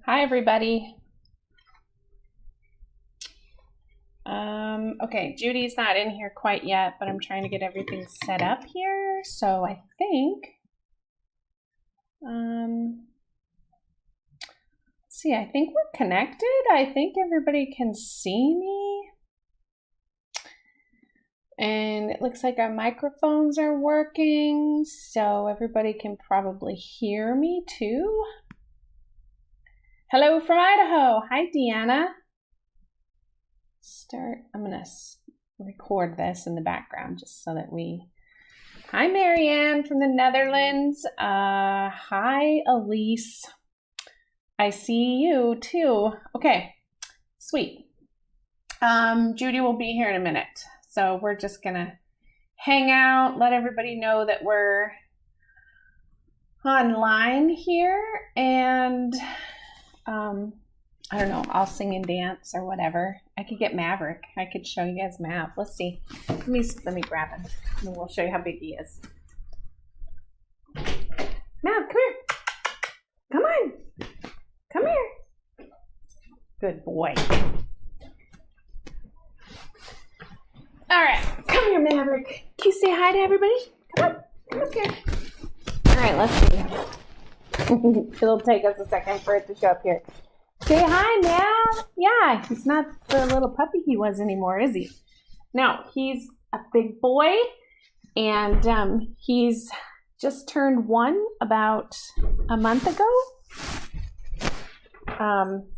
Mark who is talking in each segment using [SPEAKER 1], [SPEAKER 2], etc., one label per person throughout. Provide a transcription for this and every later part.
[SPEAKER 1] Hi, everybody. Okay, Judy's not in here quite yet, but I'm trying to get everything set up here. So I think, see, I think we're connected. I think everybody can see me. And it looks like our microphones are working, so everybody can probably hear me too. Hello from Idaho. Hi, Deanna. I'm gonna record this in the background just so that hi, Marianne from the Netherlands. Hi, Elise. I see you too. Okay, sweet. Judy will be here in a minute. So we're just gonna hang out, let everybody know that we're online here, and I don't know, I'll sing and dance or whatever. I could get Maverick. I could show you guys Mav. Let's see. Let me grab him and we'll show you how big he is. Mav, come here. Come on. Come here. Good boy. All right, come here, Maverick. Can you say hi to everybody? Come on, come up here. All right, let's see. It'll take us a second for it to show up here. Say hi, Mav. Yeah, he's not the little puppy he was anymore, is he? No, he's a big boy, and he's just turned 1 about a month ago.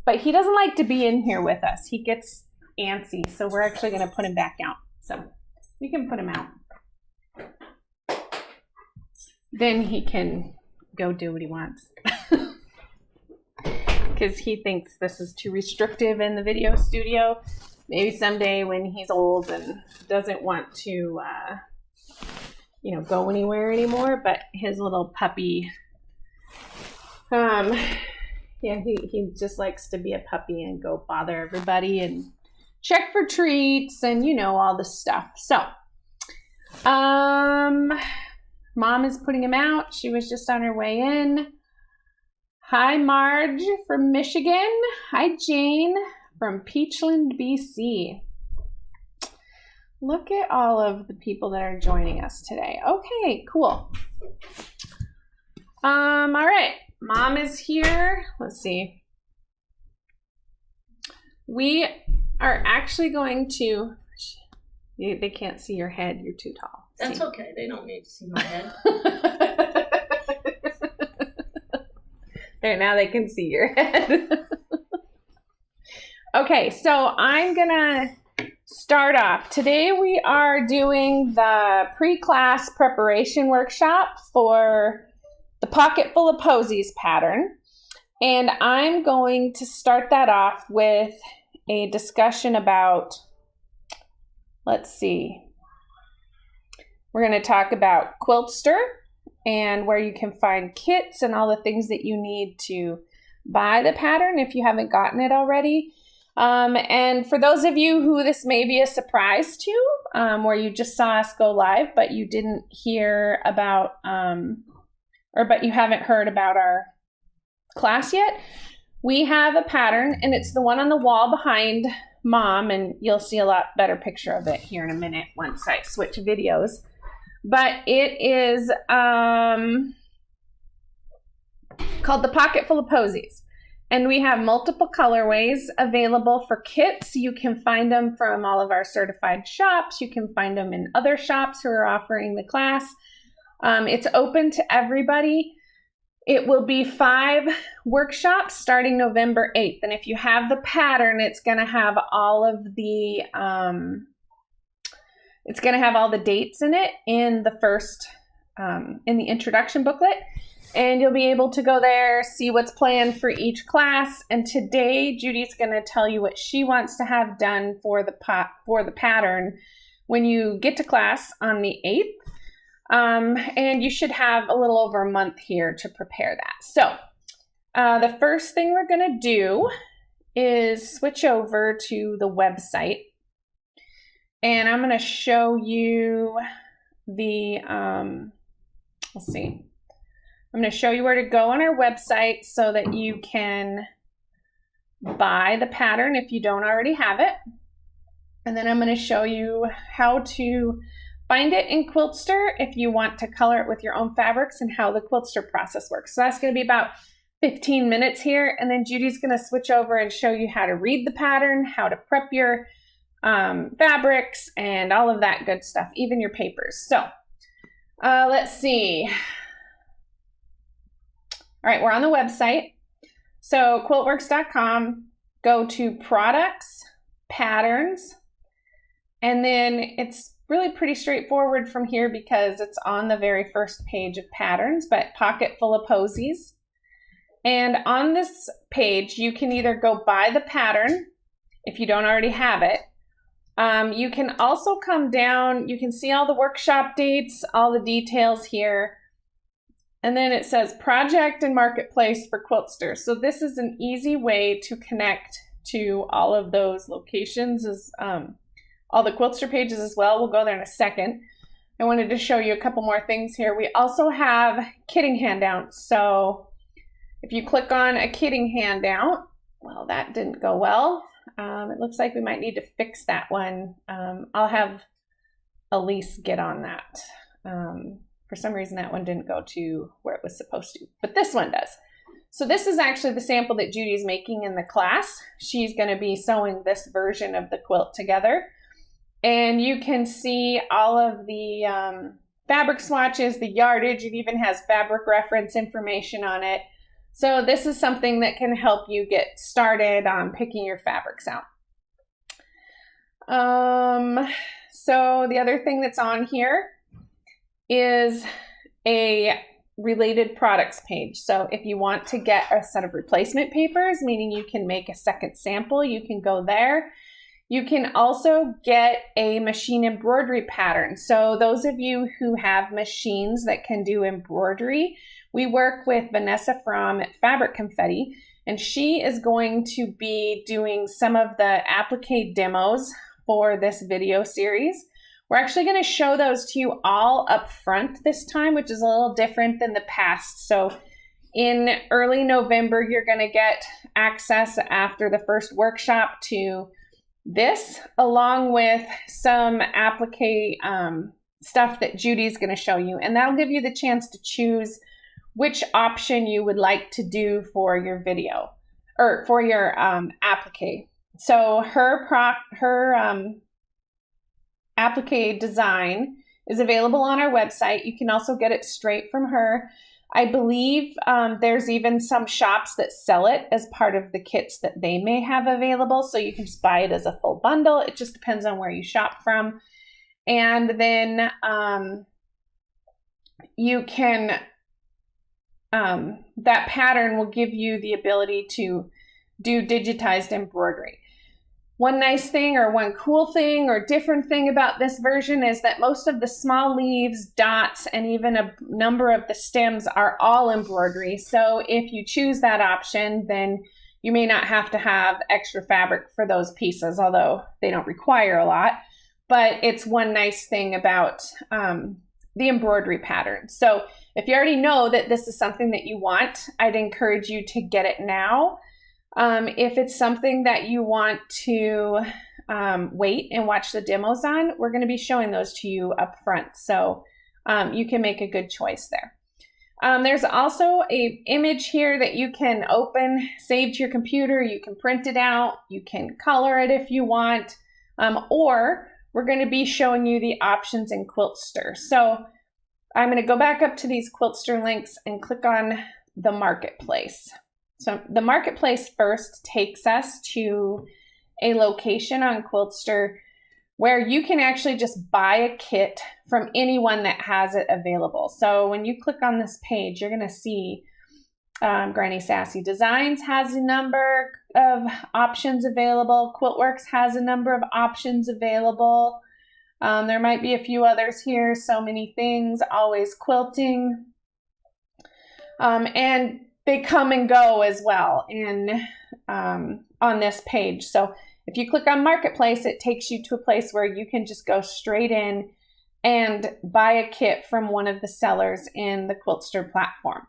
[SPEAKER 1] But he doesn't like to be in here with us. He gets antsy, so we're actually going to put him back out. So we can put him out. Then he can go do what he wants. Because he thinks this is too restrictive in the video studio. Maybe someday when he's old and doesn't want to, go anywhere anymore. But his little puppy, he just likes to be a puppy and go bother everybody and check for treats and, all this stuff. So, Mom is putting him out. She was just on her way in. Hi, Marge from Michigan. Hi, Jane from Peachland, BC. Look at all of the people that are joining us today. Okay, cool. All right, Mom is here. Let's see. We are actually going to, they can't see your head, you're too tall.
[SPEAKER 2] That's okay, they don't need to see my head.
[SPEAKER 1] There, now they can see your head. Okay, so I'm gonna start off. Today we are doing the pre-class preparation workshop for the Pocket Full of Posies pattern. And I'm going to start that off with a discussion about, let's see, we're going to talk about Quiltster and where you can find kits and all the things that you need to buy the pattern if you haven't gotten it already. And for those of you who this may be a surprise to, where you just saw us go live, but you didn't hear about, but you haven't heard about our class yet, we have a pattern, and it's the one on the wall behind Mom, and you'll see a lot better picture of it here in a minute once I switch videos. But it is called the Pocket Full of Posies, and we have multiple colorways available for kits. You can find them from all of our certified shops. You can find them in other shops who are offering the class. It's open to everybody. It will be 5 workshops starting November 8th. And if you have the pattern, it's going to have all of the, dates in it in the first, in the introduction booklet. And you'll be able to go there, see what's planned for each class. And today, Judy's going to tell you what she wants to have done for the pattern when you get to class on the 8th. And you should have a little over a month here to prepare that. So the first thing we're going to do is switch over to the website. And I'm going to show you the, let's see. I'm going to show you where to go on our website so that you can buy the pattern if you don't already have it. And then I'm going to show you how to find it in Quiltster if you want to color it with your own fabrics and how the Quiltster process works. So that's going to be about 15 minutes here. And then Judy's going to switch over and show you how to read the pattern, how to prep your fabrics, and all of that good stuff, even your papers. So let's see. All right, we're on the website. So Quiltworx.com, go to products, patterns, and then it's really pretty straightforward from here because it's on the very first page of patterns, but pocket full of posies. And on this page, you can either go buy the pattern if you don't already have it. You can also come down, you can see all the workshop dates, all the details here. And then it says project and marketplace for Quiltster. So this is an easy way to connect to all of those locations, all the Quiltster pages as well. We'll go there in a second. I wanted to show you a couple more things here. We also have kitting handouts. So if you click on a kitting handout, well, that didn't go well. It looks like we might need to fix that one. I'll have Elise get on that. For some reason, that one didn't go to where it was supposed to, but this one does. So this is actually the sample that Judy's making in the class. She's going to be sewing this version of the quilt together. And you can see all of the fabric swatches, the yardage. It even has fabric reference information on it. So this is something that can help you get started on picking your fabrics out. So the other thing that's on here is a related products page. So if you want to get a set of replacement papers, meaning you can make a second sample, you can go there. You can also get a machine embroidery pattern. So those of you who have machines that can do embroidery, we work with Vanessa Fromm at Fabric Confetti, and she is going to be doing some of the applique demos for this video series. We're actually going to show those to you all up front this time, which is a little different than the past. So in early November, you're going to get access after the first workshop to this, along with some applique stuff that Judy's going to show you. And that'll give you the chance to choose which option you would like to do for your video or for your applique. So her applique design is available on our website. You can also get it straight from her. I believe there's even some shops that sell it as part of the kits that they may have available. So you can just buy it as a full bundle. It just depends on where you shop from. And then you can, that pattern will give you the ability to do digitized embroidery. One nice thing or one cool thing or different thing about this version is that most of the small leaves, dots, and even a number of the stems are all embroidery. So if you choose that option, then you may not have to have extra fabric for those pieces, although they don't require a lot. But it's one nice thing about the embroidery pattern. So if you already know that this is something that you want, I'd encourage you to get it now. If it's something that you want to wait and watch the demos on, we're going to be showing those to you up front. So you can make a good choice there. There's also an image here that you can open, save to your computer. You can print it out. You can color it if you want. Or we're going to be showing you the options in Quiltster. So I'm going to go back up to these Quiltster links and click on the marketplace. So the marketplace first takes us to a location on Quiltster where you can actually just buy a kit from anyone that has it available. So when you click on this page, you're going to see Granny Sassy Designs has a number of options available. Quiltworx has a number of options available. There might be a few others here. So Many Things, Always Quilting. And they come and go as well on this page. So if you click on Marketplace, it takes you to a place where you can just go straight in and buy a kit from one of the sellers in the Quiltster platform.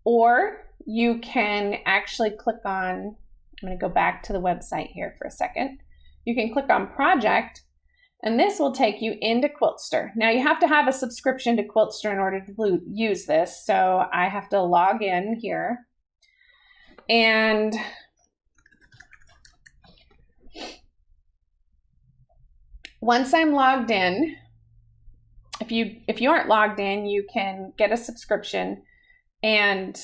[SPEAKER 1] Or you can actually click on, I'm going to go back to the website here for a second. You can click on project, and this will take you into Quiltster. Now you have to have a subscription to Quiltster in order to use this. So I have to log in here. And once I'm logged in, if you aren't logged in, you can get a subscription and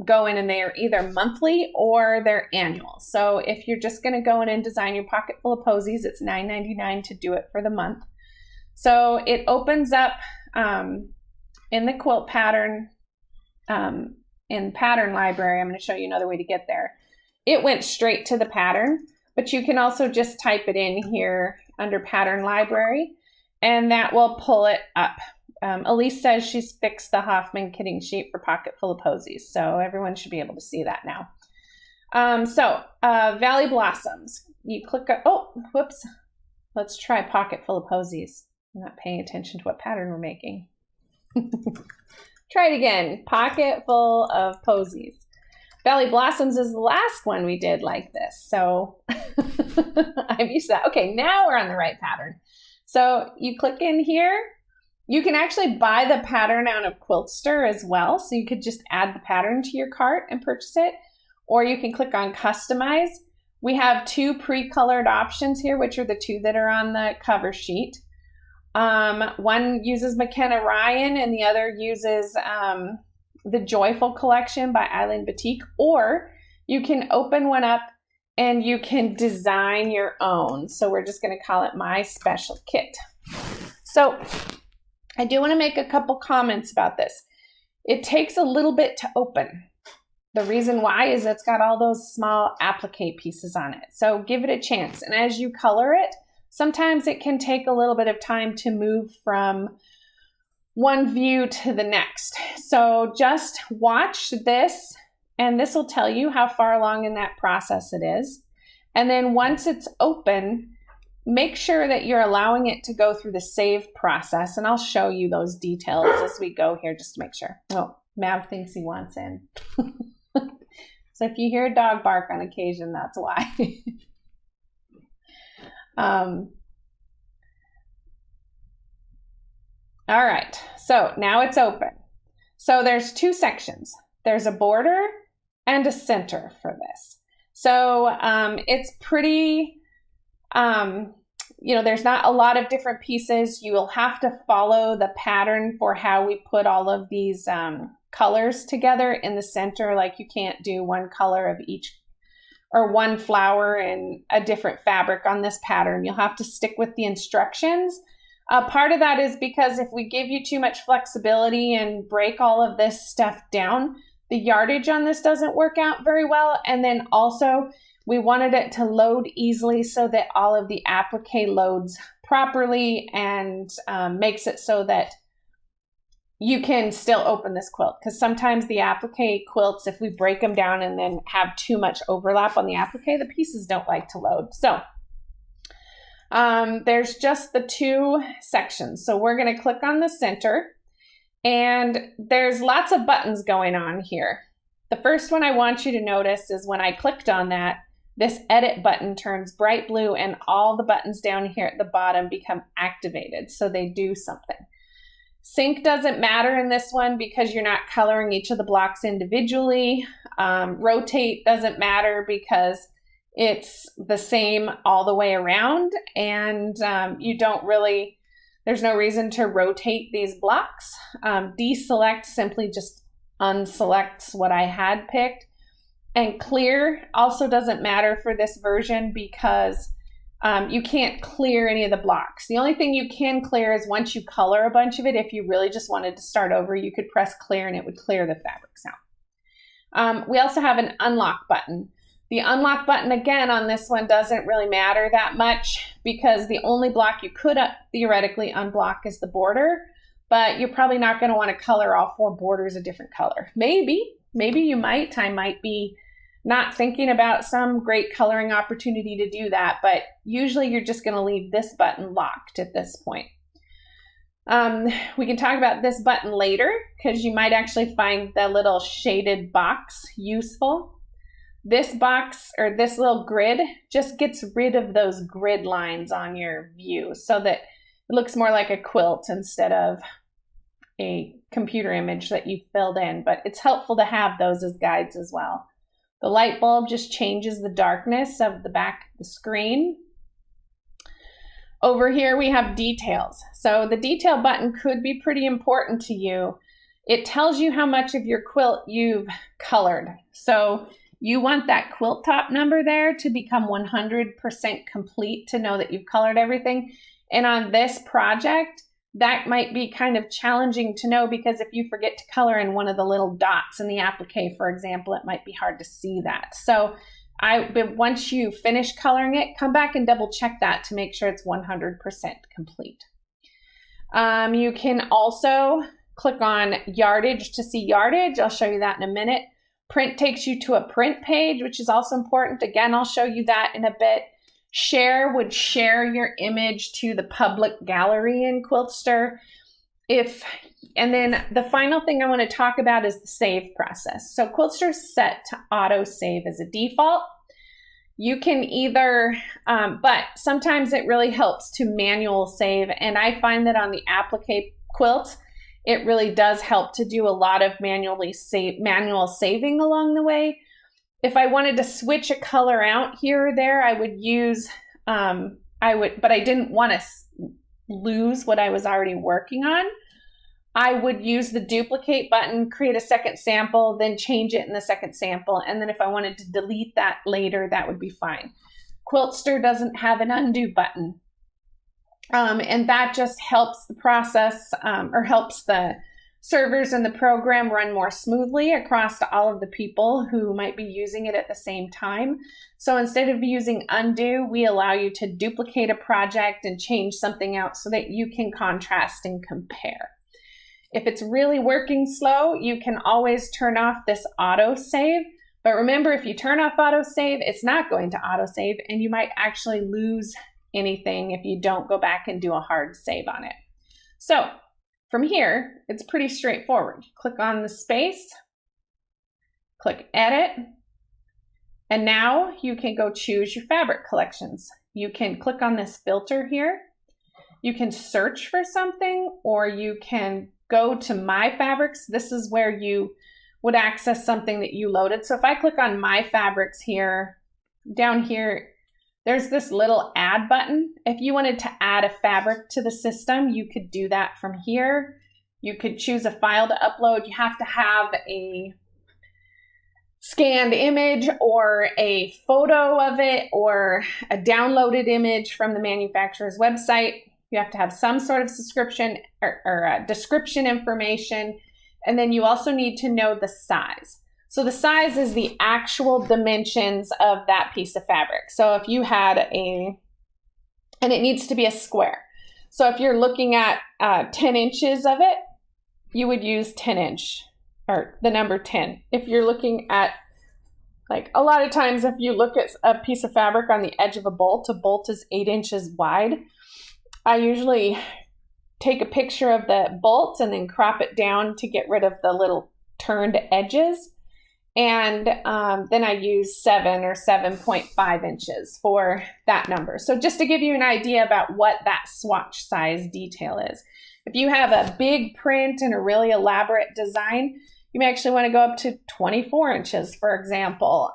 [SPEAKER 1] go in, and they are either monthly or they're annual. So if you're just going to go in and design your pocket full of posies, it's $9.99 to do it for the month. So it opens up in the quilt pattern, in pattern library. I'm going to show you another way to get there. It went straight to the pattern, but you can also just type it in here under pattern library, and that will pull it up. Elise says she's fixed the Hoffman kitting sheet for pocket full of posies, so everyone should be able to see that now. Valley Blossoms. You click, oh, whoops. Let's try pocket full of posies. I'm not paying attention to what pattern we're making. Try it again. Pocket full of posies. Valley Blossoms is the last one we did like this, so I'm used to that. Okay, now we're on the right pattern. So you click in here. You can actually buy the pattern out of Quiltster as well. So you could just add the pattern to your cart and purchase it. Or you can click on customize. We have two pre-colored options here, which are the two that are on the cover sheet. One uses McKenna Ryan and the other uses the Joyful Collection by Eileen Batik. Or you can open one up and you can design your own. So we're just going to call it My Special Kit. So I do want to make a couple comments about this. It takes a little bit to open. The reason why is it's got all those small applique pieces on it. So give it a chance. And as you color it, sometimes it can take a little bit of time to move from one view to the next. So just watch this, and this will tell you how far along in that process it is. And then once it's open, make sure that you're allowing it to go through the save process, and I'll show you those details as we go here just to make sure. Oh, Mav thinks he wants in. So if you hear a dog bark on occasion, that's why. All right, so now it's open. So there's two sections. There's a border and a center for this. So it's pretty... there's not a lot of different pieces. You will have to follow the pattern for how we put all of these colors together in the center. Like you can't do one color of each or one flower in a different fabric on this pattern. You'll have to stick with the instructions. Part of that is because if we give you too much flexibility and break all of this stuff down, the yardage on this doesn't work out very well. And then also, we wanted it to load easily so that all of the applique loads properly and makes it so that you can still open this quilt. Because sometimes the applique quilts, if we break them down and then have too much overlap on the applique, the pieces don't like to load. So there's just the two sections. So we're going to click on the center, and there's lots of buttons going on here. The first one I want you to notice is when I clicked on that, this edit button turns bright blue and all the buttons down here at the bottom become activated, so they do something. Sync doesn't matter in this one because you're not coloring each of the blocks individually. Rotate doesn't matter because it's the same all the way around, and you don't really, there's no reason to rotate these blocks. Deselect simply just unselects what I had picked. And clear also doesn't matter for this version because you can't clear any of the blocks. The only thing you can clear is once you color a bunch of it. If you really just wanted to start over, you could press clear and it would clear the fabrics out. We also have an unlock button. The unlock button, again, on this one doesn't really matter that much because the only block you could theoretically unblock is the border, but you're probably not going to want to color all four borders a different color. Maybe you might. I might be not thinking about some great coloring opportunity to do that, but usually you're just going to leave this button locked at this point. We can talk about this button later because you might actually find the little shaded box useful. This box or this little grid just gets rid of those grid lines on your view so that it looks more like a quilt instead of a computer image that you filled in, but it's helpful to have those as guides as well. The light bulb just changes the darkness of the back of the screen. Over here we have details. So the detail button could be pretty important to you. It tells you how much of your quilt you've colored. So you want that quilt top number there to become 100% complete to know that you've colored everything. And on this project, that might be kind of challenging to know because if you forget to color in one of the little dots in the applique, for example, it might be hard to see that. So but once you finish coloring it, come back and double check that to make sure it's 100% complete. You can also click on yardage to see yardage. I'll show you that in a minute. Print takes you to a print page, which is also important. Again, I'll show you that in a bit. Share would share your image to the public gallery in Quiltster. And then the final thing I want to talk about is the save process. So Quiltster is set to auto save as a default. You can either, but sometimes it really helps to manual save. And I find that on the Applique quilt, it really does help to do a lot of manual saving along the way. If I wanted to switch a color out here or there, I would use, but I didn't want to lose what I was already working on. I would use the duplicate button, create a second sample, then change it in the second sample. And then if I wanted to delete that later, that would be fine. Quiltster doesn't have an undo button. And that just helps the process or helps the servers and the program run more smoothly across all of the people who might be using it at the same time. So instead of using undo, we allow you to duplicate a project and change something out so that you can contrast and compare. If it's really working slow, you can always turn off this auto save. But remember, if you turn off auto save, it's not going to auto save and you might actually lose anything if you don't go back and do a hard save on it. So from here, it's pretty straightforward. Click on the space, click edit, and now you can go choose your fabric collections. You can click on this filter here. You can search for something, or you can go to My Fabrics. This is where you would access something that you loaded. So if I click on My Fabrics here, down here, there's this little add button. If you wanted to add a fabric to the system, you could do that from here. You could choose a file to upload. You have to have a scanned image or a photo of it or a downloaded image from the manufacturer's website. You have to have some sort of subscription or description information. And then you also need to know the size. So the size is the actual dimensions of that piece of fabric. So if you had and it needs to be a square. So if you're looking at 10 inches of it, you would use 10 inch or the number 10. If you're looking at, like a lot of times, if you look at a piece of fabric on the edge of a bolt is 8 inches wide. I usually take a picture of the bolt and then crop it down to get rid of the little turned edges. And then I use 7 or 7.5 inches for that number. So just to give you an idea about what that swatch size detail is. If you have a big print and a really elaborate design, you may actually want to go up to 24 inches, for example,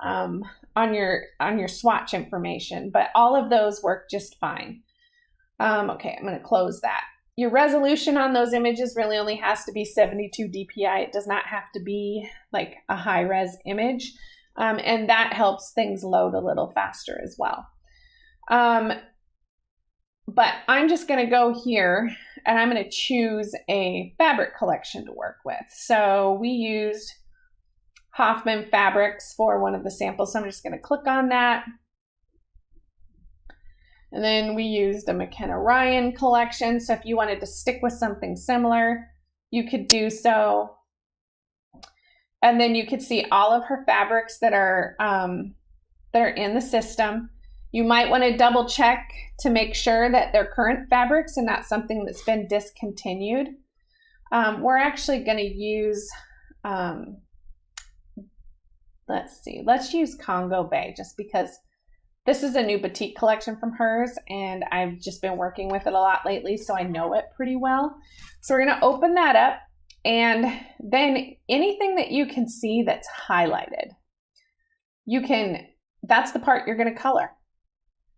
[SPEAKER 1] on your swatch information. But all of those work just fine. Okay, I'm going to close that. Your resolution on those images really only has to be 72 dpi. It does not have to be like a high-res image. And that helps things load a little faster as well. But I'm just going to go here and I'm going to choose a fabric collection to work with. So we used Hoffman fabrics for one of the samples. So I'm just going to click on that. And then we used a McKenna Ryan collection. So if you wanted to stick with something similar, you could do so. And then you could see all of her fabrics that are in the system. You might want to double check to make sure that they're current fabrics and not something that's been discontinued. We're actually going to use, let's use Congo Bay just because this is a new batik collection from hers and I've just been working with it a lot lately, so I know it pretty well. So we're going to open that up, and then anything that you can see that's highlighted, that's the part you're going to color.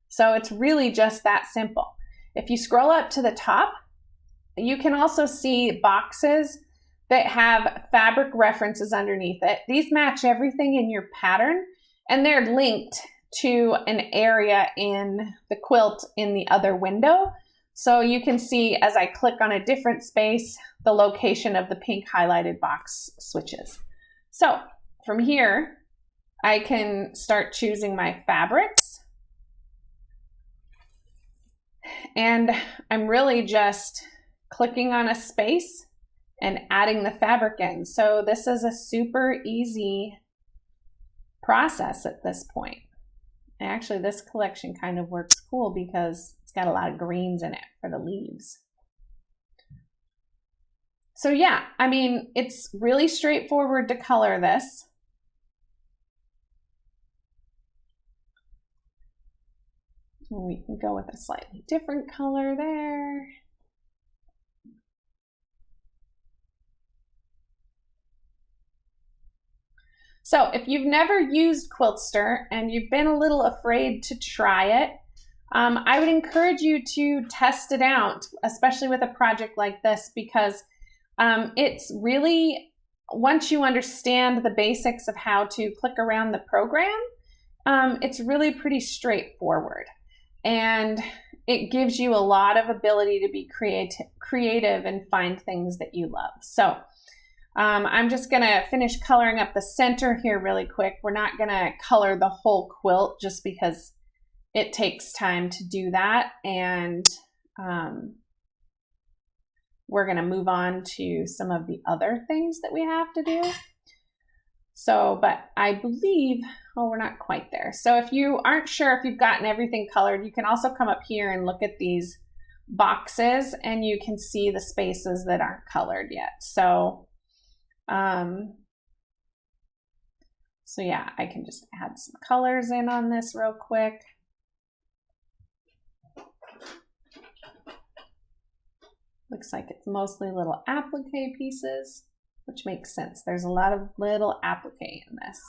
[SPEAKER 1] So it's really just that simple. If you scroll up to the top, you can also see boxes that have fabric references underneath it. These match everything in your pattern, and they're linked to an area in the quilt in the other window. So you can see as I click on a different space, the location of the pink highlighted box switches. So from here, I can start choosing my fabrics. And I'm really just clicking on a space and adding the fabric in. So this is a super easy process at this point. And actually, this collection kind of works cool because it's got a lot of greens in it for the leaves. So yeah, I mean, it's really straightforward to color this. We can go with a slightly different color there. So if you've never used Quiltster and you've been a little afraid to try it, I would encourage you to test it out, especially with a project like this, because it's really, once you understand the basics of how to click around the program, it's really pretty straightforward. And it gives you a lot of ability to be creative and find things that you love. So I'm just gonna finish coloring up the center here really quick. We're not gonna color the whole quilt just because it takes time to do that. And we're gonna move on to some of the other things that we have to do. So, but I believe, oh, we're not quite there. So if you aren't sure if you've gotten everything colored, you can also come up here and look at these boxes and you can see the spaces that aren't colored yet. So, so yeah, I can just add some colors in on this real quick. Looks like it's mostly little applique pieces, which makes sense. There's a lot of little applique in this.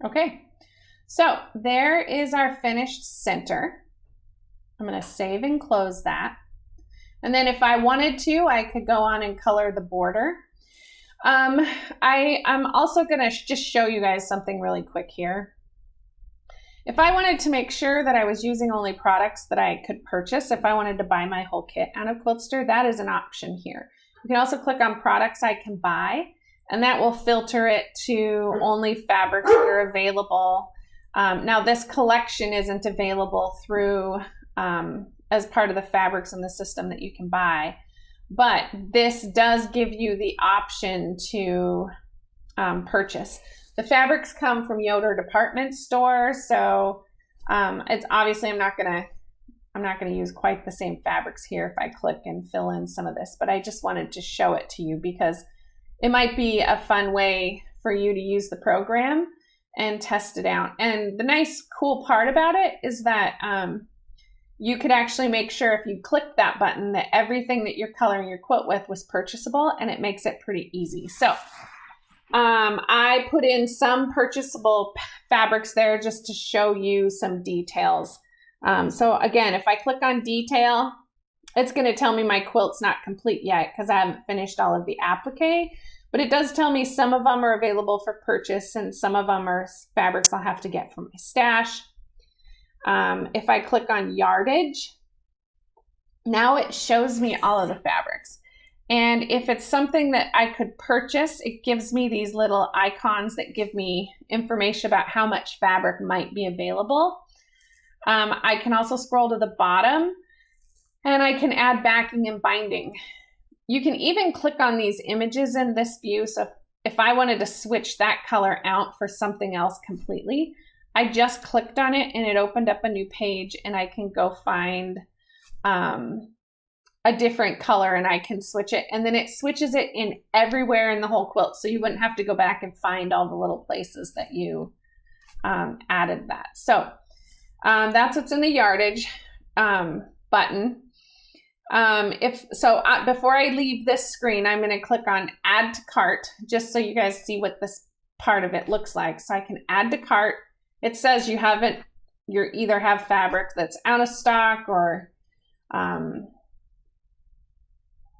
[SPEAKER 1] Okay, so there is our finished center. I'm going to save and close that. And then if I wanted to, I could go on and color the border. I'm also going to just show you guys something really quick here. If I wanted to make sure that I was using only products that I could purchase, if I wanted to buy my whole kit out of Quiltster, that is an option here. You can also click on products I can buy, and that will filter it to only fabrics that are available. Now this collection isn't available through as part of the fabrics in the system that you can buy, but this does give you the option to purchase. The fabrics come from Yoder department store, so it's obviously I'm not gonna use quite the same fabrics here if I click and fill in some of this, but I just wanted to show it to you because it might be a fun way for you to use the program and test it out. And the nice cool part about it is that you could actually make sure if you click that button that everything that you're coloring your quilt with was purchasable, and it makes it pretty easy. So I put in some purchasable fabrics there just to show you some details. So again, if I click on detail, it's going to tell me my quilt's not complete yet because I haven't finished all of the applique, but it does tell me some of them are available for purchase and some of them are fabrics I'll have to get from my stash. If I click on yardage, now it shows me all of the fabrics. And if it's something that I could purchase, it gives me these little icons that give me information about how much fabric might be available. I can also scroll to the bottom and I can add backing and binding. You can even click on these images in this view. So if I wanted to switch that color out for something else completely, I just clicked on it and it opened up a new page and I can go find a different color and I can switch it. And then it switches it in everywhere in the whole quilt. So you wouldn't have to go back and find all the little places that you added that. So that's what's in the yardage button. Before I leave this screen, I'm going to click on add to cart just so you guys see what this part of it looks like. So I can add to cart. It says you either have fabric that's out of stock or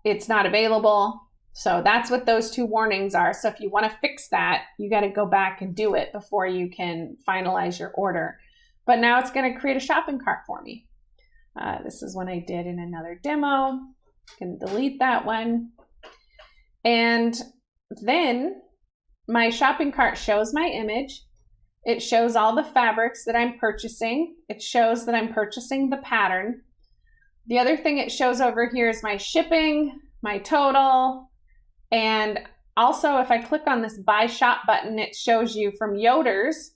[SPEAKER 1] it's not available. So that's what those two warnings are. So if you want to fix that, you got to go back and do it before you can finalize your order. But now it's going to create a shopping cart for me. This is one I did in another demo. I can delete that one. And then my shopping cart shows my image. It shows all the fabrics that I'm purchasing. It shows that I'm purchasing the pattern. The other thing it shows over here is my shipping, my total, and also if I click on this buy shop button, it shows you from Yoder's,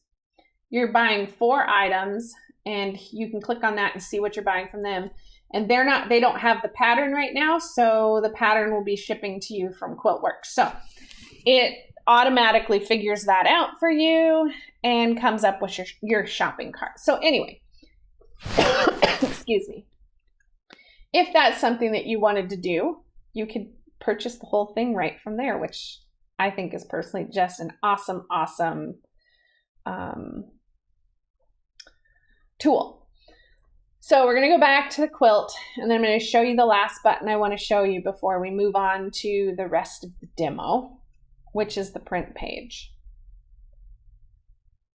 [SPEAKER 1] you're buying 4 items, and you can click on that and see what you're buying from them. And they don't have the pattern right now, so the pattern will be shipping to you from Quiltworx. So it automatically figures that out for you and comes up with your shopping cart. So anyway, excuse me. If that's something that you wanted to do, you could purchase the whole thing right from there, which I think is personally just an awesome, awesome tool. So we're going to go back to the quilt, and then I'm going to show you the last button I want to show you before we move on to the rest of the demo, which is the print page.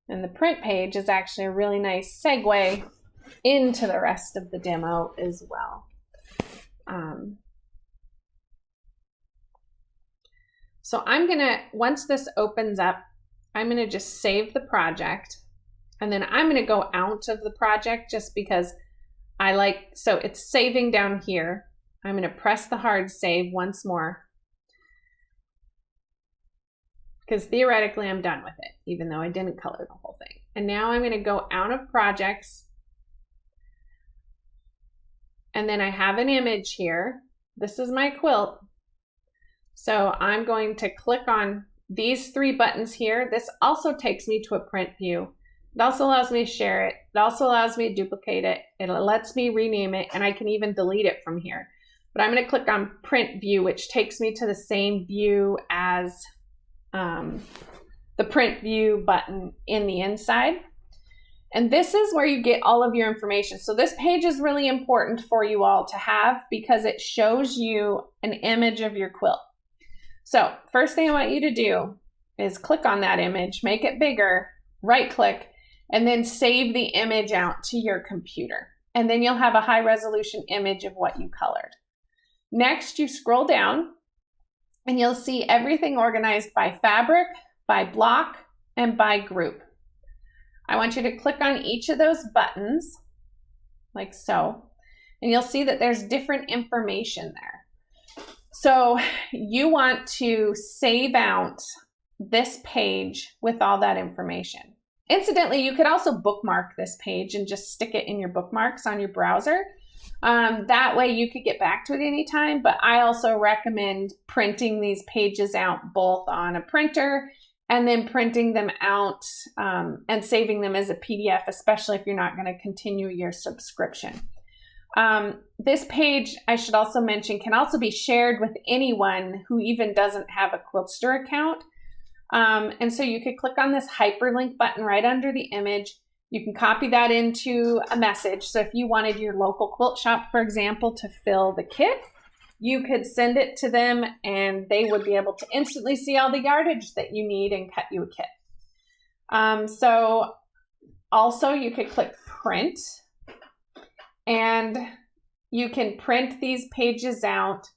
[SPEAKER 1] And the print page is actually a really nice segue into the rest of the demo as well. So I'm going to, once this opens up, I'm going to just save the project, and then I'm going to go out of the project just because so it's saving down here. I'm going to press the hard save once more because theoretically I'm done with it, even though I didn't color the whole thing. And now I'm going to go out of projects, and then I have an image here. This is my quilt. So I'm going to click on these 3 buttons here. This also takes me to a print view. It also allows me to share it. It also allows me to duplicate it. It lets me rename it, and I can even delete it from here. But I'm going to click on print view, which takes me to the same view as the print view button in the inside. And this is where you get all of your information. So this page is really important for you all to have because it shows you an image of your quilt. So first thing I want you to do is click on that image, make it bigger, right click, and then save the image out to your computer. And then you'll have a high resolution image of what you colored. Next, you scroll down and you'll see everything organized by fabric, by block, and by group. I want you to click on each of those buttons, like so, and you'll see that there's different information there. So you want to save out this page with all that information. Incidentally, you could also bookmark this page and just stick it in your bookmarks on your browser. That way you could get back to it anytime, but I also recommend printing these pages out both on a printer and then printing them out and saving them as a PDF, especially if you're not going to continue your subscription. This page, I should also mention, can also be shared with anyone who even doesn't have a Quiltster account. And so you could click on this hyperlink button right under the image. You can copy that into a message. So if you wanted your local quilt shop, for example, to fill the kit, you could send it to them and they would be able to instantly see all the yardage that you need and cut you a kit. So also you could click print, and you can print these pages out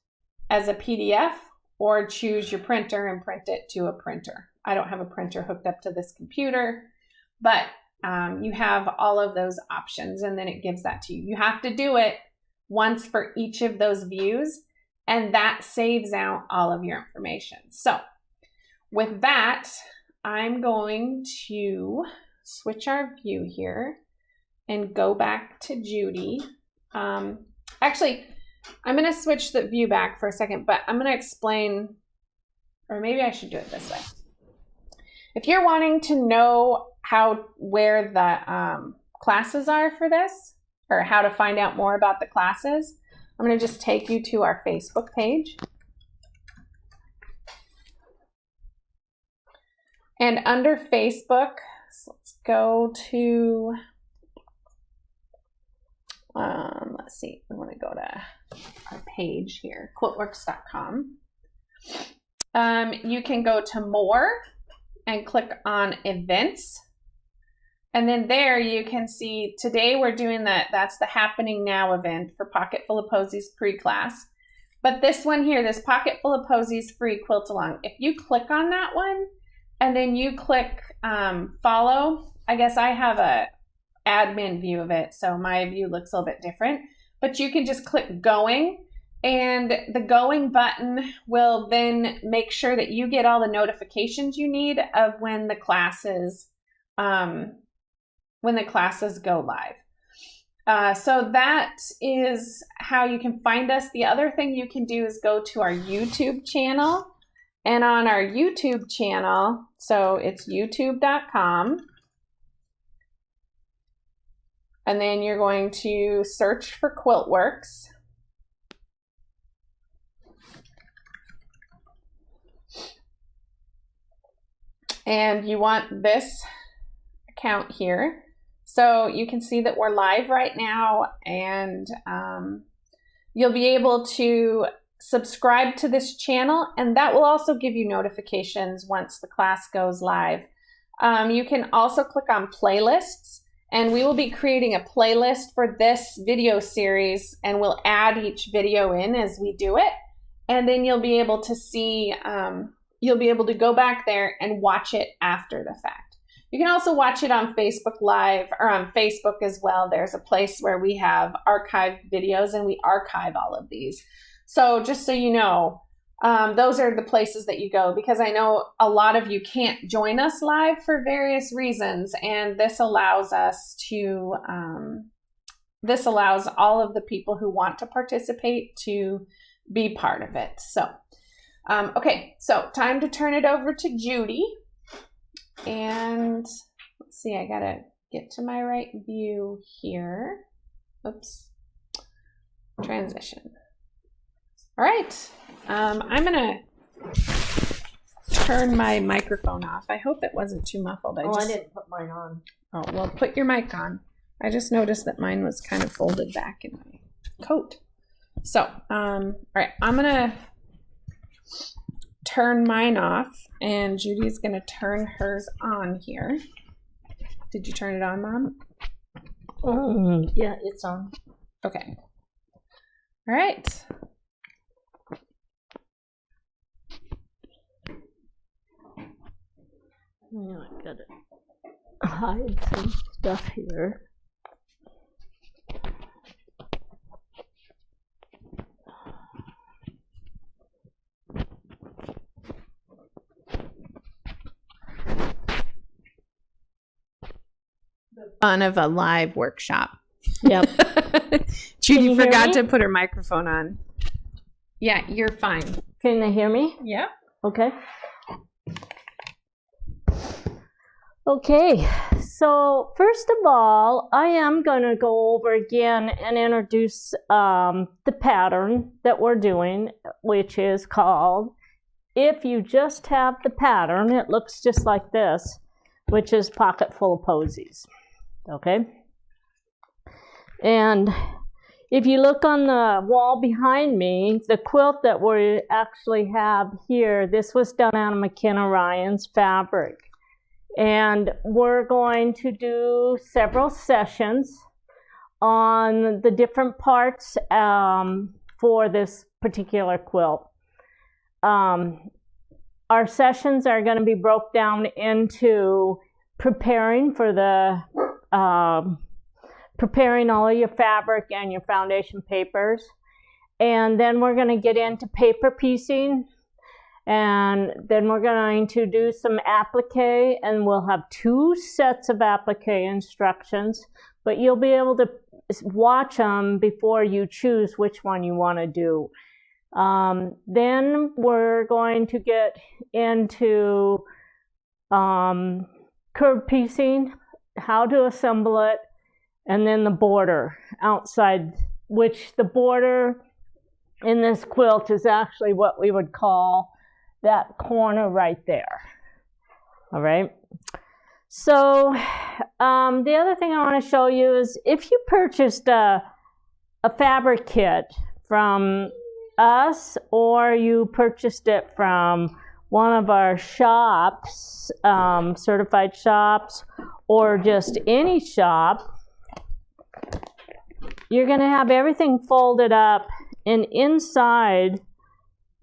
[SPEAKER 1] as a PDF or choose your printer and print it to a printer. I don't have a printer hooked up to this computer, but you have all of those options, and then it gives that to you. You have to do it once for each of those views, and that saves out all of your information. So with that, I'm going to switch our view here and go back to Judy. Actually, I'm going to switch the view back for a second, but I'm going to explain, or maybe I should do it this way. If you're wanting to know where the classes are for this, or how to find out more about the classes, I'm going to just take you to our Facebook page. And under Facebook, so let's go to, let's see, we want to go to our page here, Quiltworx.com. You can go to more and click on events. And then there you can see today we're doing that's the Happening Now event for Pocket Full of Posies pre-class. But this one here, this Pocket Full of Posies free quilt along, if you click on that one and then you click follow, I guess I have a admin view of it, so my view looks a little bit different, but you can just click going, and the going button will then make sure that you get all the notifications you need of when the classes go live. So that is how you can find us. The other thing you can do is go to our YouTube channel, and on our YouTube channel, so it's youtube.com, and then you're going to search for Quiltworx. And you want this account here. So you can see that we're live right now, and you'll be able to subscribe to this channel, and that will also give you notifications once the class goes live. You can also click on playlists, and we will be creating a playlist for this video series, and we'll add each video in as we do it. And then you'll be able to see, you'll be able to go back there and watch it after the fact. You can also watch it on Facebook Live, or on Facebook as well. There's a place where we have archived videos, and we archive all of these. So just so you know, those are the places that you go, because I know a lot of you can't join us live for various reasons, and this allows us to, this allows all of the people who want to participate to be part of it. So, okay, so time to turn it over to Judy. And let's see, I gotta get to my right view here. Oops, transition. All right, I'm gonna turn my microphone off. I hope it wasn't too muffled.
[SPEAKER 2] I didn't put mine on.
[SPEAKER 1] Oh, well, put your mic on. I just noticed that mine was kind of folded back in my coat. So, all right, I'm gonna turn mine off, and Judy's gonna turn hers on here. Did you turn it on, Mom?
[SPEAKER 2] Yeah, it's on.
[SPEAKER 1] Okay. All right.
[SPEAKER 2] Yeah, I gotta hide some stuff here.
[SPEAKER 1] Fun of a live workshop.
[SPEAKER 2] Yep.
[SPEAKER 1] Judy forgot to put her microphone on. Yeah, you're fine.
[SPEAKER 2] Can they hear me?
[SPEAKER 1] Yeah.
[SPEAKER 2] Okay. Okay, so first of all, I am going to go over again and introduce the pattern that we're doing, which is called, if you just have the pattern, it looks just like this, which is Pocket Full of Posies. Okay, and if you look on the wall behind me, the quilt that we actually have here, this was done out of McKenna Ryan's fabric. And we're going to do several sessions on the different parts for this particular quilt. Our sessions are going to be broke down into preparing for the preparing all of your fabric and your foundation papers. And then we're going to get into paper piecing, and then we're going to do some applique, and we'll have 2 sets of applique instructions, but you'll be able to watch them before you choose which one you want to do. Then we're going to get into curve piecing, how to assemble it, and then the border outside, which the border in this quilt is actually what we would call that corner right there. All right. So the other thing I want to show you is if you purchased a fabric kit from us, or you purchased it from one of our shops, certified shops, or just any shop, you're going to have everything folded up, and inside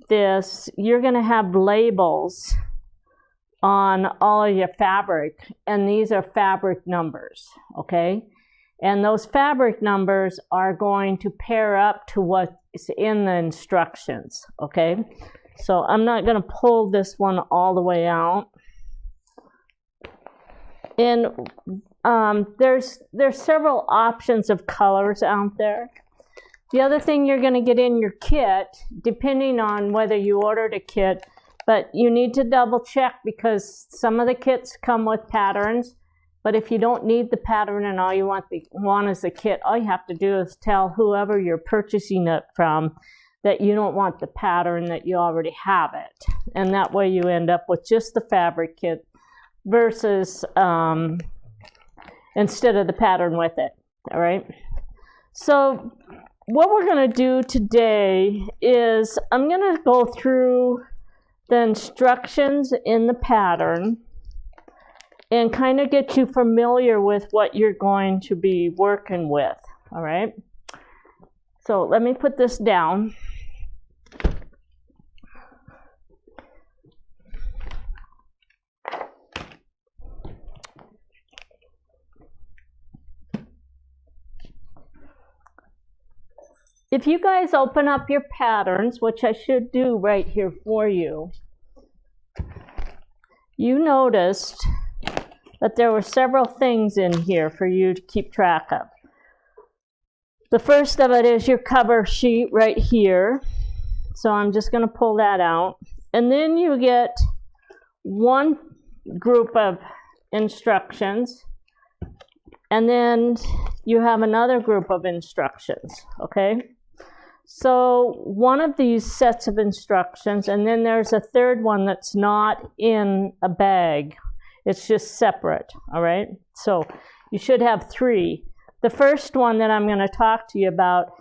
[SPEAKER 2] this you're going to have labels on all of your fabric, and these are fabric numbers, okay? And those fabric numbers are going to pair up to what's in the instructions, okay? So I'm not going to pull this one all the way out. And there's several options of colors out there. The other thing you're going to get in your kit, depending on whether you ordered a kit, but you need to double check, because some of the kits come with patterns, but if you don't need the pattern and all you want is the kit, all you have to do is tell whoever you're purchasing it from that you don't want the pattern, that you already have it. And that way you end up with just the fabric kit versus instead of the pattern with it, all right? So what we're going to do today is I'm going to go through the instructions in the pattern and kind of get you familiar with what you're going to be working with, all right? So let me put this down. If you guys open up your patterns, which I should do right here for you, you noticed that there were several things in here for you to keep track of. The first of it is your cover sheet right here. So I'm just going to pull that out. And then you get one group of instructions, and then you have another group of instructions, okay? So one of these sets of instructions, and then there's a third one that's not in a bag. It's just separate, all right? So you should have 3. The first one that I'm going to talk to you about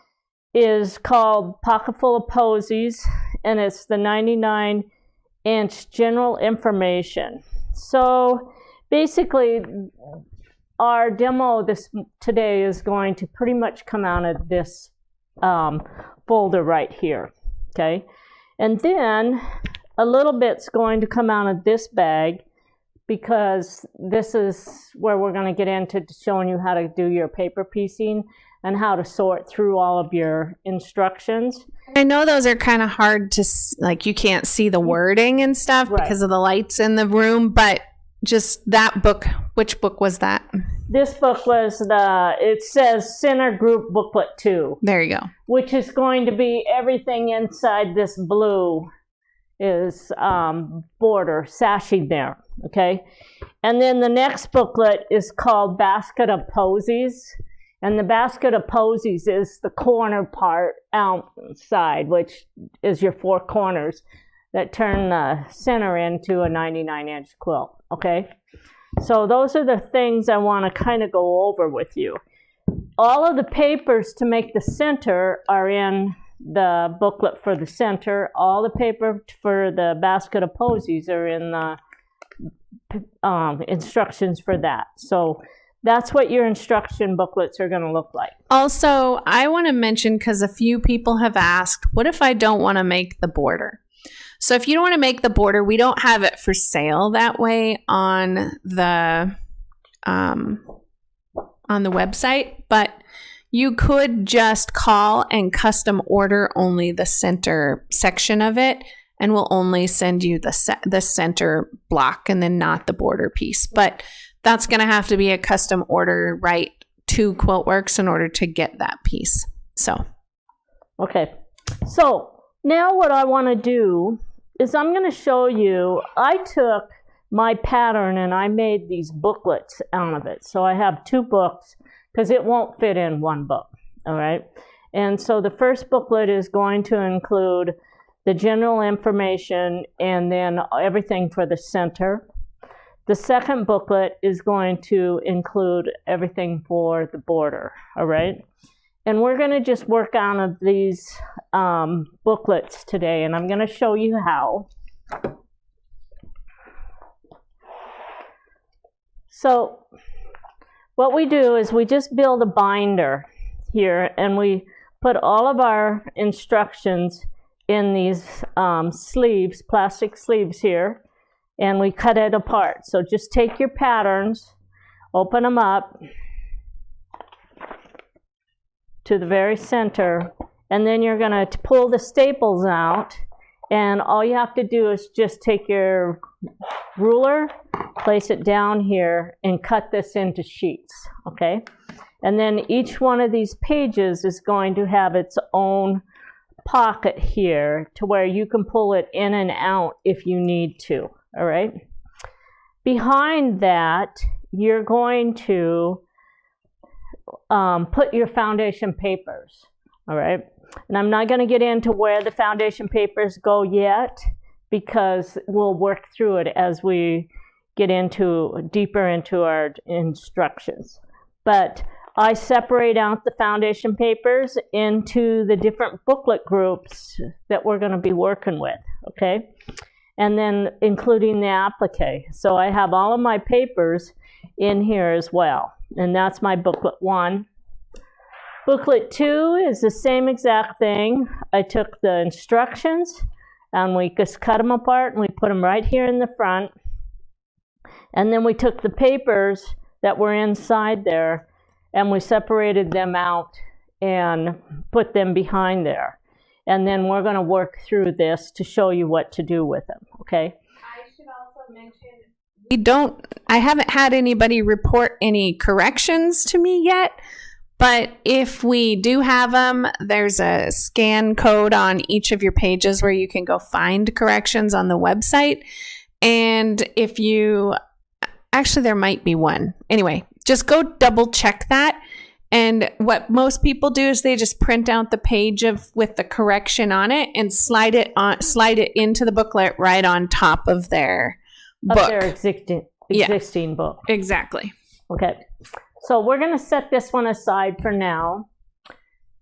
[SPEAKER 2] is called Pocketful of Posies, and it's the 99-inch general information. So basically, our demo today is going to pretty much come out of this folder right here, okay? And then a little bit's going to come out of this bag, because this is where we're going to get into showing you how to do your paper piecing and how to sort through all of your instructions.
[SPEAKER 1] I know those are kind of hard to, like, you can't see the wording and stuff because of the lights in the room, but just that book, which book was that?
[SPEAKER 2] This book was it says Center Group Booklet 2.
[SPEAKER 1] There you go. Which
[SPEAKER 2] is going to be everything inside this blue is border, sashing there, okay? And then the next booklet is called Basket of Posies. And the Basket of Posies is the corner part outside, which is your 4 corners that turn the center into a 99-inch quilt, okay? So those are the things I want to kind of go over with you. All of the papers to make the center are in the booklet for the center. All the paper for the Basket of Posies are in the instructions for that. So that's what your instruction booklets are going to look like.
[SPEAKER 1] Also, I want to mention, because a few people have asked, what if I don't want to make the border? So if you don't want to make the border, we don't have it for sale that way on the on the website, but you could just call and custom order only the center section of it, and we'll only send you the center block and then not the border piece. But that's going to have to be a custom order right to Quiltworx in order to get that piece. So,
[SPEAKER 2] okay. So now what I want to do is I'm going to show you, I took my pattern and I made these booklets out of it. So I have 2 books because it won't fit in one book, all right? And so the first booklet is going to include the general information and then everything for the center. The second booklet is going to include everything for the border, all right? And we're going to just work on these booklets today, and I'm going to show you how. So what we do is we just build a binder here, and we put all of our instructions in these sleeves, plastic sleeves here, and we cut it apart. So just take your patterns, open them up to the very center, and then you're going to pull the staples out, and all you have to do is just take your ruler, place it down here, and cut this into sheets, okay? And then each one of these pages is going to have its own pocket here to where you can pull it in and out if you need to, all right? Behind that, you're going to put your foundation papers, all right? And I'm not going to get into where the foundation papers go yet because we'll work through it as we get deeper into our instructions. But I separate out the foundation papers into the different booklet groups that we're going to be working with, okay? And then including the applique. So I have all of my papers in here as well. And that's my booklet 1. Booklet 2 is the same exact thing. I took the instructions and we just cut them apart and we put them right here in the front. And then we took the papers that were inside there and we separated them out and put them behind there. And then we're going to work through this to show you what to do with them, okay?
[SPEAKER 1] I should also mention, I haven't had anybody report any corrections to me yet, but if we do have them, there's a scan code on each of your pages where you can go find corrections on the website. And if you, actually there might be one. Anyway, just go double check that. And what most people do is they just print out the page with the correction on it and slide it into the booklet right on top of their book.
[SPEAKER 2] Of their existing book.
[SPEAKER 1] Exactly.
[SPEAKER 2] Okay. So we're going to set this one aside for now.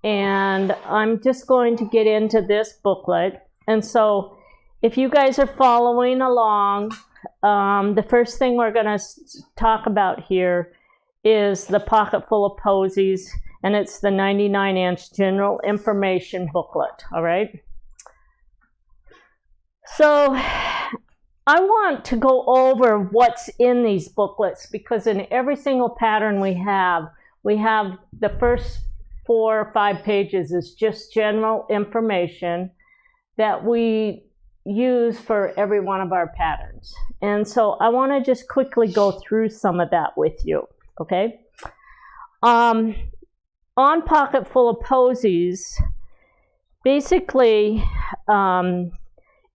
[SPEAKER 2] And I'm just going to get into this booklet. And so if you guys are following along, the first thing we're going to talk about here is the Pocket Full of Posies, and it's the 99-inch general information booklet, all right? So I want to go over what's in these booklets because in every single pattern we have the first 4 or 5 pages is just general information that we use for every one of our patterns. And so I want to just quickly go through some of that with you. Okay, on Pocket Full of Posies, basically,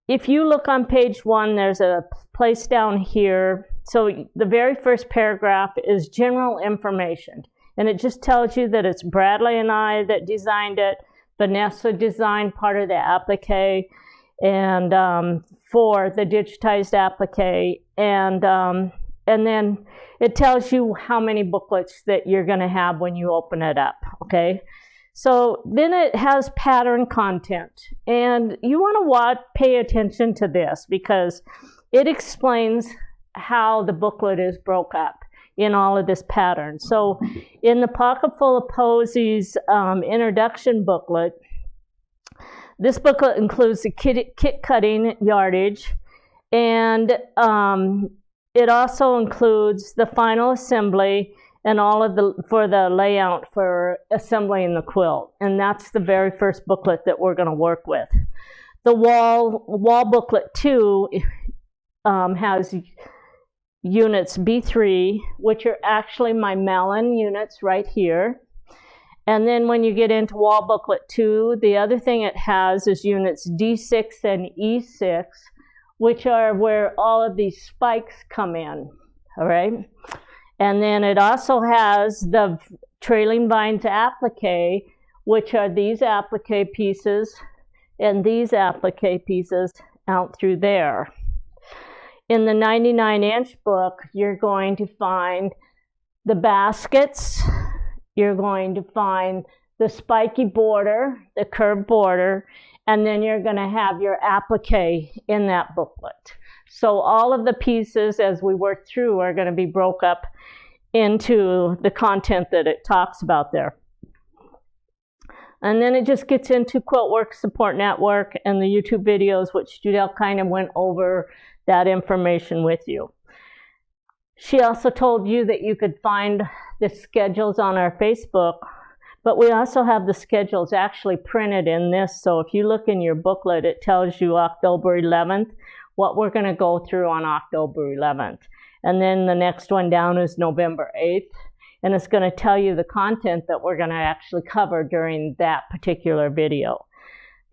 [SPEAKER 2] if you look on page 1, there's a place down here. So the very first paragraph is general information, and it just tells you that it's Bradley and I that designed it. Vanessa designed part of the applique, and for the digitized applique, and then it tells you how many booklets that you're going to have when you open it up, okay? So then it has pattern content, and you want to pay attention to this because it explains how the booklet is broke up in all of this pattern. So in the Pocket Full of Posies introduction booklet, this booklet includes the kit cutting yardage, and it also includes the final assembly and all of the layout for assembling the quilt. And that's the very first booklet that we're going to work with. The wall booklet 2 has units B3, which are actually my melon units right here. And then when you get into wall booklet 2, the other thing it has is units D6 and E6, which are where all of these spikes come in, all right? And then it also has the trailing vines applique, which are these applique pieces and these applique pieces out through there. In the 99-inch book, you're going to find the baskets, you're going to find the spiky border, the curved border, and then you're going to have your applique in that booklet. So all of the pieces as we work through are going to be broke up into the content that it talks about there. And then it just gets into Quiltworx Support Network and the YouTube videos, which Judel kind of went over that information with you. She also told you that you could find the schedules on our Facebook, but we also have the schedules actually printed in this. So if you look in your booklet, it tells you October 11th, what we're going to go through on October 11th. And then the next one down is November 8th. And it's going to tell you the content that we're going to actually cover during that particular video.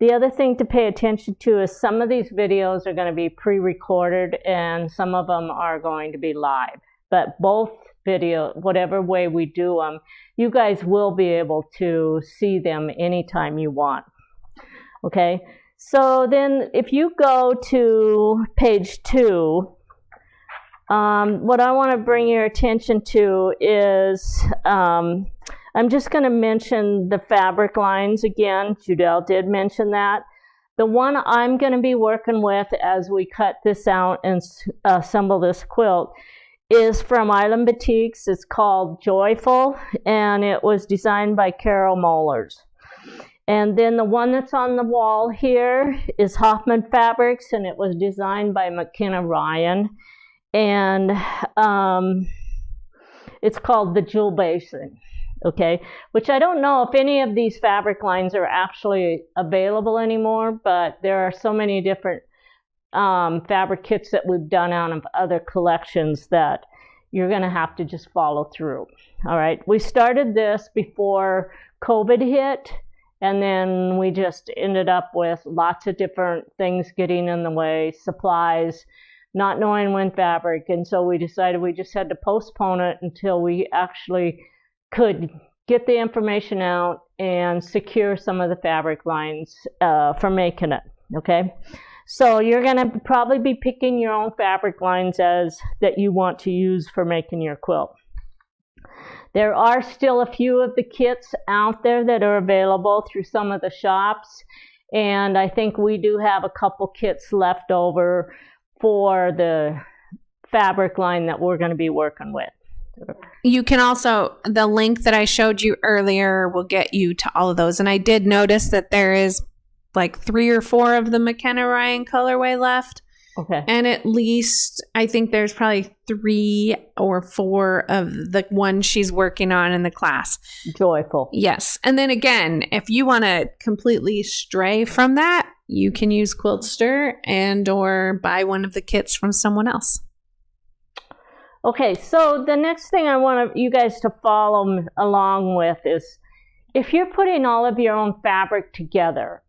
[SPEAKER 2] The other thing to pay attention to is some of these videos are going to be pre-recorded and some of them are going to be live. But both videos, whatever way we do them, you guys will be able to see them anytime you want. Okay, so then if you go to page 2, what I want to bring your attention to is I'm just going to mention the fabric lines again. Judel did mention that. The one I'm going to be working with as we cut this out and assemble this quilt is from Island Batiks. It's called Joyful, and it was designed by Carol Mollers. And then the one that's on the wall here is Hoffman Fabrics, and it was designed by McKenna Ryan. And it's called the Jewel Basin, okay? Which I don't know if any of these fabric lines are actually available anymore, but there are so many different fabric kits that we've done out of other collections that you're gonna have to just follow through. All right, we started this before COVID hit, and then we just ended up with lots of different things getting in the way, supplies, not knowing when fabric, and so we decided we just had to postpone it until we actually could get the information out and secure some of the fabric lines for making it, okay? So you're gonna probably be picking your own fabric lines that you want to use for making your quilt. There are still a few of the kits out there that are available through some of the shops, and I think we do have a couple kits left over for the fabric line that we're going to be working with.
[SPEAKER 1] You can also, the link that I showed you earlier will get you to all of those. And I did notice that there is like 3 or 4 of the McKenna Ryan colorway left.
[SPEAKER 2] Okay.
[SPEAKER 1] And at least, I think there's probably 3 or 4 of the ones she's working on in the class.
[SPEAKER 2] Joyful.
[SPEAKER 1] Yes. And then again, if you want to completely stray from that, you can use Quiltster and or buy one of the kits from someone else.
[SPEAKER 2] Okay, so the next thing I want you guys to follow along with is if you're putting all of your own fabric together,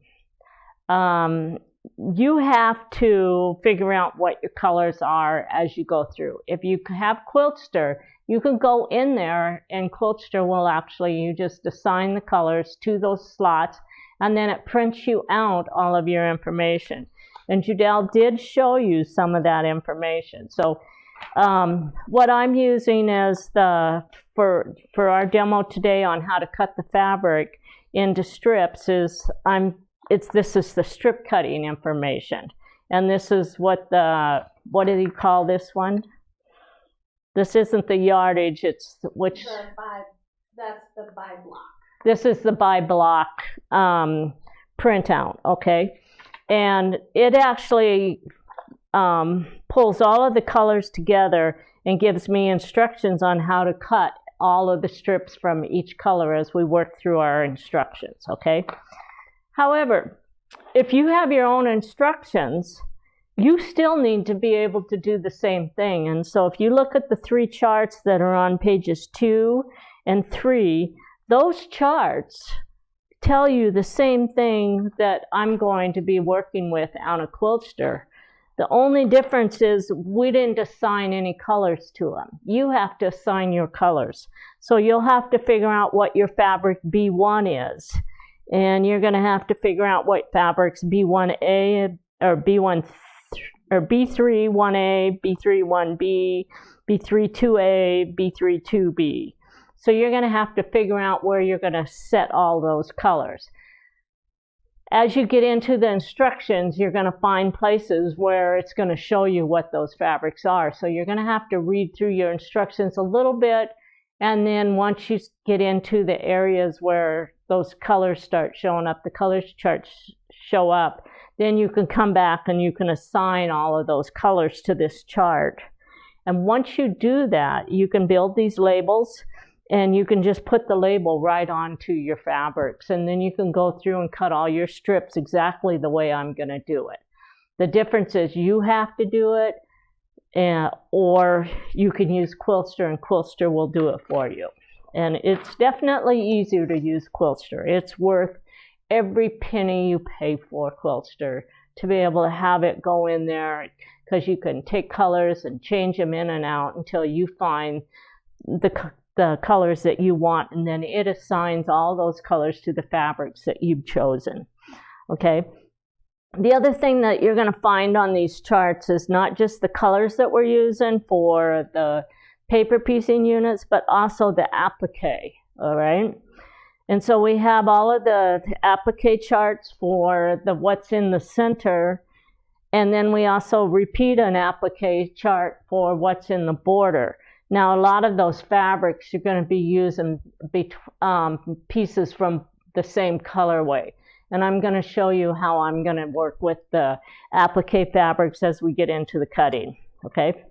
[SPEAKER 2] you have to figure out what your colors are as you go through. If you have Quiltster, you can go in there and Quiltster will actually, you just assign the colors to those slots and then it prints you out all of your information. And Judel did show you some of that information. So what I'm using is for our demo today on how to cut the fabric into strips is this is the strip cutting information. And this is what do you call this one? This isn't the yardage, it's which
[SPEAKER 3] That's the by block.
[SPEAKER 2] This is the by block printout, okay? And it actually pulls all of the colors together and gives me instructions on how to cut all of the strips from each color as we work through our instructions, okay? However, if you have your own instructions, you still need to be able to do the same thing. And so if you look at the 3 charts that are on pages 2 and 3, those charts tell you the same thing that I'm going to be working with on a Quiltster. The only difference is we didn't assign any colors to them. You have to assign your colors. So you'll have to figure out what your fabric B1 is. And you're going to have to figure out what fabrics B1A or B1 or B3 1A, B3 1B, B3 2A, B3 2B. So you're going to have to figure out where you're going to set all those colors. As you get into the instructions, you're going to find places where it's going to show you what those fabrics are. So you're going to have to read through your instructions a little bit, and then once you get into the areas where those colors start showing up, the colors charts show up, then you can come back and you can assign all of those colors to this chart. And once you do that, you can build these labels, and you can just put the label right onto your fabrics. And then you can go through and cut all your strips exactly the way I'm going to do it. The difference is you have to do it, or you can use Quiltster, and Quiltster will do it for you. And it's definitely easier to use Quiltster. It's worth every penny you pay for Quiltster to be able to have it go in there, because you can take colors and change them in and out until you find the colors that you want, and then it assigns all those colors to the fabrics that you've chosen, okay? The other thing that you're going to find on these charts is not just the colors that we're using for the paper piecing units, but also the applique, all right? And so we have all of the applique charts for the what's in the center, and then we also repeat an applique chart for what's in the border. Now, a lot of those fabrics, you're going to be using pieces from the same colorway. And I'm going to show you how I'm going to work with the applique fabrics as we get into the cutting, okay?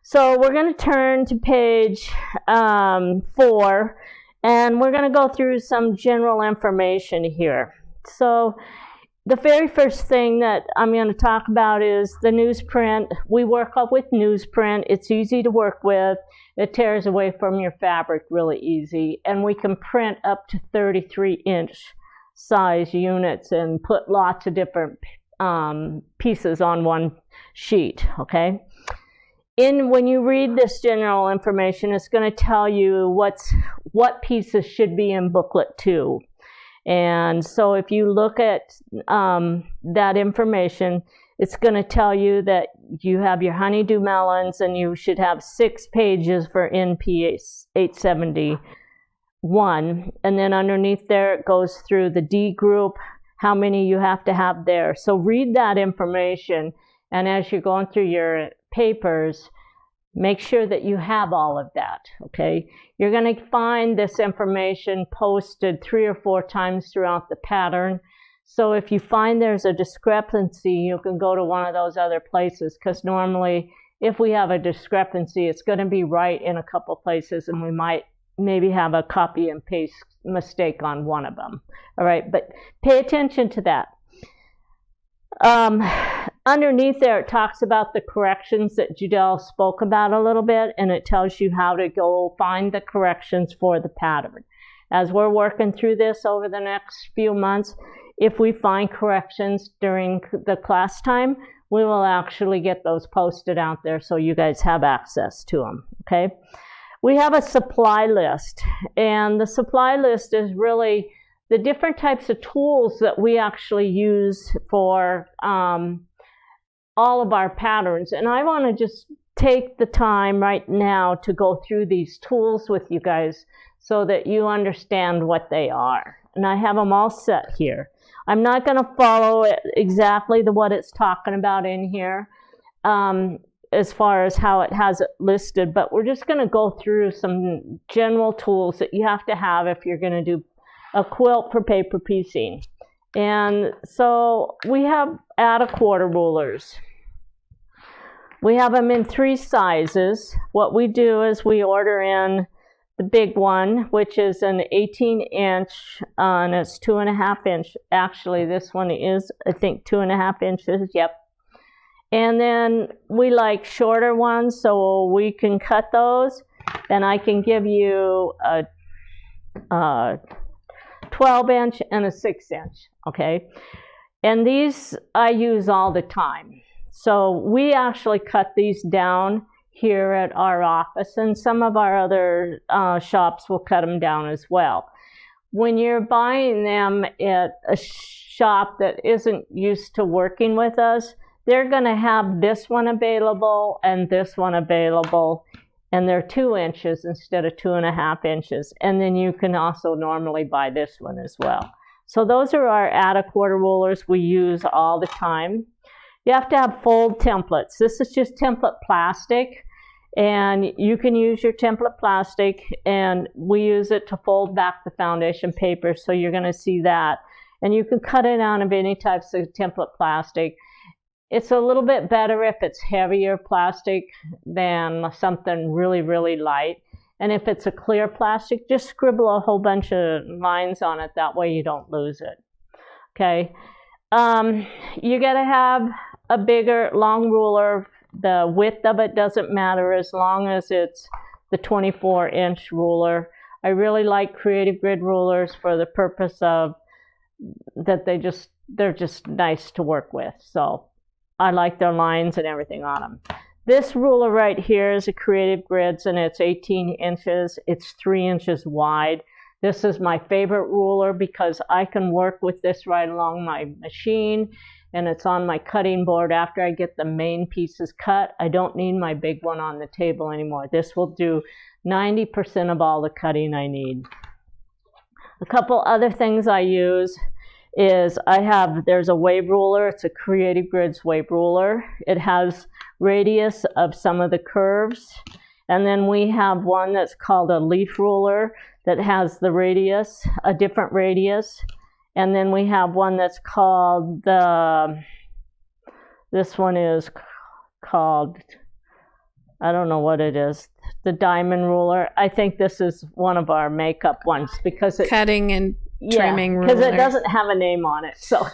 [SPEAKER 2] So we're going to turn to page 4, and we're going to go through some general information here. So the very first thing that I'm going to talk about is the newsprint. We work up with newsprint. It's easy to work with. It tears away from your fabric really easy. And we can print up to 33-inch size units and put lots of different pieces on one sheet, okay? When you read this general information, it's going to tell you what pieces should be in booklet 2. And so if you look at that information, it's going to tell you that you have your honeydew melons, and you should have 6 pages for NP 871. And then underneath there, it goes through the D group, how many you have to have there. So read that information, and as you're going through your papers, make sure that you have all of that, okay? You're going to find this information posted 3 or 4 times throughout the pattern. So if you find there's a discrepancy, you can go to one of those other places, because normally if we have a discrepancy, it's going to be right in a couple places, and we might maybe have a copy and paste mistake on one of them. All right, but pay attention to that. Underneath there, it talks about the corrections that Judel spoke about a little bit, and it tells you how to go find the corrections for the pattern. As we're working through this over the next few months, if we find corrections during the class time, we will actually get those posted out there so you guys have access to them, okay? We have a supply list, and the supply list is really the different types of tools that we actually use for all of our patterns. And I want to just take the time right now to go through these tools with you guys so that you understand what they are. And I have them all set here. I'm not going to follow it exactly what it's talking about in here as far as how it has it listed, but we're just going to go through some general tools that you have to have if you're going to do a quilt for paper piecing. And so we have add-a-quarter rulers. We have them in 3 sizes. What we do is we order in the big one, which is an 18-inch, and it's 2.5 inch. Actually, this one is, I think, 2.5 inches. Yep. And then we like shorter ones, so we can cut those. Then I can give you a 12-inch and a 6-inch. Okay. And these I use all the time. So we actually cut these down here at our office, and some of our other shops will cut them down as well. When you're buying them at a shop that isn't used to working with us, they're going to have this one available and this one available, and they're 2 inches instead of 2.5 inches. And then you can also normally buy this one as well. So those are our add-a-quarter rulers we use all the time. You have to have fold templates. This is just template plastic, and you can use your template plastic, and we use it to fold back the foundation paper, so you're going to see that. And you can cut it out of any types of template plastic. It's a little bit better if it's heavier plastic than something really, really light. And if it's a clear plastic, just scribble a whole bunch of lines on it. That way you don't lose it. Okay. You got to have a bigger, long ruler. The width of it doesn't matter as long as it's the 24-inch ruler. I really like creative grid rulers for the purpose of that they're just nice to work with. So I like their lines and everything on them. This ruler right here is a creative grids, and it's 18 inches. It's 3 inches wide. This is my favorite ruler because I can work with this right along my machine, and it's on my cutting board after I get the main pieces cut. I don't need my big one on the table anymore. This will do 90% of all the cutting I need. A couple other things I use is there's a wave ruler. It's a Creative Grids wave ruler. It has radius of some of the curves. And then we have one that's called a leaf ruler that has the radius, a different radius. And then we have one that's called this one is called, I don't know what it is, the diamond ruler. I think this is one of our makeup ones because it's
[SPEAKER 1] cutting and trimming ruler.
[SPEAKER 2] Because it doesn't have a name on it. So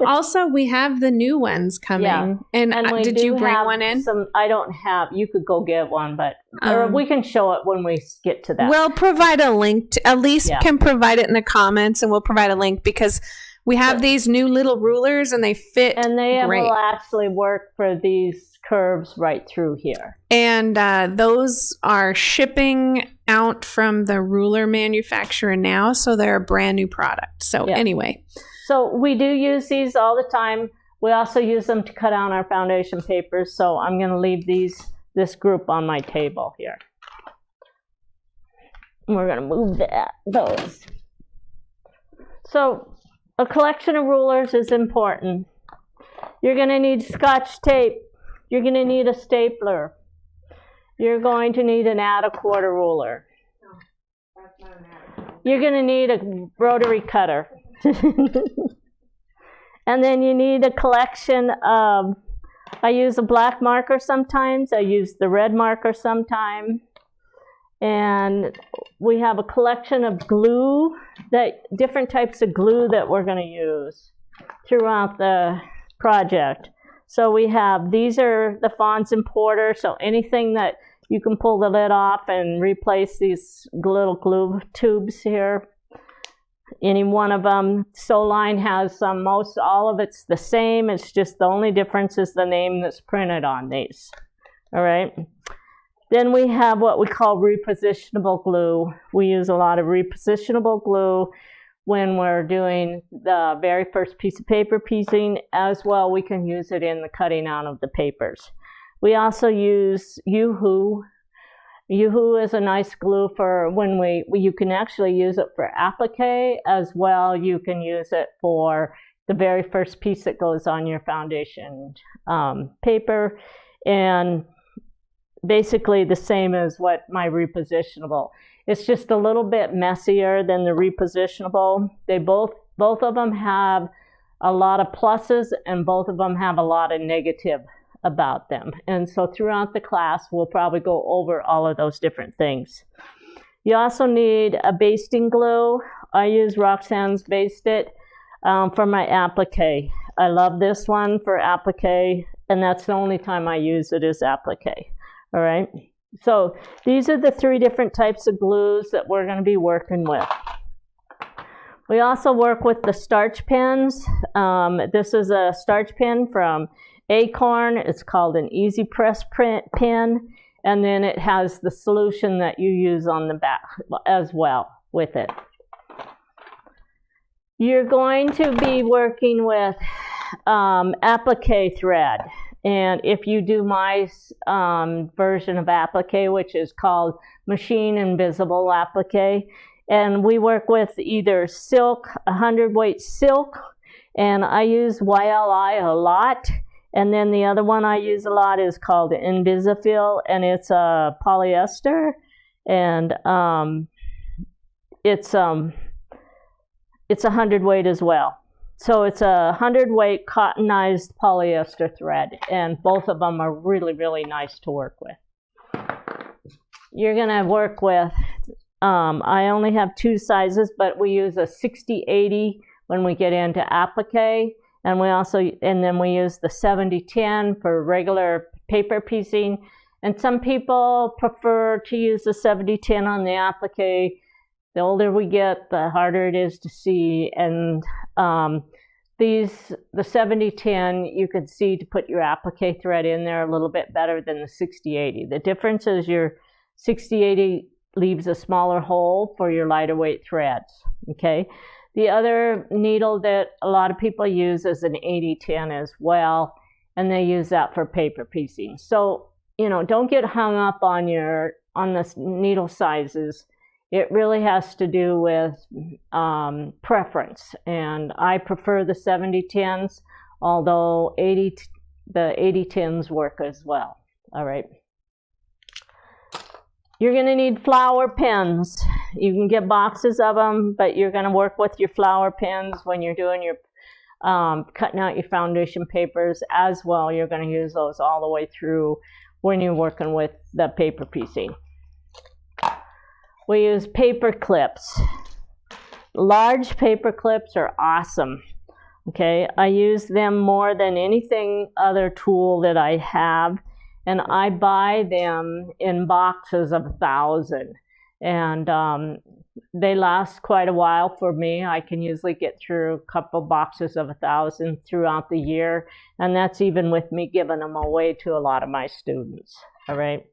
[SPEAKER 1] also we have the new ones coming. Yeah. And did you bring one in?
[SPEAKER 2] I don't have. You could go get one, but or we can show it when we get to that.
[SPEAKER 1] We'll provide a link. Elise can provide it in the comments, and we'll provide a link because we have these new little rulers, and they fit
[SPEAKER 2] and they
[SPEAKER 1] great.
[SPEAKER 2] Will actually work for these curves right through here.
[SPEAKER 1] And those are shipping out from the ruler manufacturer now, so they're a brand new product. So anyway.
[SPEAKER 2] So we do use these all the time. We also use them to cut out our foundation papers, so I'm going to leave this group on my table here. We're going to move those. So a collection of rulers is important. You're going to need Scotch tape. You're going to need a stapler. You're going to need an add-a-quarter ruler.
[SPEAKER 3] No, that's not an add-a-quarter.
[SPEAKER 2] You're going to need a rotary cutter. And then you need a collection of, I use a black marker sometimes. I use the red marker sometimes. And we have a collection of glue, different types of glue that we're going to use throughout the project. So we have, these are the Fons and Porter, so anything that you can pull the lid off and replace these little glue tubes here. Any one of them. Soline has some, most all of it's the same. It's just the only difference is the name that's printed on these. All right. Then we have what we call repositionable glue. We use a lot of repositionable glue when we're doing the very first piece of paper piecing. As well, we can use it in the cutting out of the papers. We also use Yoo-hoo. Yoo-hoo is a nice glue for when you can actually use it for applique as well. You can use it for the very first piece that goes on your foundation paper. And basically the same as what my repositionable. It's just a little bit messier than the repositionable. They both of them have a lot of pluses and both of them have a lot of negative about them. And so throughout the class, we'll probably go over all of those different things. You also need a basting glue. I use Roxanne's Baste It for my applique. I love this one for applique, and that's the only time I use it is applique. All right. So these are the 3 different types of glues that we're going to be working with. We also work with the starch pens. This is a starch pen from Acorn. It's called an Easy Press pen, and then it has the solution that you use on the back as well with it. You're going to be working with applique thread, and if you do my version of applique, which is called Machine Invisible Applique, and we work with either silk, 100-weight silk, and I use YLI a lot. And then the other one I use a lot is called Invisifil, and it's a polyester, and it's 100-weight as well. So it's a 100-weight cottonized polyester thread, and both of them are really, really nice to work with. You're going to work with, I only have 2 sizes, but we use a 60-80 when we get into applique. And then we use the 70-10 for regular paper piecing. And some people prefer to use the 70-10 on the applique. The older we get, the harder it is to see. And the 70-10, you can see to put your applique thread in there a little bit better than the 60-80. The difference is your 60-80 leaves a smaller hole for your lighter weight threads, okay? The other needle that a lot of people use is an 80-10 as well, and they use that for paper piecing. So, you know, don't get hung up on the needle sizes. It really has to do with preference, and I prefer the 70-10s, although the 80-10s work as well. All right. You're going to need flower pens. You can get boxes of them, but you're going to work with your flower pens when you're doing your cutting out your foundation papers as well. You're going to use those all the way through when you're working with the paper piecing. We use paper clips. Large paper clips are awesome. Okay, I use them more than anything other tool that I have. And I buy them in boxes of 1,000. And they last quite a while for me. I can usually get through a couple boxes of 1,000 throughout the year. And that's even with me giving them away to a lot of my students. All right.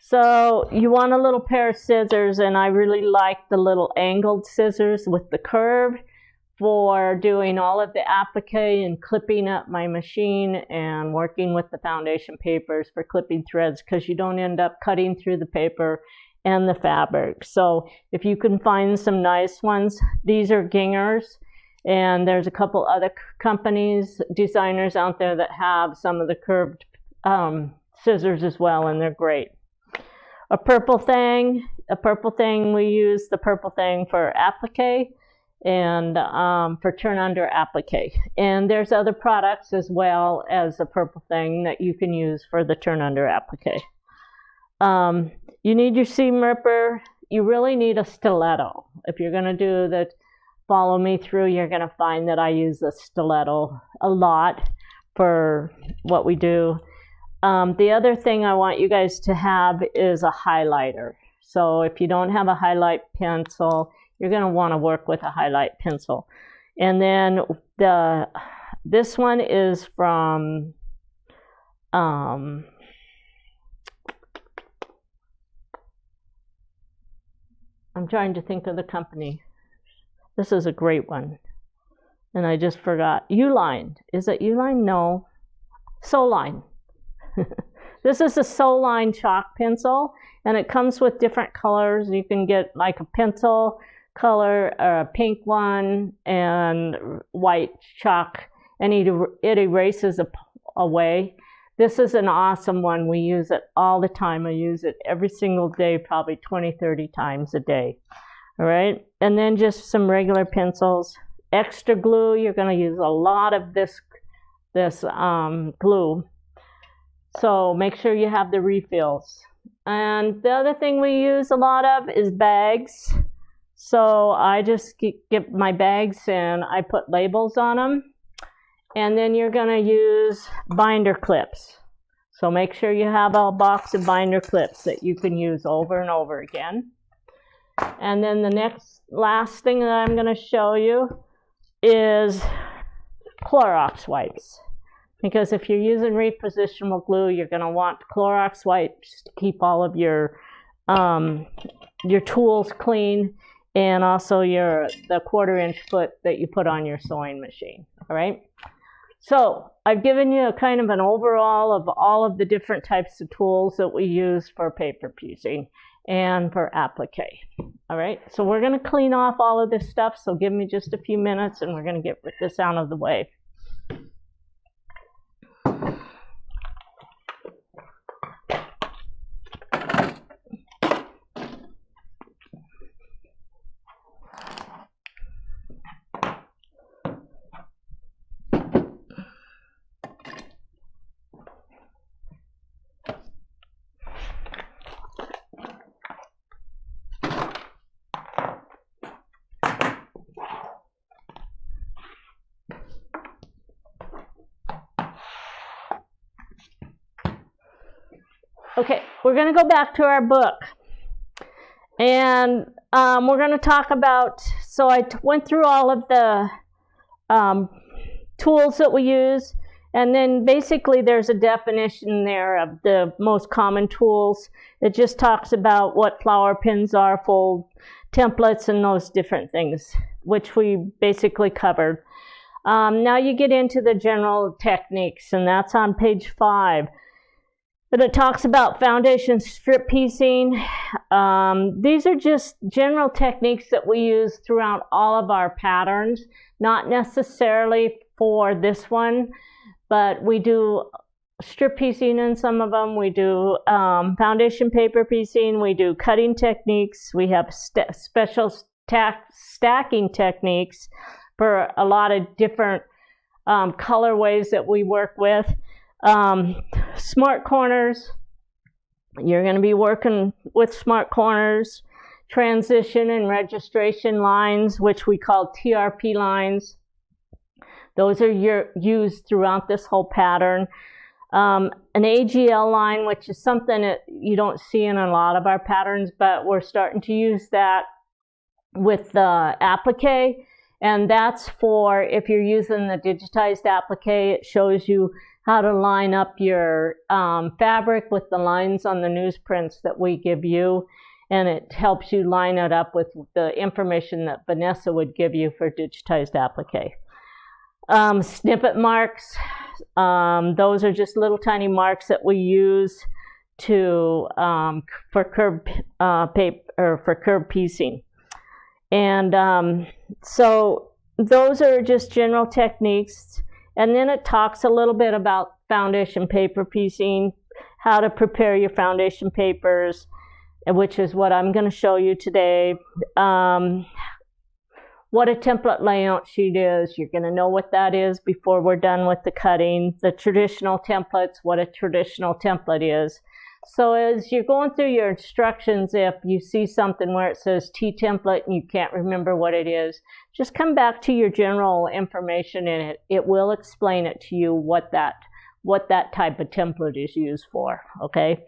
[SPEAKER 2] So you want a little pair of scissors. And I really like the little angled scissors with the curve for doing all of the applique and clipping up my machine and working with the foundation papers for clipping threads, because you don't end up cutting through the paper and the fabric. So if you can find some nice ones, these are Gingers, and there's a couple other companies, designers out there that have some of the curved scissors as well, and they're great. A purple thing, we use the purple thing for applique and for turn under applique. And there's other products as well as the purple thing that you can use for the turn under applique. You need your seam ripper. You really need a stiletto. If you're going to do the follow me through, you're going to find that I use a stiletto a lot for what we do. The other thing I want you guys to have is a highlighter. So if you don't have a highlight pencil, you're going to want to work with a highlight pencil. And then this one is from I'm trying to think of the company. This is a great one. And I just forgot. Uline. Is it Uline? No. Soline. This is a Soline chalk pencil, and it comes with different colors. You can get like a pencil color, a pink one, and white chalk, and it erases away. This is an awesome one. We use it all the time. I use it every single day, probably 20, 30 times a day. All right, and then just some regular pencils. Extra glue, you're going to use a lot of this glue. So make sure you have the refills. And the other thing we use a lot of is bags. So I just get my bags and I put labels on them. And then you're going to use binder clips. So make sure you have a box of binder clips that you can use over and over again. And then the last thing that I'm going to show you is Clorox wipes. Because if you're using repositionable glue, you're going to want Clorox wipes to keep all of your tools clean, and also the 1/4-inch foot that you put on your sewing machine. All right. So I've given you a kind of an overall of all of the different types of tools that we use for paper piecing and for applique. All right. So we're going to clean off all of this stuff. So give me just a few minutes, and we're going to get this out of the way. Okay, we're going to go back to our book, and we're going to talk about, so I went through all of the tools that we use, and then basically there's a definition there of the most common tools. It just talks about what flower pins are, fold templates, and those different things, which we basically covered. Now you get into the general techniques, and that's on page 5. But it talks about foundation strip piecing. These are just general techniques that we use throughout all of our patterns, not necessarily for this one, but we do strip piecing in some of them. We do foundation paper piecing. We do cutting techniques. We have special stacking techniques for a lot of different colorways that we work with. Smart corners, you're going to be working with smart corners, transition and registration lines, which we call TRP lines. Those are used throughout this whole pattern. An AGL line, which is something that you don't see in a lot of our patterns, but we're starting to use that with the applique, and that's for if you're using the digitized applique. It shows you how to line up your fabric with the lines on the newsprints that we give you, and it helps you line it up with the information that Vanessa would give you for digitized applique. Snippet marks, those are just little tiny marks that we use to for curb paper or for curb piecing, and so those are just general techniques. And then it talks a little bit about foundation paper piecing, how to prepare your foundation papers, which is what I'm going to show you today. What a template layout sheet is, you're going to know what that is before we're done with the cutting. The traditional templates, what a traditional template is. So as you're going through your instructions, if you see something where it says T-template and you can't remember what it is, just come back to your general information and it will explain it to you what that type of template is used for, okay?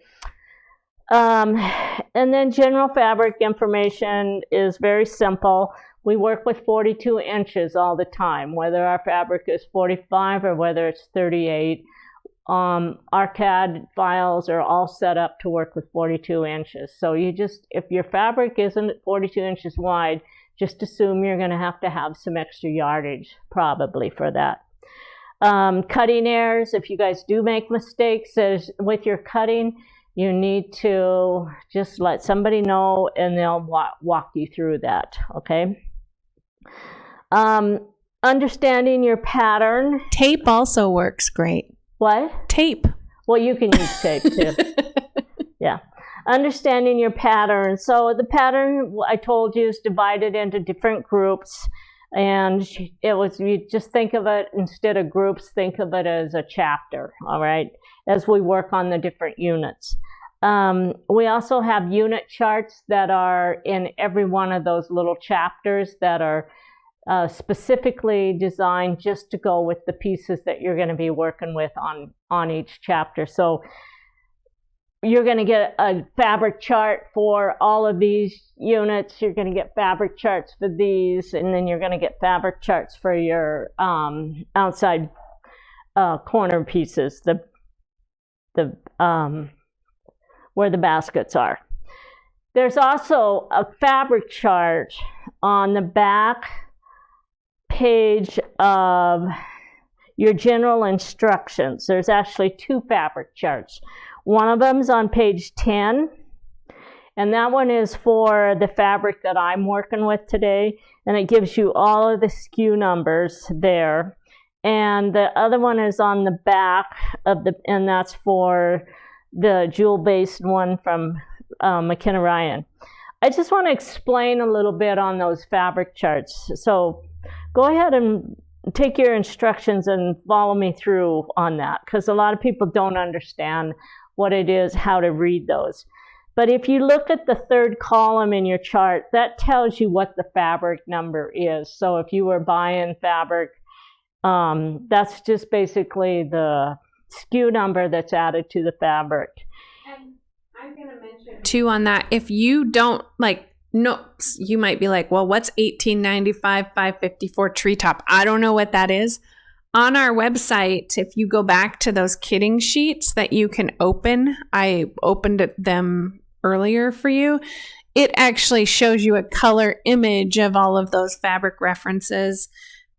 [SPEAKER 2] And then general fabric information is very simple. We work with 42 inches all the time, whether our fabric is 45 or whether it's 38. Our CAD files are all set up to work with 42 inches. So you just, if your fabric isn't 42 inches wide, just assume you're going to have some extra yardage probably for that. Cutting errors, if you guys do make mistakes with your cutting, you need to just let somebody know and they'll walk you through that, okay? Understanding your pattern.
[SPEAKER 1] Tape also works great.
[SPEAKER 2] What?
[SPEAKER 1] Tape.
[SPEAKER 2] Well, you can use tape too. Yeah. Understanding your pattern. So the pattern, I told you, is divided into different groups. And you just think of it, instead of groups, think of it as a chapter, all right? as we work on the different units. We also have unit charts that are in every one of those little chapters that are specifically designed just to go with the pieces that you're going to be working with on each chapter. So you're going to get a fabric chart for all of these units. You're going to get fabric charts for these, and then you're going to get fabric charts for your outside corner pieces, the where the baskets are. There's also a fabric chart on the back page of your general instructions. There's actually two fabric charts. One of them's on page 10, and that one is for the fabric that I'm working with today, and it gives you all of the SKU numbers there. And the other one is on the back of and that's for the jewel-based one from McKenna Ryan. I just want to explain a little bit on those fabric charts. So go ahead and take your instructions and follow me through on that, because a lot of people don't understand what it is, how to read those. But if you look at the third column in your chart, that tells you what the fabric number is. So if you were buying fabric, that's just basically the SKU number that's added to the fabric.
[SPEAKER 1] And I'm going to mention too on that, if you don't no, you might be like, well, what's 1895 554 treetop? I don't know what that is. On our website, if you go back to those kitting sheets that you can open, I opened them earlier for you. It actually shows you a color image of all of those fabric references,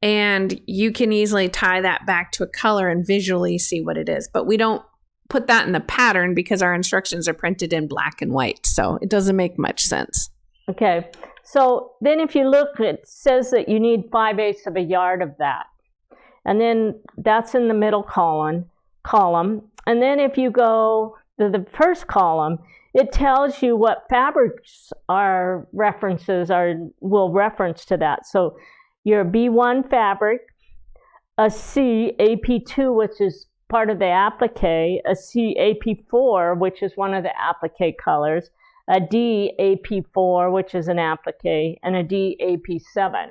[SPEAKER 1] and you can easily tie that back to a color and visually see what it is. But we don't put that in the pattern because our instructions are printed in black and white, so it doesn't make much sense.
[SPEAKER 2] Okay, so then if you look, it says that you need 5/8 of a yard of that. And then that's in the middle column. And then if you go to the first column, it tells you what fabrics are will reference to that. So your B1 fabric, a C AP2, which is part of the applique, a C AP4, which is one of the applique colors, a D AP4, which is an applique, and a D AP7.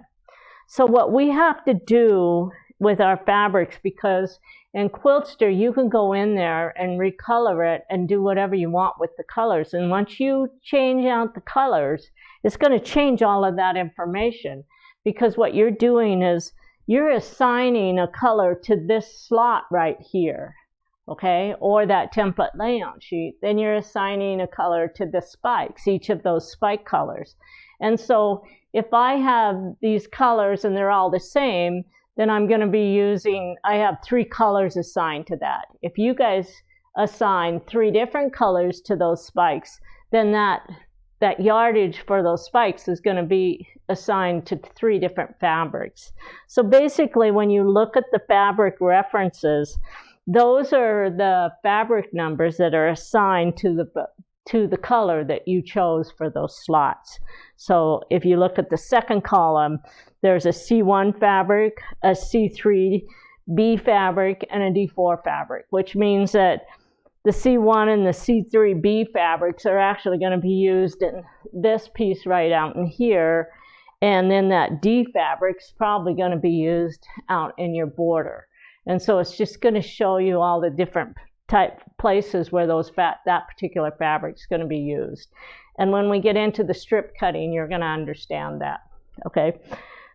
[SPEAKER 2] So what we have to do with our fabrics, because in Quiltster you can go in there and recolor it and do whatever you want with the colors, and once you change out the colors, it's going to change all of that information, because what you're doing is you're assigning a color to this slot right here, okay, or that template layout sheet. Then you're assigning a color to the spikes, each of those spike colors. And so if I have these colors and they're all the same, then I'm going to be I have 3 colors assigned to that. If you guys assign 3 different colors to those spikes, then that yardage for those spikes is going to be assigned to 3 different fabrics. So basically, when you look at the fabric references, those are the fabric numbers that are assigned to the color that you chose for those slots. So if you look at the second column, there's a C1 fabric, a C3B fabric, and a D4 fabric, which means that the C1 and the C3B fabrics are actually going to be used in this piece right out in here, and then that D fabric's probably going to be used out in your border. And so it's just going to show you all the different type places where that particular fabric is going to be used. And when we get into the strip cutting, you're going to understand that. Okay.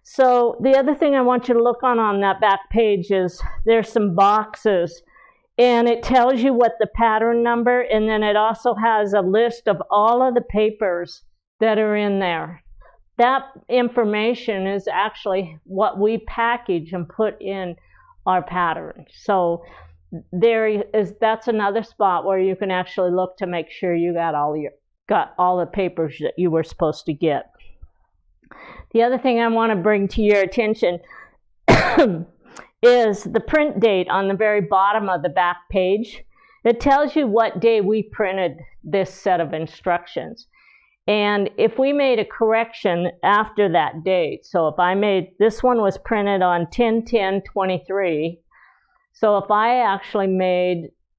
[SPEAKER 2] So the other thing I want you to look on that back page is there's some boxes, and it tells you what the pattern number, and then it also has a list of all of the papers that are in there. That information is actually what we package and put in our pattern. So that's another spot where you can actually look to make sure you got all the papers that you were supposed to get. The other thing I want to bring to your attention is the print date on the very bottom of the back page. It tells you what day we printed this set of instructions. And if we made a correction after that date, so if this one was printed on 10/10/23, so if I actually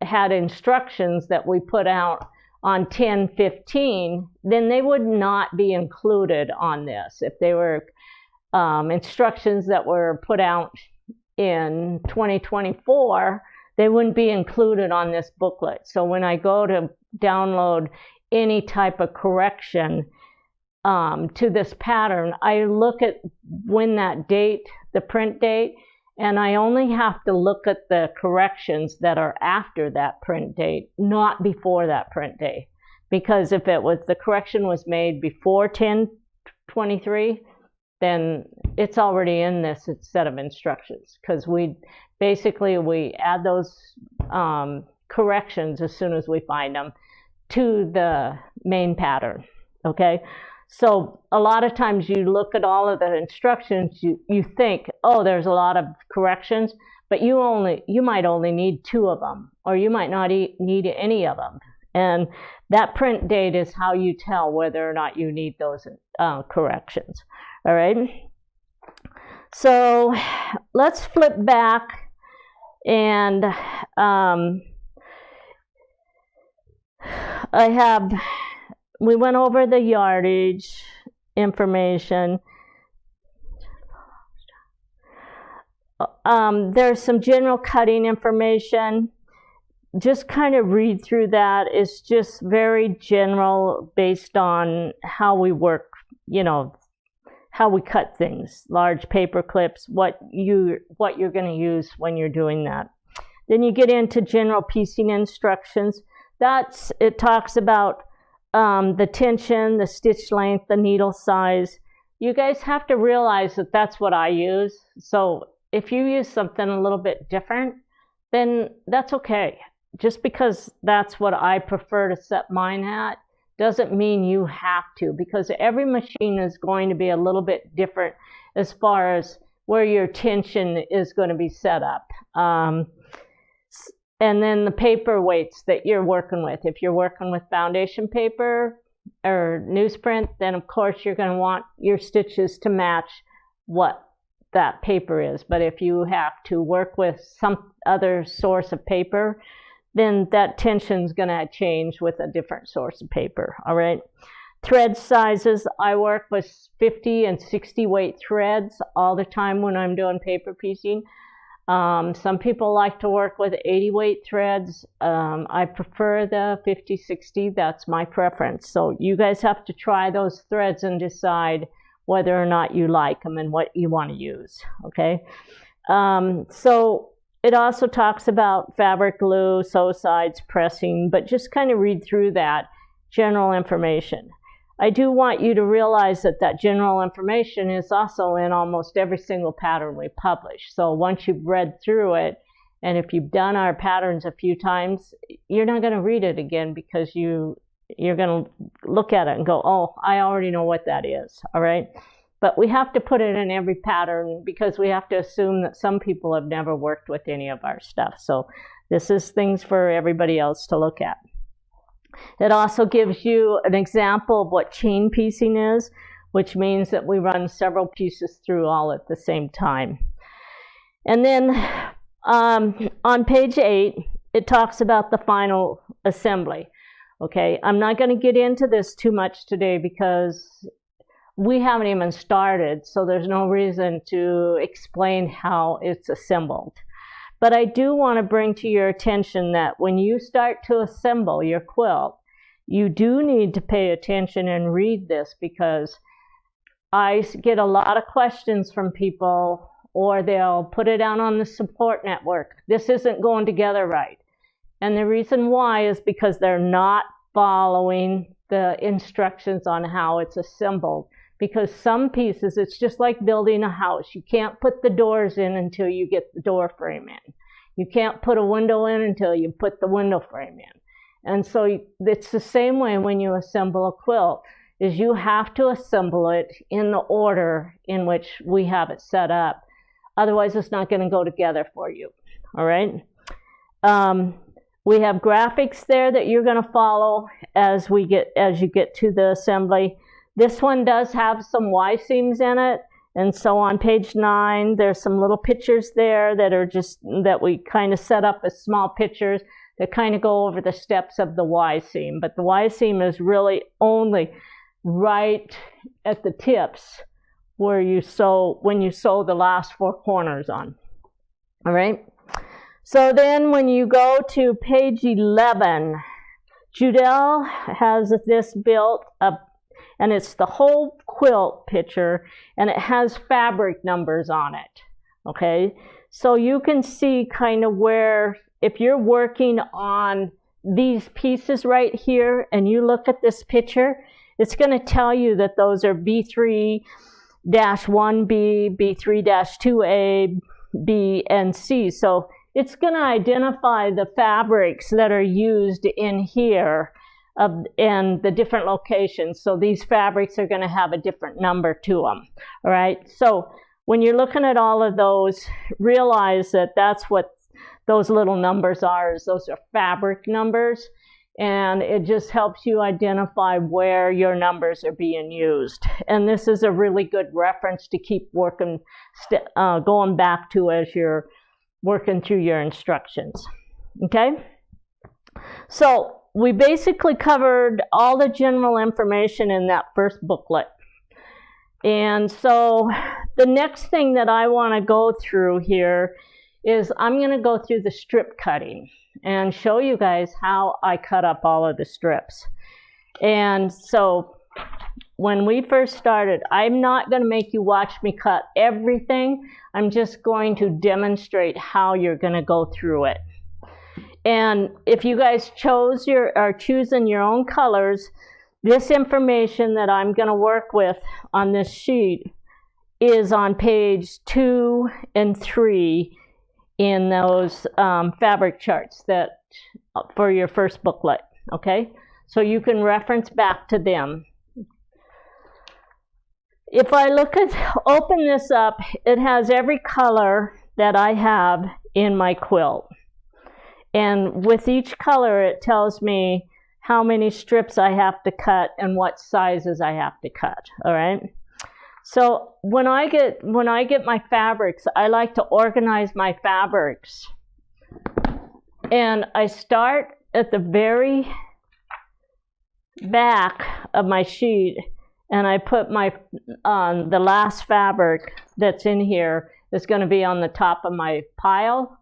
[SPEAKER 2] had instructions that we put out on 10/15, then they would not be included on this. If they were instructions that were put out in 2024, they wouldn't be included on this booklet. So when I go to download any type of correction to this pattern, I look at when that date, the print date, and I only have to look at the corrections that are after that print date, not before that print date. Because if the correction was made before 10/23, then it's already in this set of instructions, because we add those corrections as soon as we find them to the main pattern, okay? So a lot of times you look at all of the instructions, you think, oh, there's a lot of corrections, but you might only need 2 of them, or you might not need any of them. And that print date is how you tell whether or not you need those corrections. All right. So let's flip back, and we went over the yardage information. There's some general cutting information. Just kind of read through that. It's just very general based on how we work, how we cut things, large paper clips, what you're going to use when you're doing that. Then you get into general piecing instructions. It talks about the tension, the stitch length, the needle size. You guys have to realize that that's what I use. So if you use something a little bit different, then that's okay. Just because that's what I prefer to set mine at doesn't mean you have to, because every machine is going to be a little bit different as far as where your tension is going to be set up. And then the paper weights that you're working with. If you're working with foundation paper or newsprint, then of course you're going to want your stitches to match what that paper is. But if you have to work with some other source of paper, then that tension is going to change with a different source of paper, all right? Thread sizes, I work with 50 and 60 weight threads all the time when I'm doing paper piecing. Some people like to work with 80 weight threads. I prefer the 50, 60, that's my preference. So you guys have to try those threads and decide whether or not you like them and what you want to use, okay? So it also talks about fabric glue, sew sides, pressing, but just kind of read through that general information. I do want you to realize that that general information is also in almost every single pattern we publish. So once you've read through it, and if you've done our patterns a few times, you're not going to read it again, because you're going to look at it and go, oh, I already know what that is, all right? But we have to put it in every pattern, because we have to assume that some people have never worked with any of our stuff. So this is things for everybody else to look at. It also gives you an example of what chain piecing is, which means that we run several pieces through all at the same time. And then on page 8, it talks about the final assembly. Okay, I'm not going to get into this too much today because we haven't even started, so there's no reason to explain how it's assembled. But I do want to bring to your attention that when you start to assemble your quilt, you do need to pay attention and read this, because I get a lot of questions from people, or they'll put it out on the support network. This isn't going together right. And the reason why is because they're not following the instructions on how it's assembled. Because some pieces, it's just like building a house. You can't put the doors in until you get the door frame in. You can't put a window in until you put the window frame in. And so it's the same way when you assemble a quilt, is you have to assemble it in the order in which we have it set up. Otherwise, it's not going to go together for you, all right? We have graphics there that you're going to follow as you get to the assembly. This one does have some Y seams in it, and so on page 9, there's some little pictures there that are that we kind of set up as small pictures. that kind of go over the steps of the Y seam, but the Y seam is really only right at the tips where you sew, when you sew the last 4 corners on. All right. So then when you go to page 11, Judel has this built up, and it's the whole quilt picture, and it has fabric numbers on it. Okay. So you can see kind of where, if you're working on these pieces right here and you look at this picture, it's going to tell you that those are B3-1B, B3-2A, B, and C. So it's going to identify the fabrics that are used in here and the different locations. So these fabrics are going to have a different number to them. All right. So when you're looking at all of those, realize that that's what those little numbers are, is those are fabric numbers. And it just helps you identify where your numbers are being used. And this is a really good reference to keep working, going back to as you're working through your instructions. Okay? So we basically covered all the general information in that first booklet. And so the next thing that I want to go through here is I'm going to go through the strip cutting and show you guys how I cut up all of the strips. And so when we first started, I'm not going to make you watch me cut everything. I'm just going to demonstrate how you're going to go through it. And if you guys are choosing your own colors, this information that I'm going to work with on this sheet is on page 2 and 3 in those fabric charts that for your first booklet. Okay, so you can reference back to them. If I open this up, it has every color that I have in my quilt, and with each color it tells me how many strips I have to cut and what sizes I have to cut. All right. So when I get my fabrics, I like to organize my fabrics. And I start at the very back of my sheet, and I put the last fabric that's in here is going to be on the top of my pile.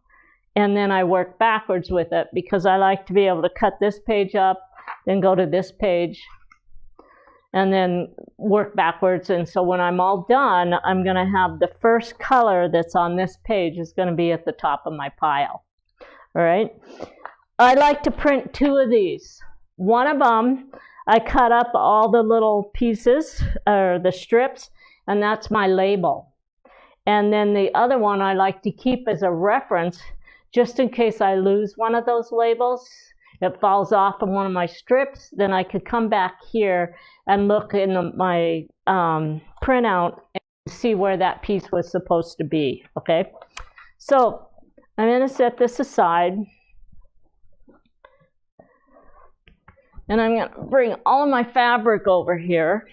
[SPEAKER 2] And then I work backwards with it because I like to be able to cut this page up, then go to this page, and then work backwards. And so when I'm all done, I'm going to have the first color that's on this page is going to be at the top of my pile. All right. I like to print 2 of these. One of them, I cut up all the little pieces, or the strips, and that's my label. And then the other one I like to keep as a reference, just in case I lose one of those labels. It falls off of one of my strips, then I could come back here and look in my printout and see where that piece was supposed to be. Okay, so I'm going to set this aside, and I'm going to bring all of my fabric over here,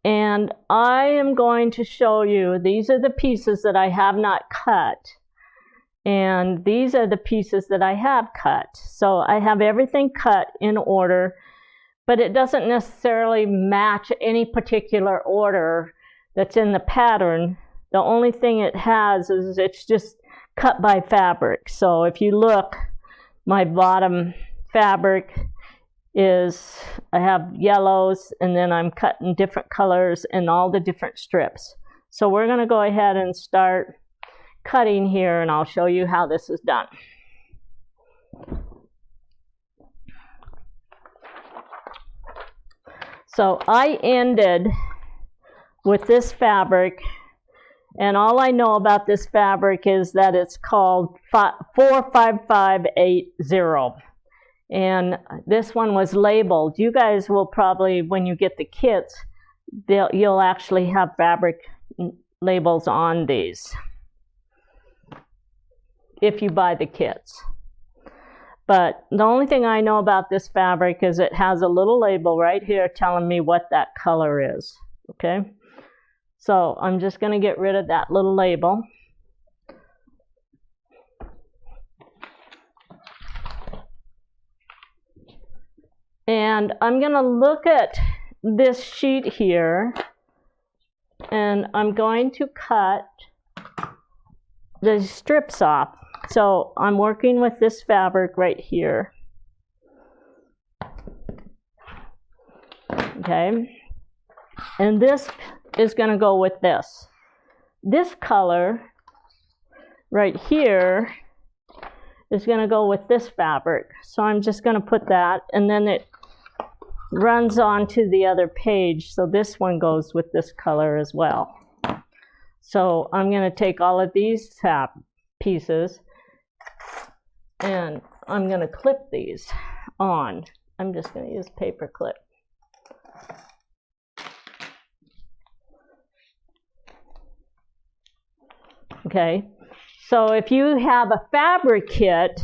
[SPEAKER 2] and I am going to show you, these are the pieces that I have not cut. And these are the pieces that I have cut. So I have everything cut in order, but it doesn't necessarily match any particular order that's in the pattern. The only thing it has is it's just cut by fabric. So if you look, my bottom fabric is, I have yellows, and then I'm cutting different colors in all the different strips. So we're going to go ahead and start cutting here, and I'll show you how this is done. So I ended with this fabric, and all I know about this fabric is that it's called 45580, and this one was labeled. You guys will probably, when you get the kits, you'll actually have fabric labels on these if you buy the kits. But the only thing I know about this fabric is it has a little label right here telling me what that color is. Okay, so I'm just going to get rid of that little label. And I'm going to look at this sheet here, and I'm going to cut the strips off. So I'm working with this fabric right here. Okay, and this is going to go with this. This color right here is going to go with this fabric. So I'm just going to put that, and then it runs onto the other page. So this one goes with this color as well. So I'm going to take all of these pieces, and I'm going to clip these on. I'm just going to use paper clip. Okay, so if you have a fabric kit,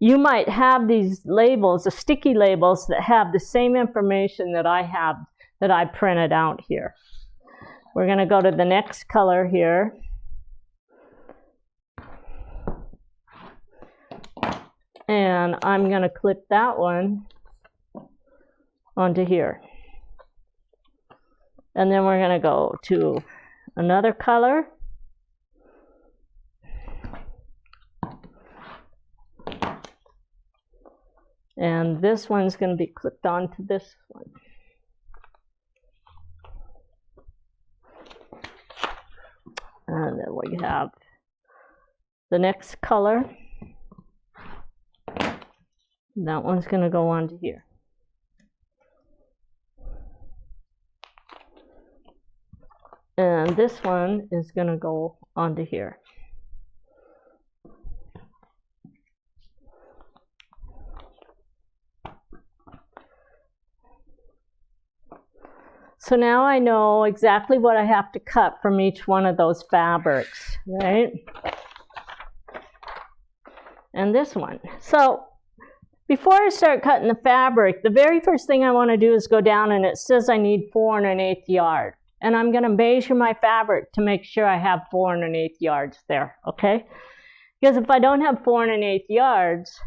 [SPEAKER 2] you might have these labels, the sticky labels that have the same information that I have, that I printed out here. We're going to go to the next color here. And I'm going to clip that one onto here. And then we're going to go to another color. And this one's going to be clipped onto this one. And then we have the next color. That one's going to go onto here. And this one is going to go onto here. So now I know exactly what I have to cut from each one of those fabrics, right? And this one. So before I start cutting the fabric, the very first thing I want to do is go down, and it says I need 4 1/8 yards. And I'm going to measure my fabric to make sure I have 4 1/8 yards there, okay? Because if I don't have 4 1/8 yards,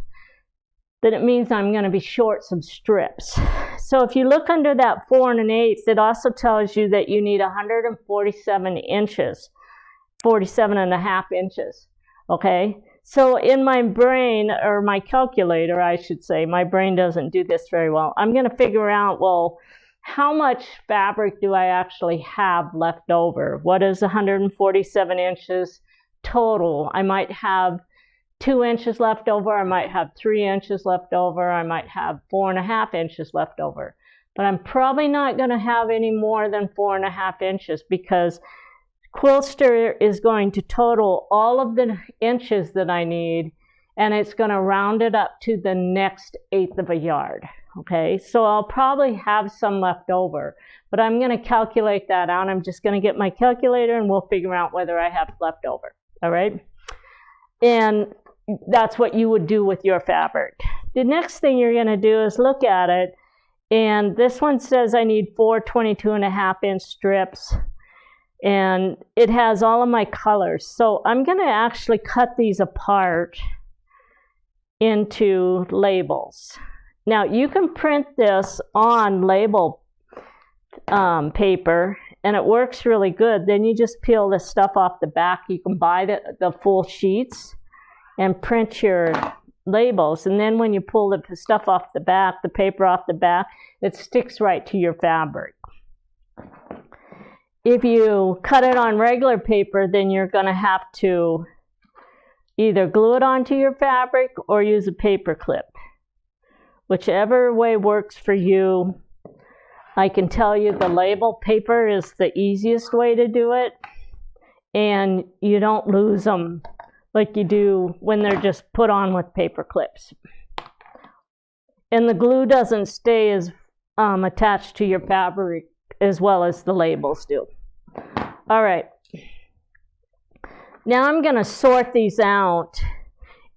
[SPEAKER 2] then it means I'm going to be short some strips. So if you look under that 4 1/8, it also tells you that you need 147 inches, 47.5 inches, okay? So in my brain, or my calculator, I should say, my brain doesn't do this very well. I'm going to figure out, well, how much fabric do I actually have left over? What is 147 inches total? I might have 2 inches left over, I might have 3 inches left over, I might have 4.5 inches left over. But I'm probably not going to have any more than 4.5 inches, because Quiltster is going to total all of the inches that I need, and it's going to round it up to the next 1/8 of a yard. Okay, so I'll probably have some left over, but I'm going to calculate that out. I'm just going to get my calculator, and we'll figure out whether I have left over. All right, and that's what you would do with your fabric. The next thing you're going to do is look at it, and this one says I need 4 22.5 inch strips, and it has all of my colors. So I'm going to actually cut these apart into labels. Now you can print this on label paper, and it works really good. Then you just peel the stuff off the back. You can buy the full sheets and print your labels, and then when you pull the stuff off the back, the paper off the back, it sticks right to your fabric. If you cut it on regular paper, then you're going to have to either glue it onto your fabric or use a paper clip. Whichever way works for you. I can tell you the label paper is the easiest way to do it, and you don't lose them like you do when they're just put on with paper clips. And the glue doesn't stay as attached to your fabric as well as the labels do. All right. Now I'm going to sort these out.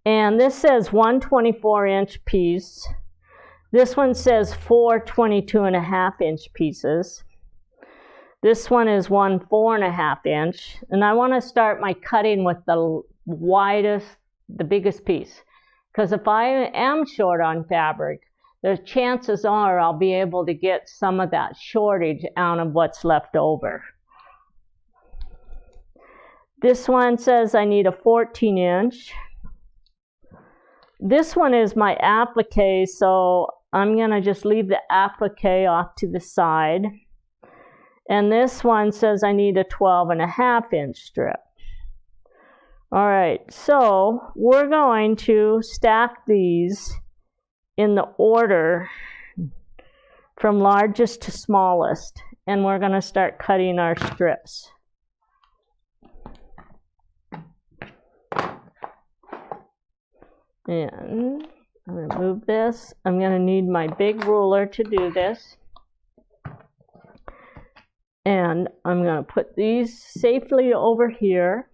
[SPEAKER 2] And this says 1 24-inch piece. This one says 4 22.5 inch pieces. This one is 1 4.5 inch. And I want to start my cutting with the widest, the biggest piece. Because if I am short on fabric, the chances are I'll be able to get some of that shortage out of what's left over. This one says I need a 14-inch. This one is my applique, so I'm going to just leave the applique off to the side. And this one says I need a 12.5-inch strip. All right, so we're going to stack these in the order from largest to smallest, and we're going to start cutting our strips. And I'm going to move this. I'm going to need my big ruler to do this. And I'm going to put these safely over here.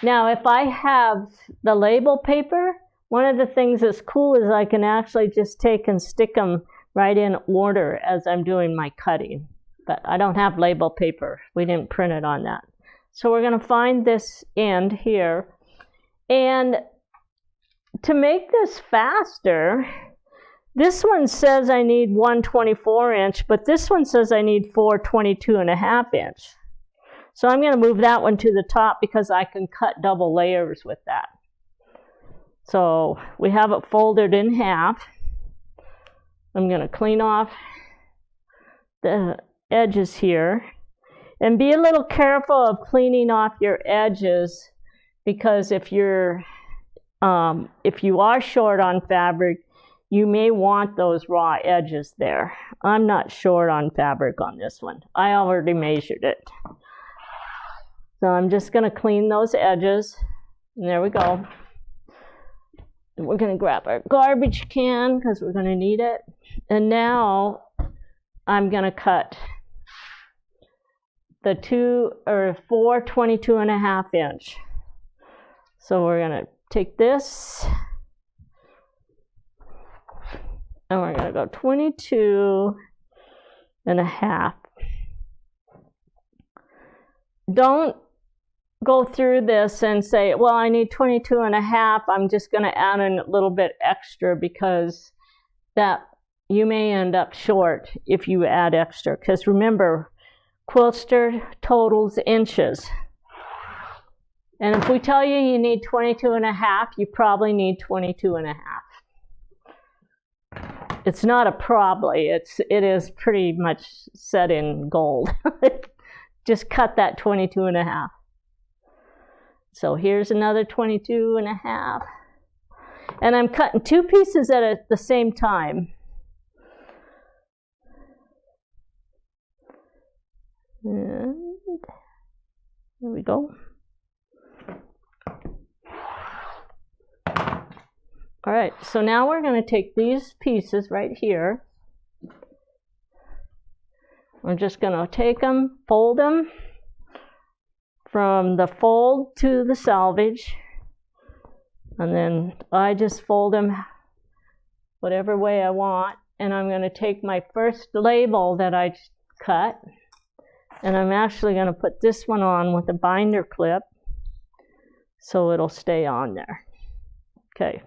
[SPEAKER 2] Now, if I have the label paper, one of the things that's cool is I can actually just take and stick them right in order as I'm doing my cutting. But I don't have label paper. We didn't print it on that. So we're going to find this end here. And to make this faster, this one says I need 1 24-inch, but this one says I need 4 22.5-inch. So I'm going to move that one to the top because I can cut double layers with that. So we have it folded in half. I'm going to clean off the edges here. And be a little careful of cleaning off your edges, because if you are short on fabric, you may want those raw edges there. I'm not short on fabric on this one. I already measured it. So I'm just going to clean those edges. And there we go. And we're going to grab our garbage can because we're going to need it. And now I'm going to cut the 4 22.5-inch. So we're going to take this, and we're going to go 22.5. Don't go through this and say, well, I need 22.5. I'm just going to add in a little bit extra, because that you may end up short if you add extra. Because remember, Quiltster totals inches. And if we tell you you need 22.5, you probably need 22.5. It's not a probably, it is pretty much set in gold. Just cut that 22.5. So here's another 22.5. And I'm cutting 2 pieces at the same time. And there we go. All right, so now we're going to take these pieces right here. We're just going to take them, fold them from the fold to the selvage. And then I just fold them whatever way I want. And I'm going to take my first label that I cut, and I'm actually going to put this one on with a binder clip so it'll stay on there. Okay.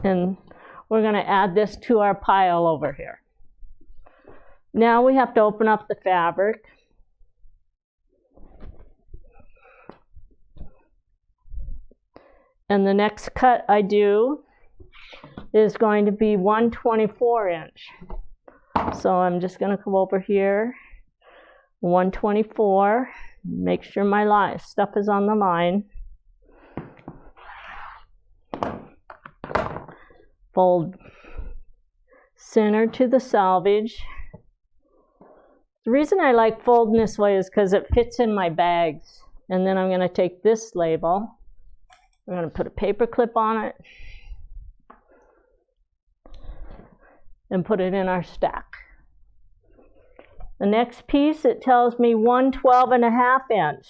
[SPEAKER 2] And we're going to add this to our pile over here. Now we have to open up the fabric. And the next cut I do is going to be 1 24-inch. So I'm just going to come over here, 124, make sure my stuff is on the line. Fold center to the selvage. The reason I like folding this way is because it fits in my bags. And then I'm going to take this label. I'm going to put a paper clip on it and put it in our stack. The next piece, it tells me 1 12.5-inch.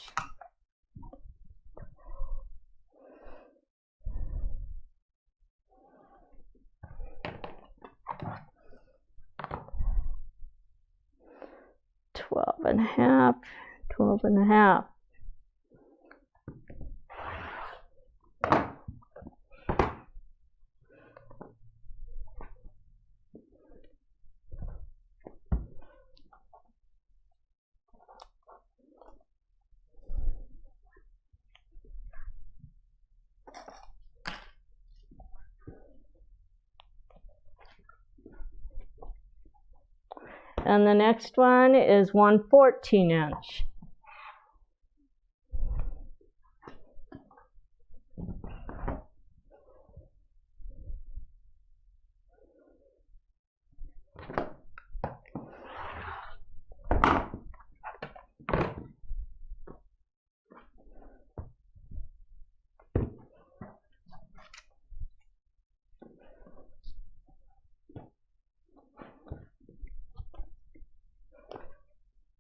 [SPEAKER 2] Twelve and a half. And the next one is 1/14 inch.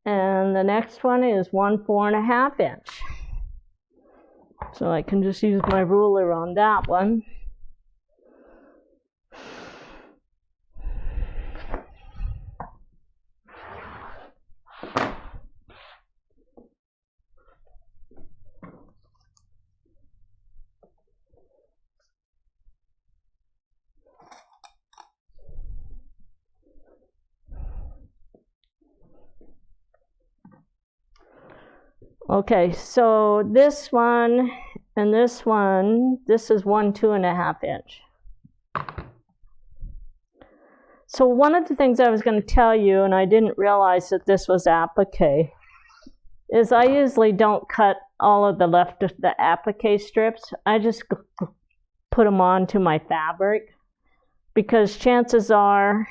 [SPEAKER 2] And the next one is 1/4 inch. So I can just use my ruler on that one. Okay, so this one and this one, this is 2.5 inch. So one of the things I was going to tell you, and I didn't realize that this was applique, is I usually don't cut all of the applique strips. I just put them onto my fabric, because chances are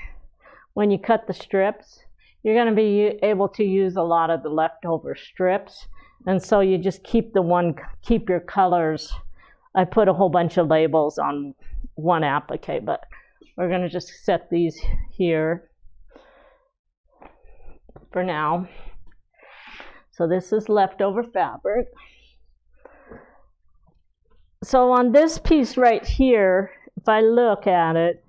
[SPEAKER 2] when you cut the strips, you're going to be able to use a lot of the leftover strips. And so you just keep your colors. I put a whole bunch of labels on one applique, but we're going to just set these here for now. So this is leftover fabric. So on this piece right here, if I look at it,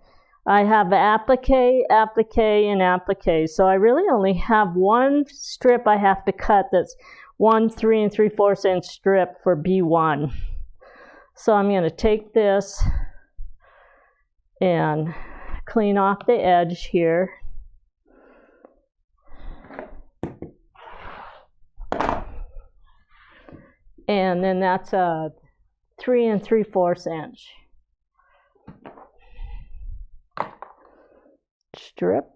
[SPEAKER 2] I have applique, applique, and applique. So I really only have one strip I have to cut that's 1 3 3/4 inch strip for B1. So I'm going to take this and clean off the edge here. And then that's a 3 3/4 inch strip.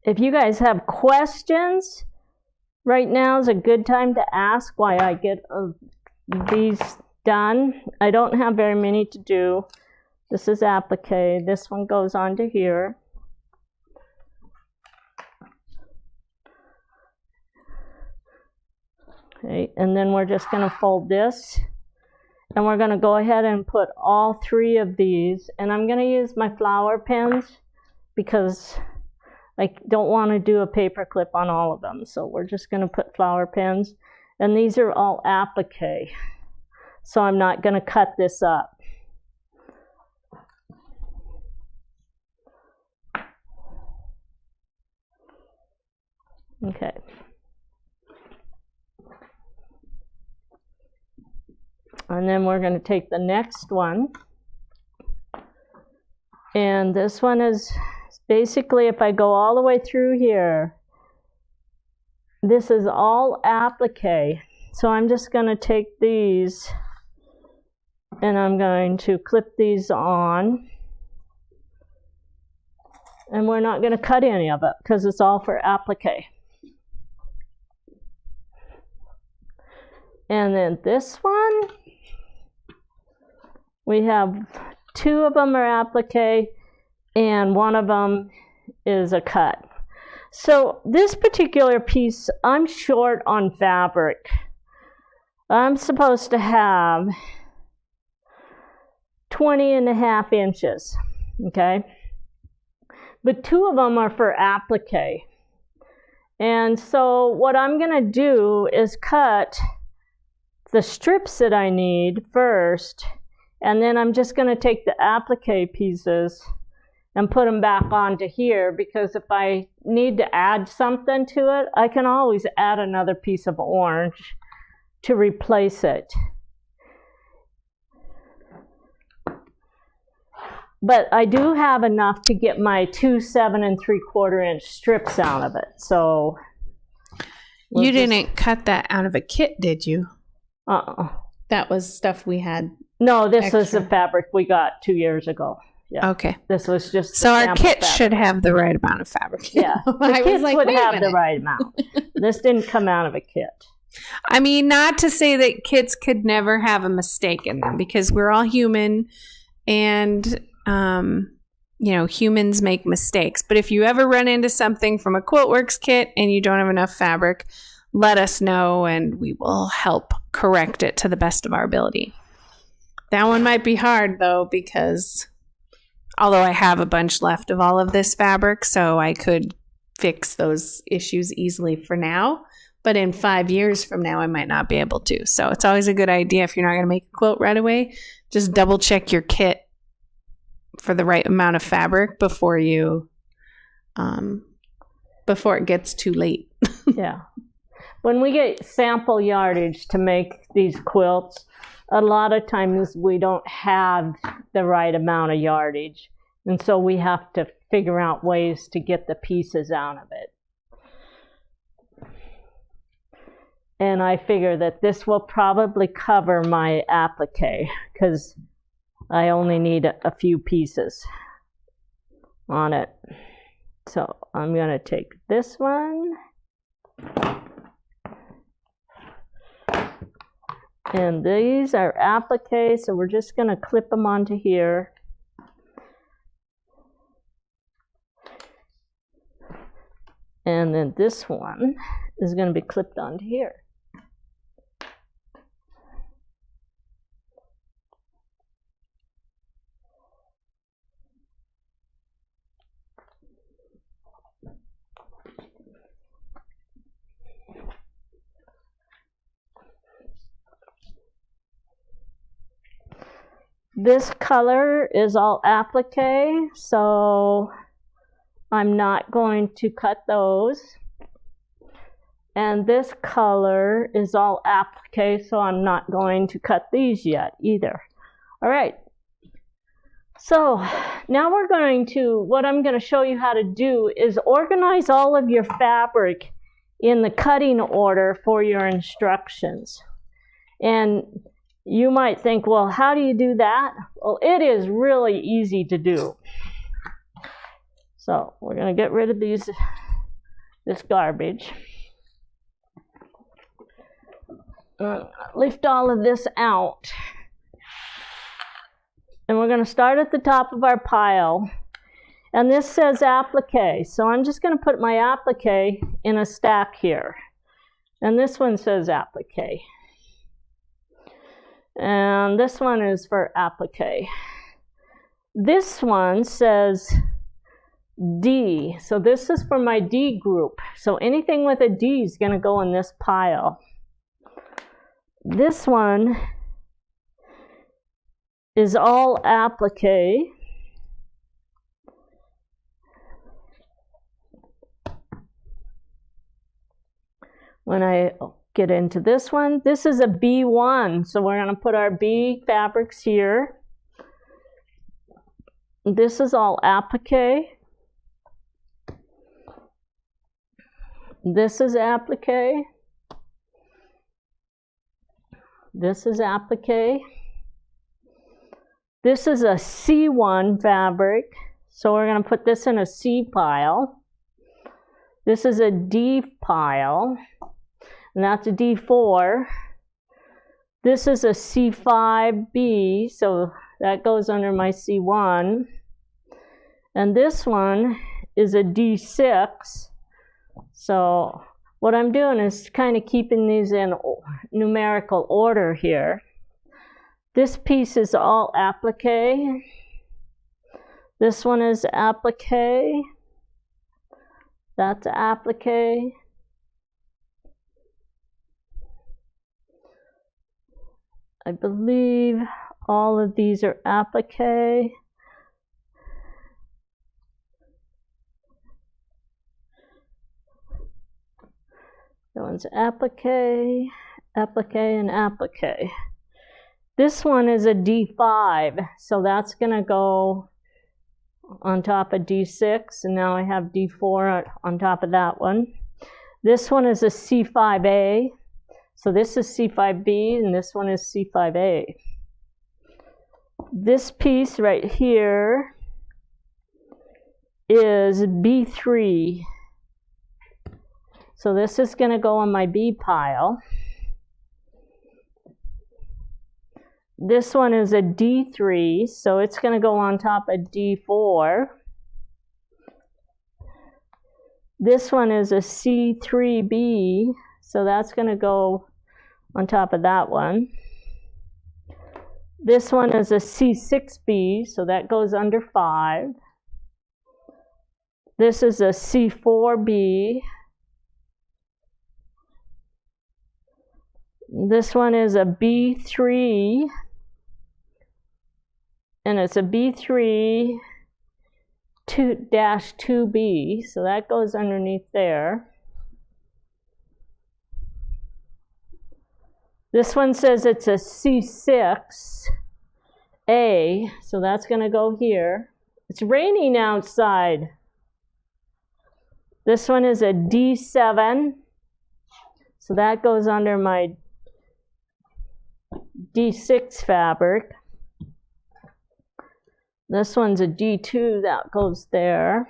[SPEAKER 2] If you guys have questions, right now is a good time to ask why I get these done. I don't have very many to do. This is applique. This one goes onto here. Okay, and then we're just going to fold this. And we're going to go ahead and put all 3 of these. And I'm going to use my flower pens because I don't want to do a paper clip on all of them. So we're just going to put flower pens. And these are all applique. So I'm not going to cut this up. Okay. And then we're going to take the next one. And this one is basically, if I go all the way through here, this is all applique. So I'm just going to take these and I'm going to clip these on. And we're not going to cut any of it because it's all for applique. And then this one, we have 2 of them are applique and 1 of them is a cut. So this particular piece, I'm short on fabric. I'm supposed to have 20.5 inches, okay? But 2 of them are for applique. And so what I'm going to do is cut the strips that I need first, and then I'm just going to take the applique pieces and put them back onto here, because if I need to add something to it, I can always add another piece of orange to replace it. But I do have enough to get my 2 7 3/4 inch strips out of it. So
[SPEAKER 1] you didn't cut that out of a kit, did you?
[SPEAKER 2] That
[SPEAKER 1] was stuff we had.
[SPEAKER 2] No, this was the fabric we got 2 years ago. Yeah.
[SPEAKER 1] Okay.
[SPEAKER 2] This was just
[SPEAKER 1] so our kit should have the right amount of fabric.
[SPEAKER 2] Yeah. The kits would have the right amount. This didn't come out of a kit.
[SPEAKER 1] I mean, not to say that kits could never have a mistake in them, because we're all human, and you know, humans make mistakes. But if you ever run into something from a Quiltworx kit and you don't have enough fabric, let us know and we will help correct it to the best of our ability. That one might be hard though, because although I have a bunch left of all of this fabric, so I could fix those issues easily for now. But in 5 years from now, I might not be able to. So it's always a good idea, if you're not going to make a quilt right away, just double check your kit for the right amount of fabric before you, before it gets too late.
[SPEAKER 2] Yeah. When we get sample yardage to make these quilts, a lot of times we don't have the right amount of yardage. And so we have to figure out ways to get the pieces out of it. And I figure that this will probably cover my applique, because I only need a few pieces on it. So I'm going to take this one. And these are applique, so we're just going to clip them onto here. And then this one is going to be clipped onto here. This color is all applique, so I'm not going to cut those. And this color is all applique, so I'm not going to cut these yet either. All right. So now we're going to, what I'm going to show you how to do is organize all of your fabric in the cutting order for your instructions. And you might think, well, how do you do that? Well, it is really easy to do. So we're going to get rid of this garbage. Lift all of this out. And we're going to start at the top of our pile. And this says applique. So I'm just going to put my applique in a stack here. And this one says applique. And this one is for applique. This one says D. So this is for my D group. So anything with a D is going to go in this pile. This one is all applique. When I get into this one, this is a B1, so we're going to put our B fabrics here. This is all applique. This is applique. This is applique. This is a C1 fabric, so we're going to put this in a C pile. This is a D pile. And that's a D4. This is a C5B, so that goes under my C1. And this one is a D6. So what I'm doing is kind of keeping these in numerical order here. This piece is all applique. This one is applique. That's applique. I believe all of these are Appliqué. That one's Appliqué, Appliqué, and Appliqué. This one is a D5, so that's going to go on top of D6, and now I have D4 on top of that one. This one is a C5A, so this is C5B, and this one is C5A. This piece right here is B3. So this is going to go on my B pile. This one is a D3, so it's going to go on top of D4. This one is a C3B, so that's going to go on top of that one. This one is a C6B, so that goes under 5. This is a C4B. This one is a B3, and it's a B3 2-2B, so that goes underneath there. This one says it's a C6A, so that's going to go here. It's raining outside. This one is a D7, so that goes under my D6 fabric. This one's a D2, that goes there.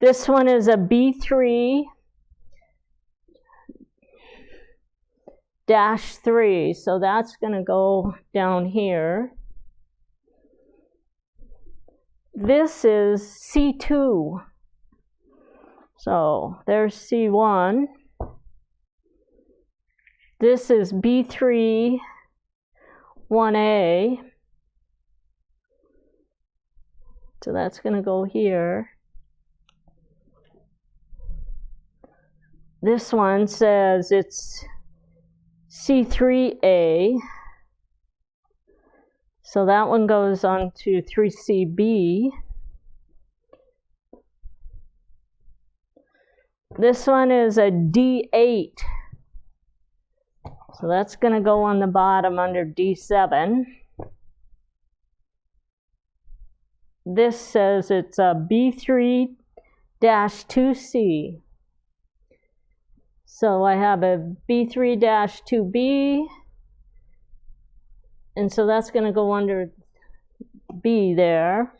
[SPEAKER 2] This one is a B3-3, so that's going to go down here. This is C2, so there's C1. This is B3 1A, so that's going to go here. This one says it's C3A, so that one goes on to 3CB. This one is a D8. So that's going to go on the bottom under D7. This says it's a B3-2C. So I have a B3-2B, and so that's going to go under B there.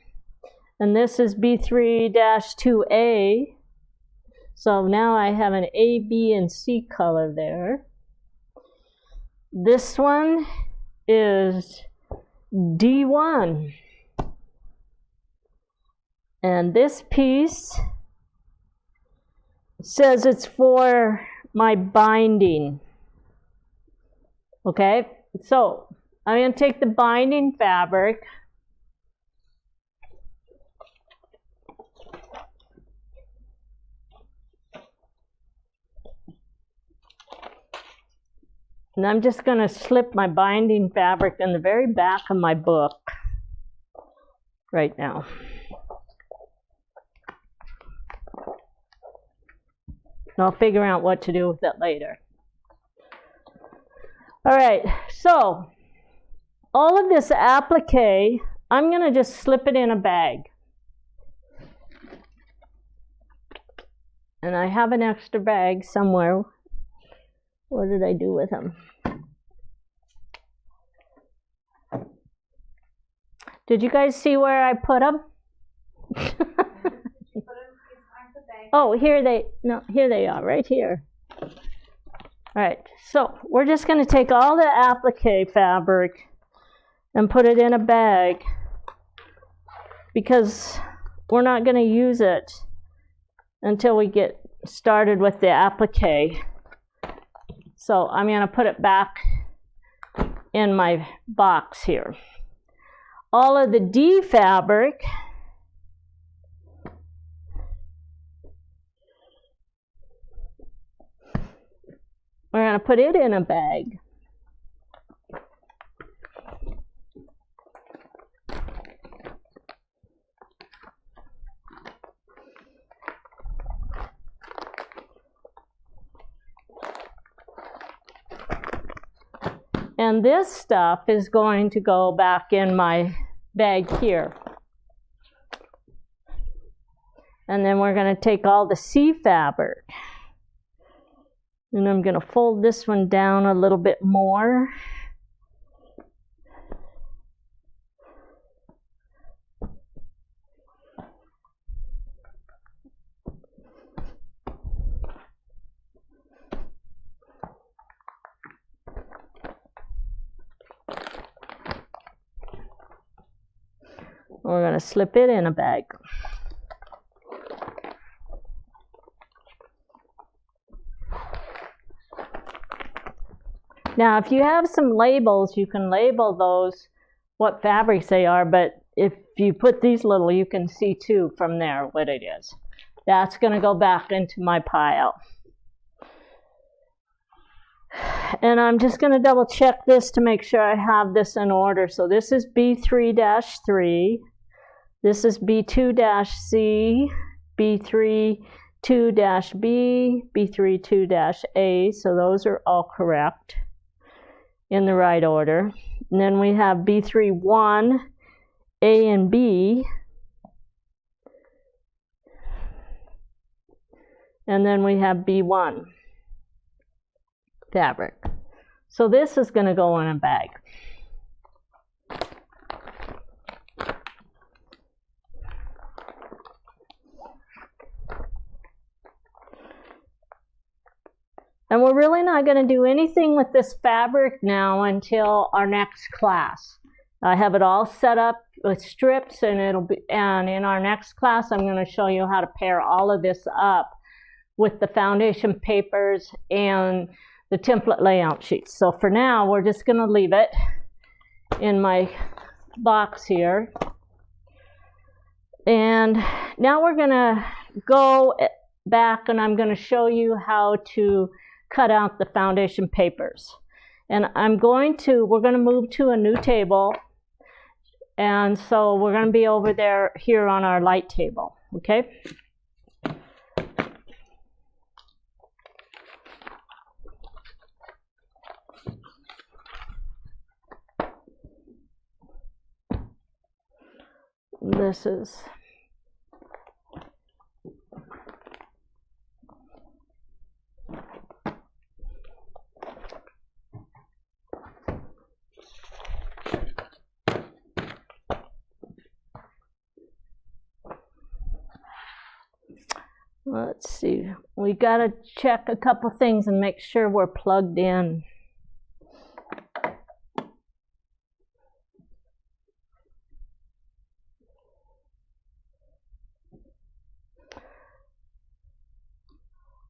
[SPEAKER 2] And this is B3-2A. So now I have an A, B, and C color there. This one is D1. And this piece says it's for my binding. Okay, so I'm going to take the binding fabric. And I'm just going to slip my binding fabric in the very back of my book right now. And I'll figure out what to do with it later. All right, so all of this applique, I'm going to just slip it in a bag. And I have an extra bag somewhere. What did I do with them? Did you guys see where I put them? Oh, here they are, right here. All right, so we're just going to take all the applique fabric and put it in a bag because we're not going to use it until we get started with the applique. So I'm going to put it back in my box here. All of the D fabric, we're going to put it in a bag. And this stuff is going to go back in my bag here. And then we're going to take all the C fabric. And I'm going to fold this one down a little bit more. We're going to slip it in a bag. Now, if you have some labels, you can label those what fabrics they are, but if you put these little, you can see too from there what it is. That's going to go back into my pile. And I'm just going to double check this to make sure I have this in order. So this is B3-3. This is B2-C, B3-2-B, B3-2-A. So those are all correct in the right order. And then we have B3-1, A and B. And then we have B1 fabric. So this is going to go in a bag. And we're really not going to do anything with this fabric now until our next class. I have it all set up with strips, and in our next class I'm going to show you how to pair all of this up with the foundation papers and the template layout sheets. So for now, we're just going to leave it in my box here. And now we're going to go back and I'm going to show you how to cut out the foundation papers. And we're going to move to a new table. And so we're going to be over there here on our light table, okay? This is let's see, we got to check a couple things and make sure we're plugged in.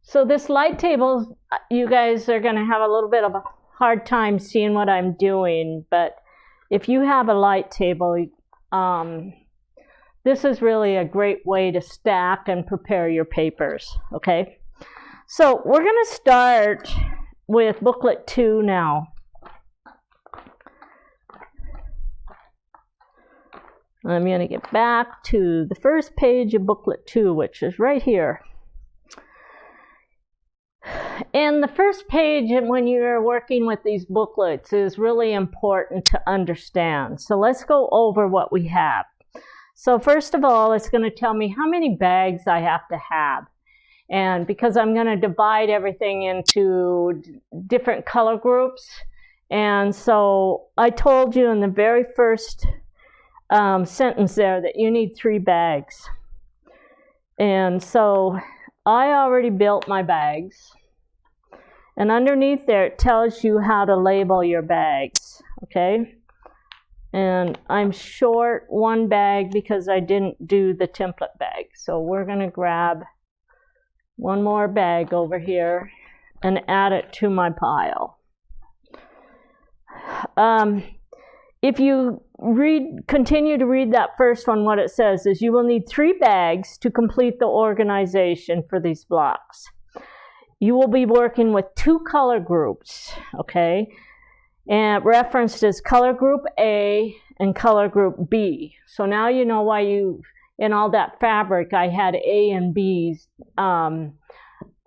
[SPEAKER 2] So this light table, you guys are going to have a little bit of a hard time seeing what I'm doing, but if you have a light table, this is really a great way to stack and prepare your papers, okay? So we're going to start with booklet 2 now. I'm going to get back to the first page of booklet 2, which is right here. And the first page, when you're working with these booklets, is really important to understand. So let's go over what we have. So first of all, it's going to tell me how many bags I have to have. And because I'm going to divide everything into different color groups. And so I told you in the very first sentence there that you need 3 bags. And so I already built my bags. And underneath there, it tells you how to label your bags, okay? And I'm short 1 bag because I didn't do the template bag. So we're going to grab 1 more bag over here and add it to my pile. If you continue to read that first one, what it says is you will need 3 bags to complete the organization for these blocks. You will be working with 2 color groups, okay? And referenced as color group A and color group B. So now you know why in all that fabric, I had A and B's on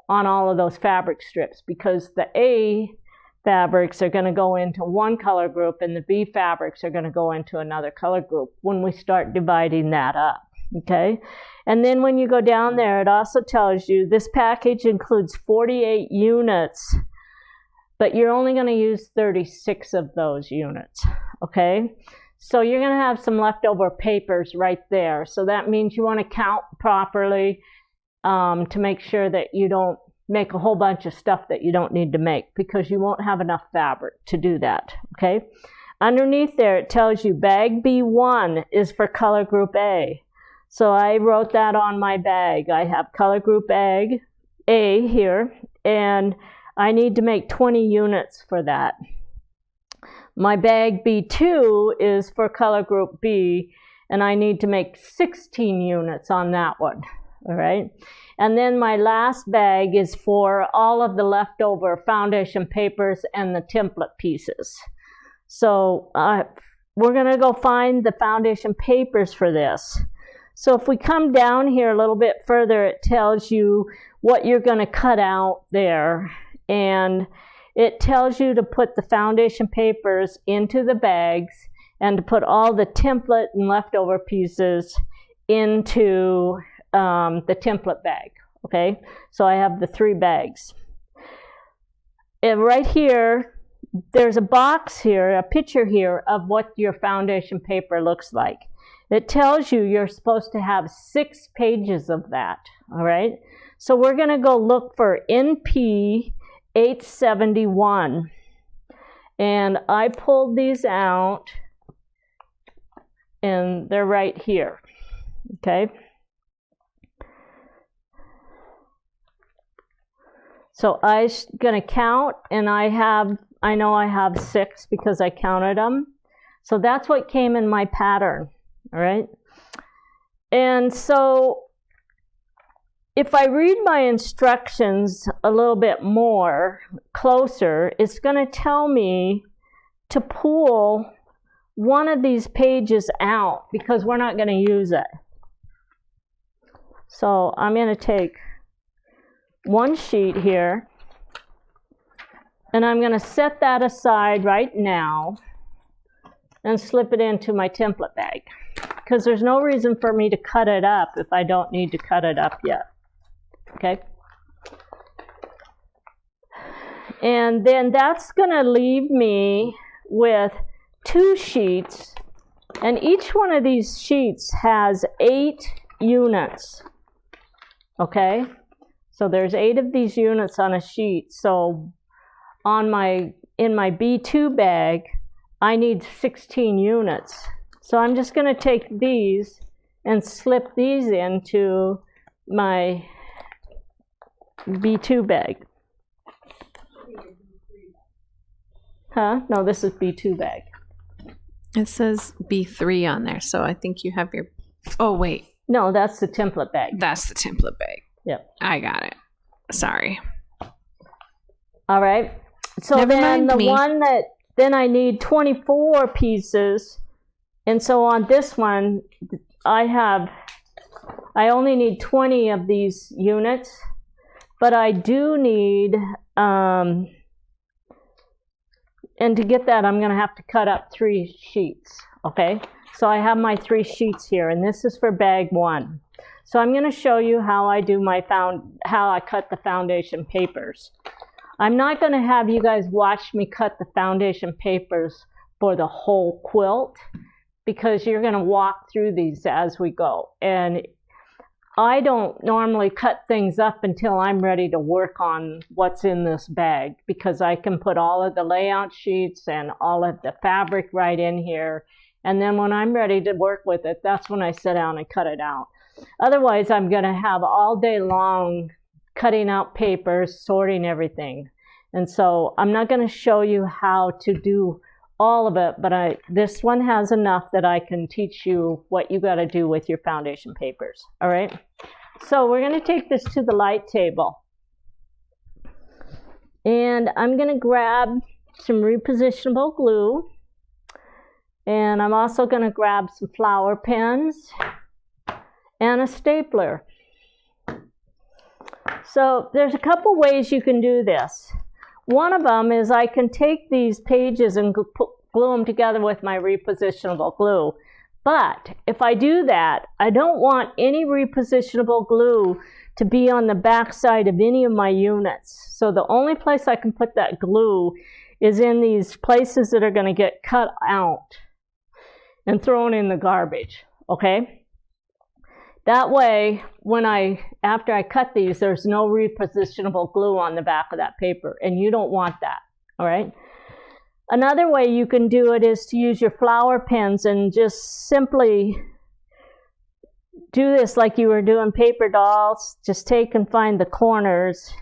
[SPEAKER 2] all of those fabric strips, because the A fabrics are going to go into one color group and the B fabrics are going to go into another color group when we start dividing that up, okay? And then when you go down there, it also tells you this package includes 48 units, but you're only going to use 36 of those units, okay? So you're going to have some leftover papers right there. So that means you want to count properly to make sure that you don't make a whole bunch of stuff that you don't need to make, because you won't have enough fabric to do that, okay? Underneath there, it tells you bag B1 is for color group A. So I wrote that on my bag. I have color group A here, and I need to make 20 units for that. My bag B2 is for color group B, and I need to make 16 units on that one, all right? And then my last bag is for all of the leftover foundation papers and the template pieces. So we're going to go find the foundation papers for this. So if we come down here a little bit further, it tells you what you're going to cut out there. And it tells you to put the foundation papers into the bags and to put all the template and leftover pieces into the template bag, okay? So I have the 3 bags. And right here, there's a box here, a picture here of what your foundation paper looks like. It tells you you're supposed to have 6 pages of that, all right? So we're going to go look for NP 871. And I pulled these out, and they're right here, okay? So I'm going to count, and I know I have 6 because I counted them. So that's what came in my pattern, all right? And so if I read my instructions a little bit more closer, it's going to tell me to pull one of these pages out because we're not going to use it. So I'm going to take one sheet here, and I'm going to set that aside right now and slip it into my template bag, because there's no reason for me to cut it up if I don't need to cut it up yet, okay? And then that's going to leave me with 2 sheets, and each one of these sheets has 8 units, okay? So there's 8 of these units on a sheet. So in my B2 bag, I need 16 units. So I'm just going to take these and slip these into my B2 bag. Huh? No, this is B2 bag.
[SPEAKER 1] It says B3 on there, so I think you have your... Oh, wait.
[SPEAKER 2] No, that's the template bag.
[SPEAKER 1] That's the template bag.
[SPEAKER 2] Yep.
[SPEAKER 1] I got it. Sorry.
[SPEAKER 2] All right. So
[SPEAKER 1] Never
[SPEAKER 2] then
[SPEAKER 1] mind
[SPEAKER 2] the
[SPEAKER 1] me.
[SPEAKER 2] one that, then I need 24 pieces. And so on this one, I only need 20 of these units, but I do need, and to get that, I'm going to have to cut up 3 sheets, okay? So I have my 3 sheets here, and this is for bag 1. So I'm going to show you how I do how I cut the foundation papers. I'm not going to have you guys watch me cut the foundation papers for the whole quilt, because you're going to walk through these as we go. And I don't normally cut things up until I'm ready to work on what's in this bag, because I can put all of the layout sheets and all of the fabric right in here. And then when I'm ready to work with it, that's when I sit down and cut it out. Otherwise, I'm going to have all day long cutting out papers, sorting everything. And so I'm not going to show you how to do all of it, but this one has enough that I can teach you what you got to do with your foundation papers. All right. So we're going to take this to the light table. And I'm going to grab some repositionable glue. And I'm also going to grab some flower pens and a stapler. So there's a couple ways you can do this. One of them is I can take these pages and glue them together with my repositionable glue. But if I do that, I don't want any repositionable glue to be on the back side of any of my units. So the only place I can put that glue is in these places that are going to get cut out and thrown in the garbage, okay? That way, after I cut these, there's no repositionable glue on the back of that paper, and you don't want that, all right? Another way you can do it is to use your flower pens and just simply do this like you were doing paper dolls. Just take and find the corners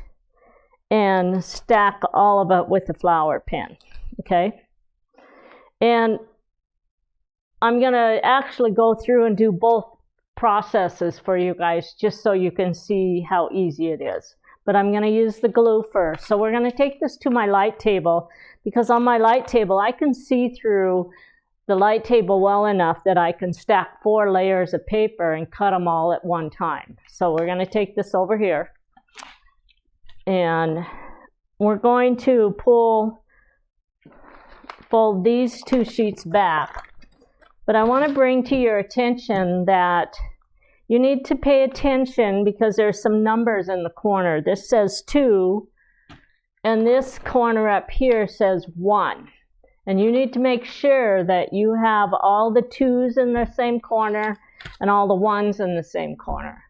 [SPEAKER 2] and stack all of it with the flower pen, okay? And I'm gonna actually go through and do both processes for you guys just so you can see how easy it is. But I'm gonna use the glue first. So we're gonna take this to my light table, because on my light table I can see through the light table well enough that I can stack 4 layers of paper and cut them all at one time. So we're gonna take this over here, and we're going to fold these 2 sheets back. But I want to bring to your attention that you need to pay attention because there's some numbers in the corner. This says 2, and this corner up here says 1. And you need to make sure that you have all the 2s in the same corner and all the 1s in the same corner.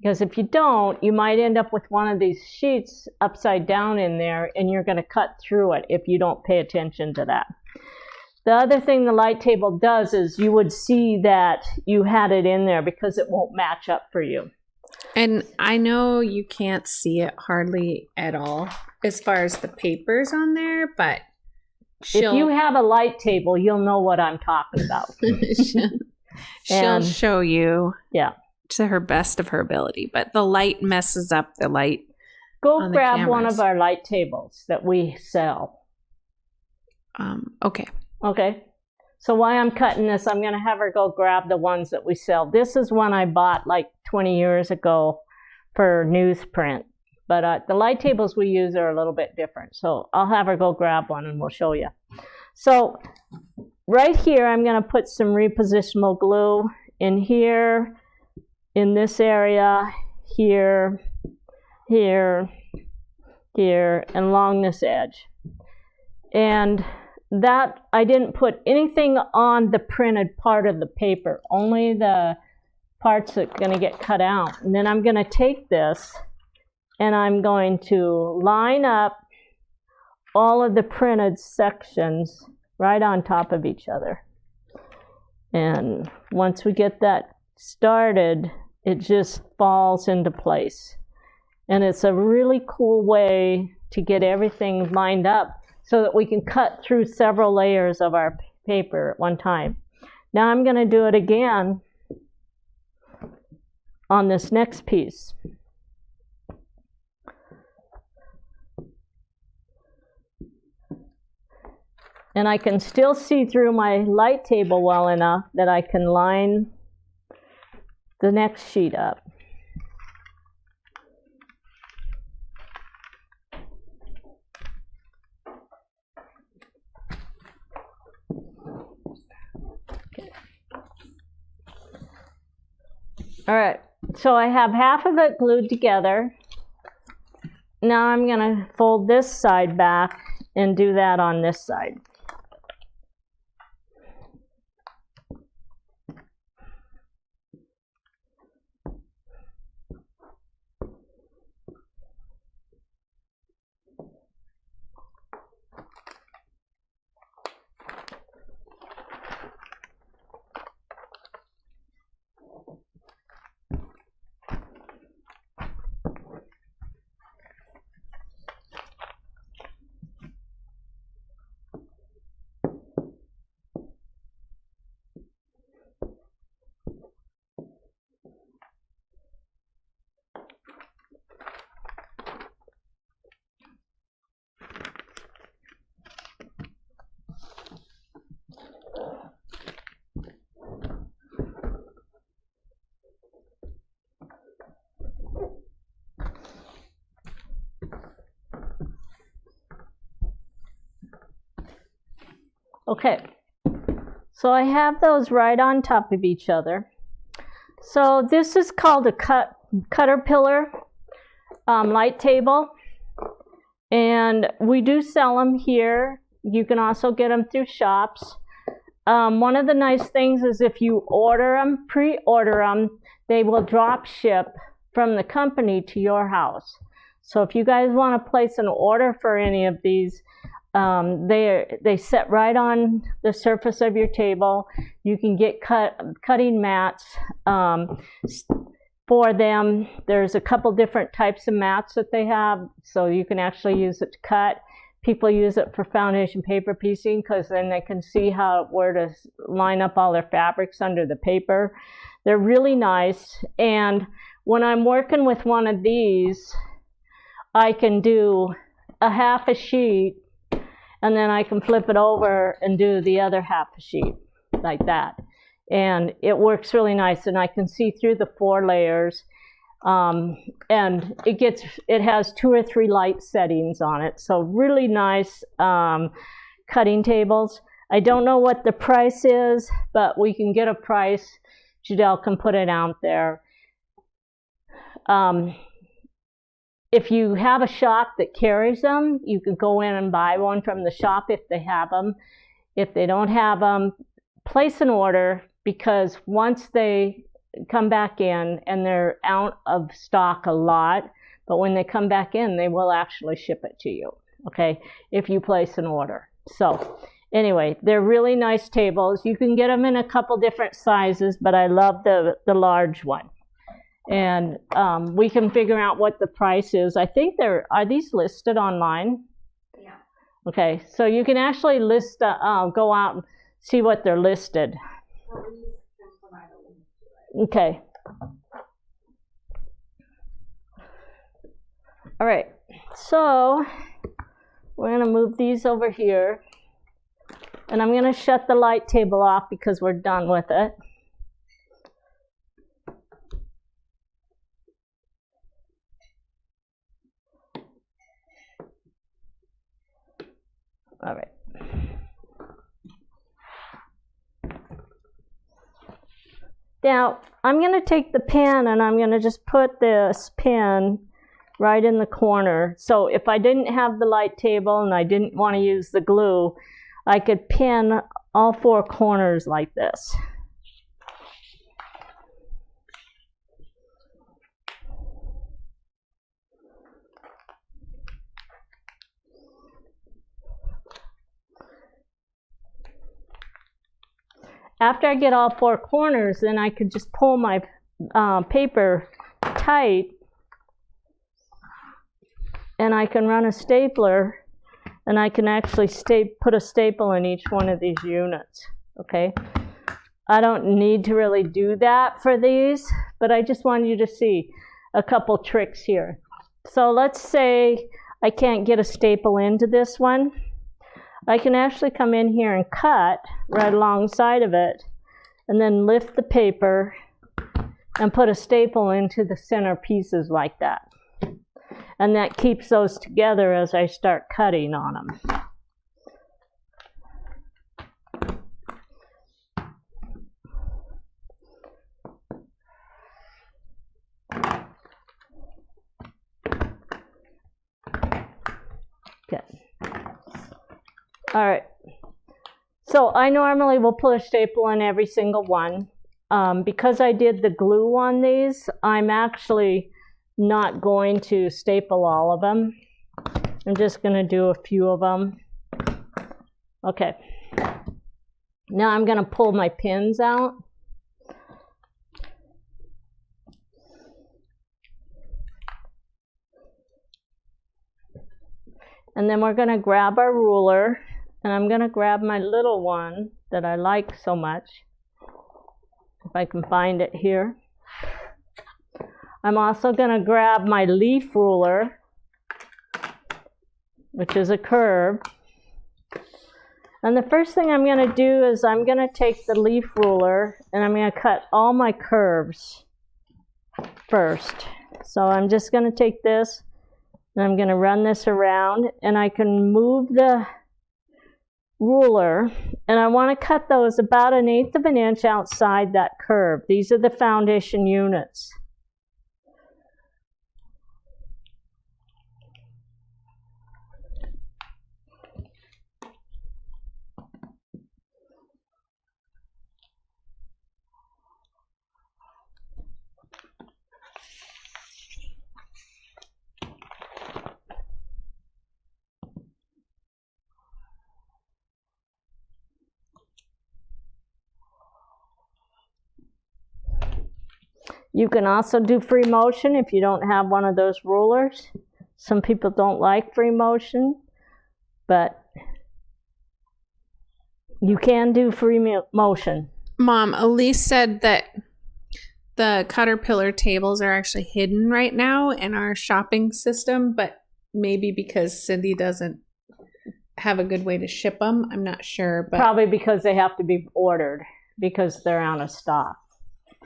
[SPEAKER 2] Because if you don't, you might end up with one of these sheets upside down in there, and you're going to cut through it if you don't pay attention to that. The other thing the light table does is you would see that you had it in there because it won't match up for you.
[SPEAKER 1] And I know you can't see it hardly at all as far as the papers on there, but
[SPEAKER 2] if you have a light table, you'll know what I'm talking about.
[SPEAKER 1] she'll show you,
[SPEAKER 2] yeah,
[SPEAKER 1] to her best of her ability, but the light messes up the light.
[SPEAKER 2] Go grab one of our light tables that we sell.
[SPEAKER 1] Okay.
[SPEAKER 2] Okay, so while I'm cutting this, I'm going to have her go grab the ones that we sell. This is one I bought like 20 years ago for newsprint, but the light tables we use are a little bit different. So I'll have her go grab one and we'll show you. So right here, I'm going to put some repositionable glue in here, in this area, here, here, here, and along this edge. And that I didn't put anything on the printed part of the paper, only the parts that are going to get cut out. And then I'm going to take this and I'm going to line up all of the printed sections right on top of each other. And once we get that started, it just falls into place. And it's a really cool way to get everything lined up so that we can cut through several layers of our paper at one time. Now I'm going to do it again on this next piece. And I can still see through my light table well enough that I can line the next sheet up. All right, so I have half of it glued together. Now I'm going to fold this side back and do that on this side. Okay, so I have those right on top of each other. So this is called a Caterpillar light table, and we do sell them here. You can also get them through shops. One of the nice things is if you order them, pre-order them, they will drop ship from the company to your house. So if you guys want to place an order for any of these, they sit right on the surface of your table. You can get cutting mats for them. There's a couple different types of mats that they have, so you can actually use it to cut. People use it for foundation paper piecing because then they can see where to line up all their fabrics under the paper. They're really nice, and when I'm working with one of these, I can do a half a sheet, and then I can flip it over and do the other half a sheet, like that. And it works really nice, and I can see through the 4 layers. And it has 2 or 3 light settings on it, so really nice cutting tables. I don't know what the price is, but we can get a price. Judel can put it out there. If you have a shop that carries them, you can go in and buy one from the shop if they have them. If they don't have them, place an order, because once they come back in, and they're out of stock a lot, but when they come back in, they will actually ship it to you, okay, if you place an order. So anyway, they're really nice tables. You can get them in a couple different sizes, but I love the large one. And we can figure out what the price is. I think are these listed online?
[SPEAKER 3] Yeah.
[SPEAKER 2] Okay, so you can actually go out and see what they're listed. Okay. All right, so we're going to move these over here, and I'm going to shut the light table off because we're done with it. All right. Now, I'm going to take the pen and I'm going to just put this pen right in the corner. So if I didn't have the light table and I didn't want to use the glue, I could pin all 4 corners like this. After I get all 4 corners, then I could just pull my paper tight, and I can run a stapler, and I can actually put a staple in each one of these units, okay? I don't need to really do that for these, but I just wanted you to see a couple tricks here. So let's say I can't get a staple into this one. I can actually come in here and cut right alongside of it, and then lift the paper and put a staple into the center pieces like that. And that keeps those together as I start cutting on them. Okay. All right, so I normally will put a staple in every single one. Because I did the glue on these, I'm actually not going to staple all of them. I'm just going to do a few of them. Okay, now I'm going to pull my pins out. And then we're going to grab our ruler. And I'm going to grab my little one that I like so much, if I can find it here. I'm also going to grab my leaf ruler, which is a curve. And the first thing I'm going to do is I'm going to take the leaf ruler and I'm going to cut all my curves first. So I'm just going to take this and I'm going to run this around, and I can move the ruler, and I want to cut those about 1/8 of an inch outside that curve. These are the foundation units. You can also do free motion if you don't have one of those rulers. Some people don't like free motion, but you can do free motion.
[SPEAKER 1] Mom, Elise said that the Caterpillar tables are actually hidden right now in our shopping system, but maybe because Cindy doesn't have a good way to ship them. I'm not sure. But
[SPEAKER 2] probably because they have to be ordered because they're out of stock.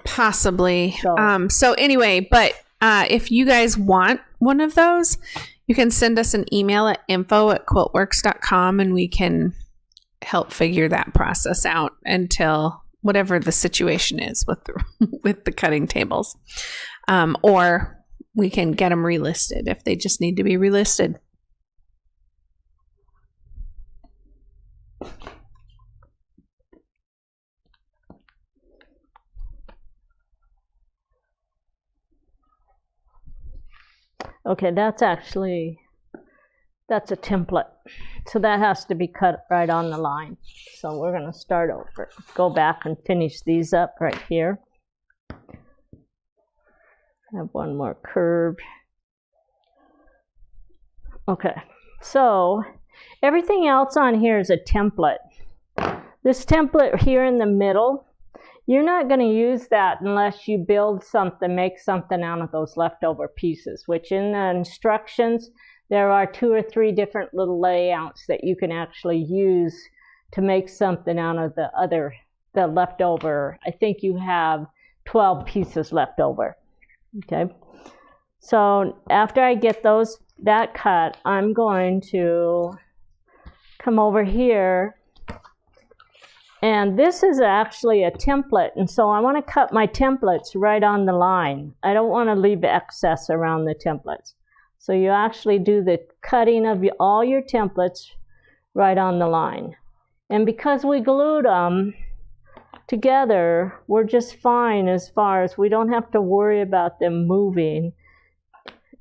[SPEAKER 1] Possibly. So anyway, but if you guys want one of those, you can send us an email at info@Quiltworx.com and we can help figure that process out until whatever the situation is with the cutting tables. Or we can get them relisted if they just need to be relisted.
[SPEAKER 2] Okay, that's a template. So that has to be cut right on the line. So we're going to start over. Go back and finish these up right here. Have one more curve. Okay, so everything else on here is a template. This template here in the middle, you're not going to use that unless you build something, make something out of those leftover pieces, which in the instructions, there are 2 or 3 different little layouts that you can actually use to make something out of the leftover. I think you have 12 pieces left over. Okay. So after I get that cut, I'm going to come over here. And this is actually a template, and so I want to cut my templates right on the line. I don't want to leave excess around the templates. So you actually do the cutting of all your templates right on the line. And because we glued them together, we're just fine as far as we don't have to worry about them moving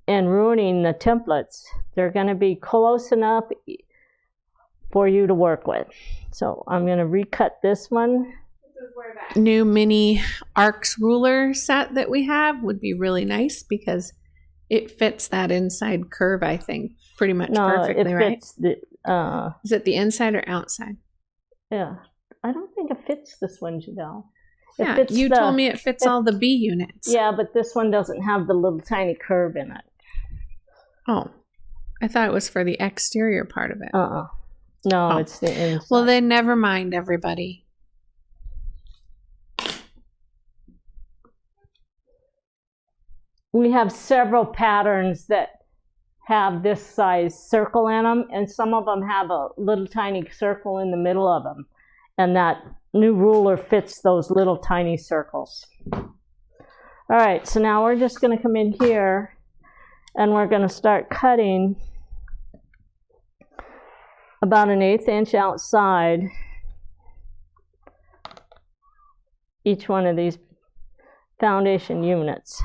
[SPEAKER 2] and ruining the templates. They're going to be close enough for you to work with. So I'm going to recut this one.
[SPEAKER 1] This is where that new mini arcs ruler set that we have would be really nice because it fits that inside curve, I think, pretty much perfectly, right? Is it the inside or outside?
[SPEAKER 2] Yeah. I don't think it fits this one, Judel.
[SPEAKER 1] Yeah, you told me it fits all the B units.
[SPEAKER 2] Yeah, but this one doesn't have the little tiny curve in it.
[SPEAKER 1] Oh, I thought it was for the exterior part of it.
[SPEAKER 2] No, it's the inside.
[SPEAKER 1] Well, then never mind, everybody.
[SPEAKER 2] We have several patterns that have this size circle in them, and some of them have a little tiny circle in the middle of them. And that new ruler fits those little tiny circles. All right, so now we're just going to come in here, and we're going to start cutting about 1/8 inch outside each one of these foundation units.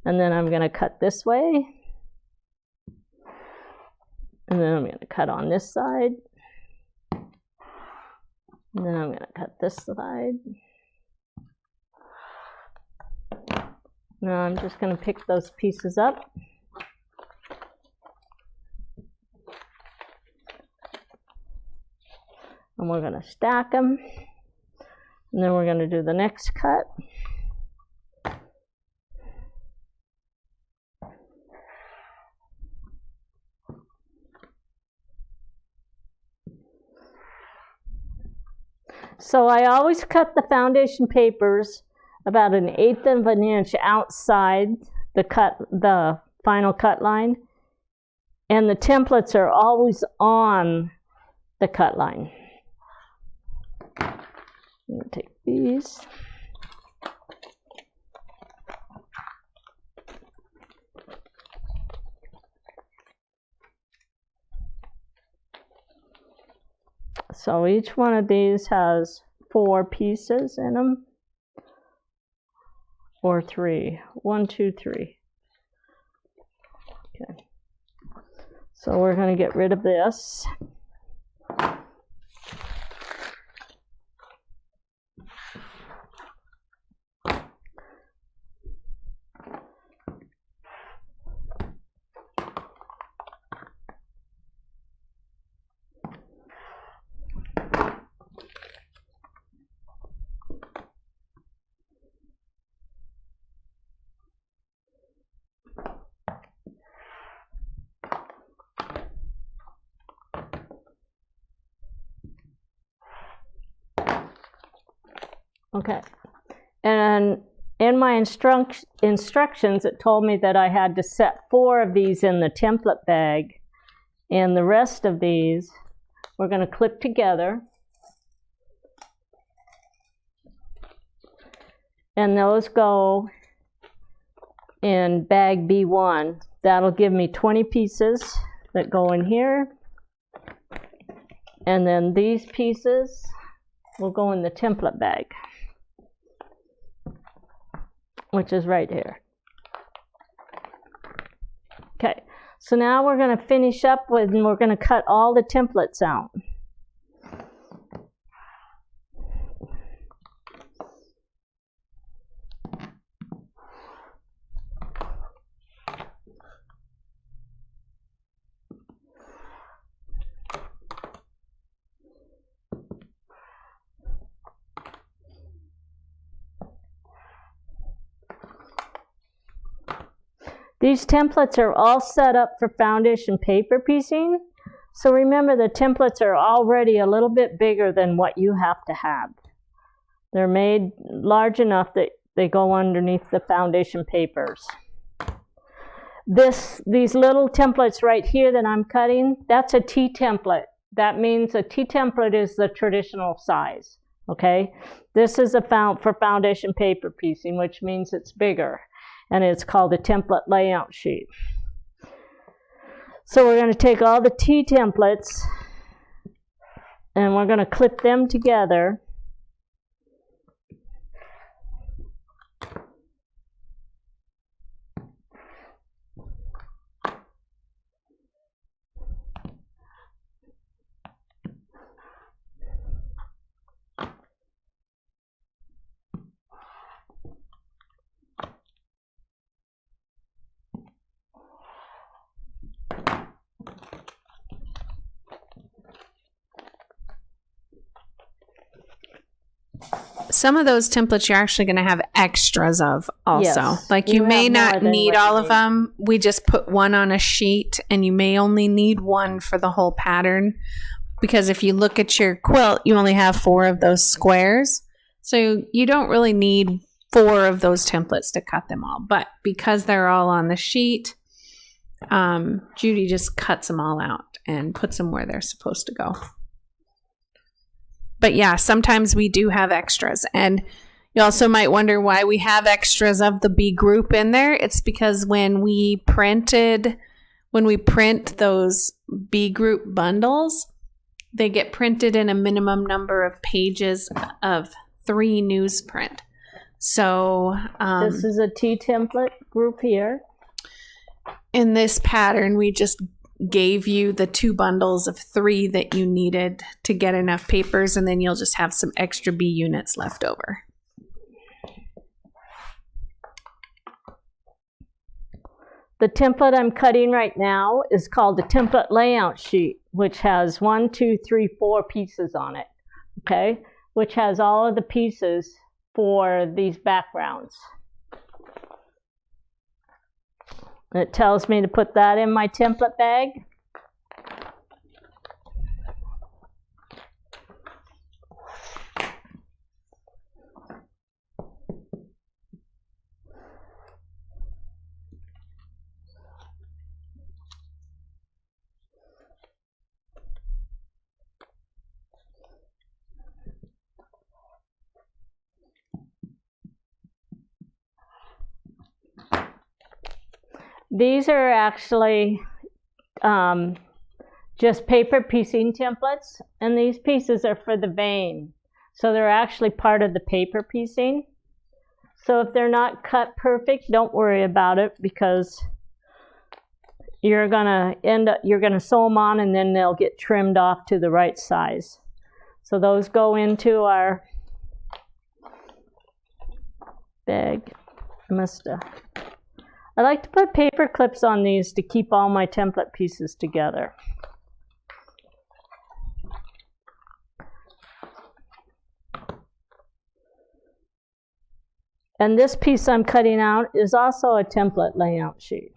[SPEAKER 2] And then I'm going to cut this way. And then I'm going to cut on this side. And then I'm going to cut this side. Now I'm just going to pick those pieces up. And we're going to stack them. And then we're going to do the next cut. So I always cut the foundation papers about 1/8 of an inch outside the final cut line. And the templates are always on the cut line. I'm going to take these. So each one of these has 4 pieces in them, or 3. 1, 2, 3. Okay. So we're going to get rid of this. Okay, and in my instructions, it told me that I had to set 4 of these in the template bag, and the rest of these we're going to clip together, and those go in bag B1. That'll give me 20 pieces that go in here, and then these pieces will go in the template bag, which is right here. Okay, so now we're going to finish up with, and we're going to cut all the templates out. These templates are all set up for foundation paper piecing. So remember, the templates are already a little bit bigger than what you have to have. They're made large enough that they go underneath the foundation papers. These little templates right here that I'm cutting, that's a T template. That means a T template is the traditional size, okay? This is for foundation paper piecing, which means it's bigger. And it's called a template layout sheet. So we're going to take all the T templates and we're going to clip them together.
[SPEAKER 1] Some of those templates you're actually going to have extras of also.
[SPEAKER 2] Yes,
[SPEAKER 1] like you may not need all of
[SPEAKER 2] need.
[SPEAKER 1] them. We just put one on a sheet and you may only need one for the whole pattern. Because if you look at your quilt, you only have 4 of those squares. So you don't really need 4 of those templates to cut them all. But because they're all on the sheet, Judy just cuts them all out and puts them where they're supposed to go. But yeah, sometimes we do have extras. And you also might wonder why we have extras of the B group in there. It's because when we print those B group bundles, they get printed in a minimum number of pages of 3 newsprint. So
[SPEAKER 2] this is a T template group here.
[SPEAKER 1] In this pattern, we just gave you the 2 bundles of 3 that you needed to get enough papers, and then you'll just have some extra B units left over.
[SPEAKER 2] The template I'm cutting right now is called the template layout sheet, which has 1, 2, 3, 4 pieces on it, okay? Which has all of the pieces for these backgrounds. It tells me to put that in my template bag. These are actually just paper piecing templates, and these pieces are for the vein. So they're actually part of the paper piecing. So if they're not cut perfect, don't worry about it, because you're gonna sew them on and then they'll get trimmed off to the right size. So those go into our bag. I like to put paper clips on these to keep all my template pieces together. And this piece I'm cutting out is also a template layout sheet.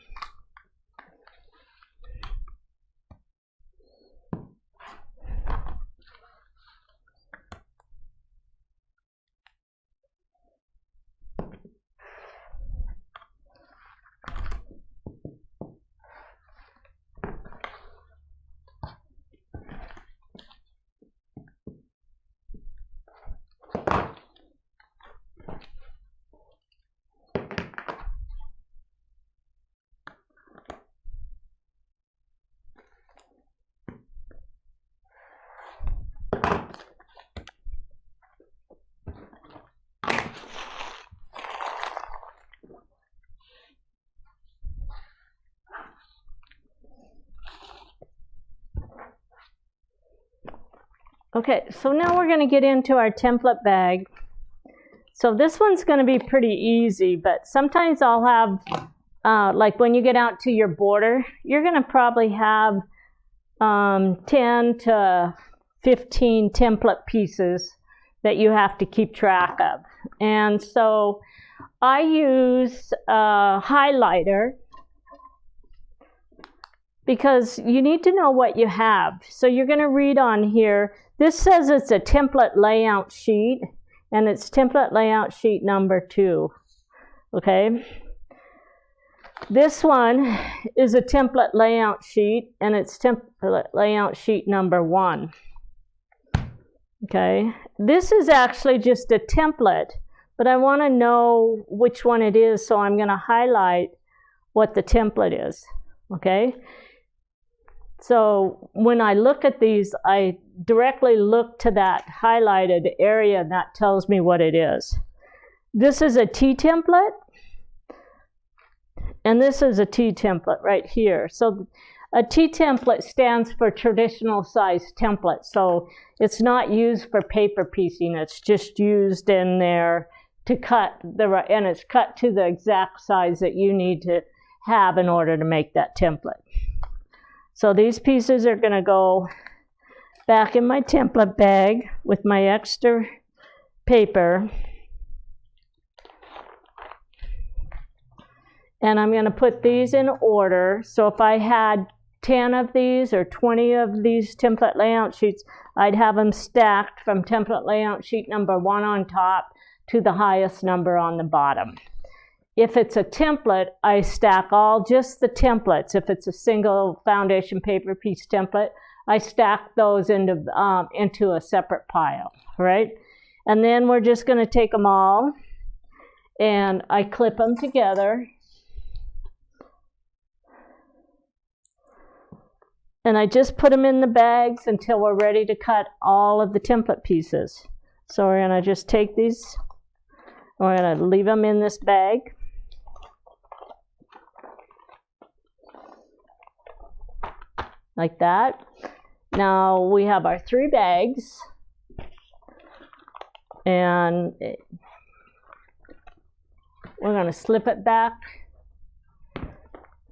[SPEAKER 2] Okay, so now we're going to get into our template bag. So this one's going to be pretty easy, but sometimes I'll have, like when you get out to your border, you're going to probably have 10 to 15 template pieces that you have to keep track of. And so I use a highlighter, because you need to know what you have. So you're going to read on here. This says it's a template layout sheet, and it's template layout sheet number 2. Okay. This one is a template layout sheet, and it's template layout sheet number 1. Okay. This is actually just a template, but I want to know which one it is, so I'm going to highlight what the template is. Okay. So when I look at these, I directly look to that highlighted area, and that tells me what it is. This is a T template, and this is a T template right here. So a T template stands for traditional size template. So it's not used for paper piecing. It's just used in there to cut and it's cut to the exact size that you need to have in order to make that template. So these pieces are going to go back in my template bag with my extra paper. And I'm going to put these in order. So if I had 10 of these or 20 of these template layout sheets, I'd have them stacked from template layout sheet number 1 on top to the highest number on the bottom. If it's a template, I stack just the templates. If it's a single foundation paper piece template, I stack those into a separate pile, right? And then we're just going to take them all, and I clip them together. And I just put them in the bags until we're ready to cut all of the template pieces. So we're going to just take these, we're going to leave them in this bag. Like that. Now we have our 3 bags, and we're going to slip it back,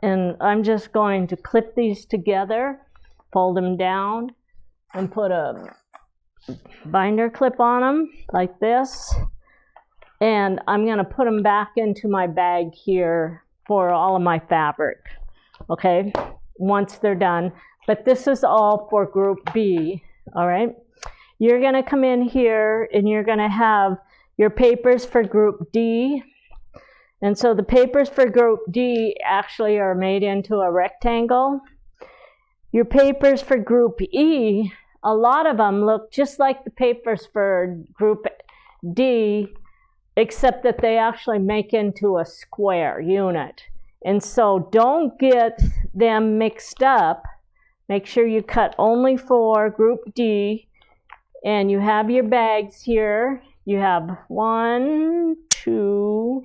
[SPEAKER 2] and I'm just going to clip these together, fold them down, and put a binder clip on them like this, and I'm going to put them back into my bag here for all of my fabric, okay, once they're done. But this is all for group B, all right? You're going to come in here and you're going to have your papers for group D. And so the papers for group D actually are made into a rectangle. Your papers for group E, a lot of them look just like the papers for group D, except that they actually make into a square unit. And so don't get them mixed up. Make sure you cut only for group D. And you have your bags here. You have 1, 2,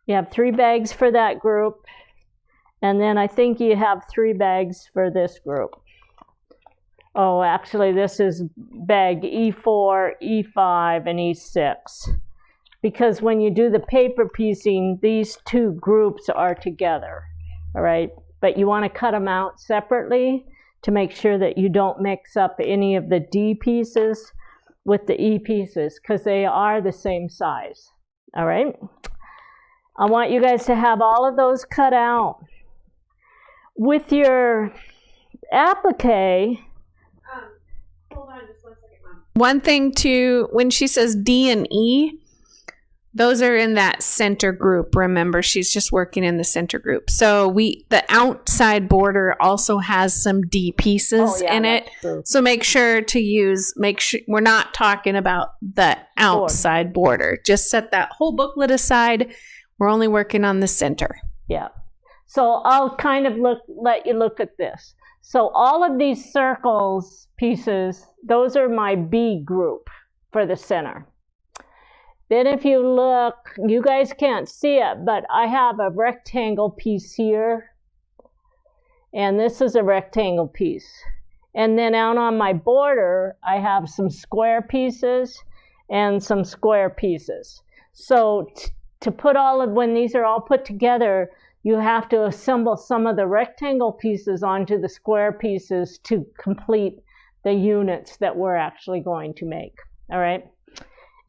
[SPEAKER 2] you have 3 bags for that group. And then I think you have 3 bags for this group. Oh, actually this is bag E4, E5, and E6. Because when you do the paper piecing, these 2 groups are together, all right? But you want to cut them out separately to make sure that you don't mix up any of the D pieces with the E pieces, because they are the same size, all right? I want you guys to have all of those cut out. With your applique,
[SPEAKER 3] Hold on just 1 second, Mom.
[SPEAKER 1] One thing too, when she says D and E, those are in that center group. Remember, she's just working in the center group. So the outside border also has some D pieces in it.
[SPEAKER 2] True.
[SPEAKER 1] So make sure we're not talking about the outside border. Just set that whole booklet aside. We're only working on the center.
[SPEAKER 2] Yeah. So I'll kind of let you look at this. So all of these circles pieces, those are my B group for the center. Then if you look, you guys can't see it, but I have a rectangle piece here. And this is a rectangle piece. And then out on my border, I have some square pieces and some square pieces. So to put when these are all put together, you have to assemble some of the rectangle pieces onto the square pieces to complete the units that we're actually going to make, all right?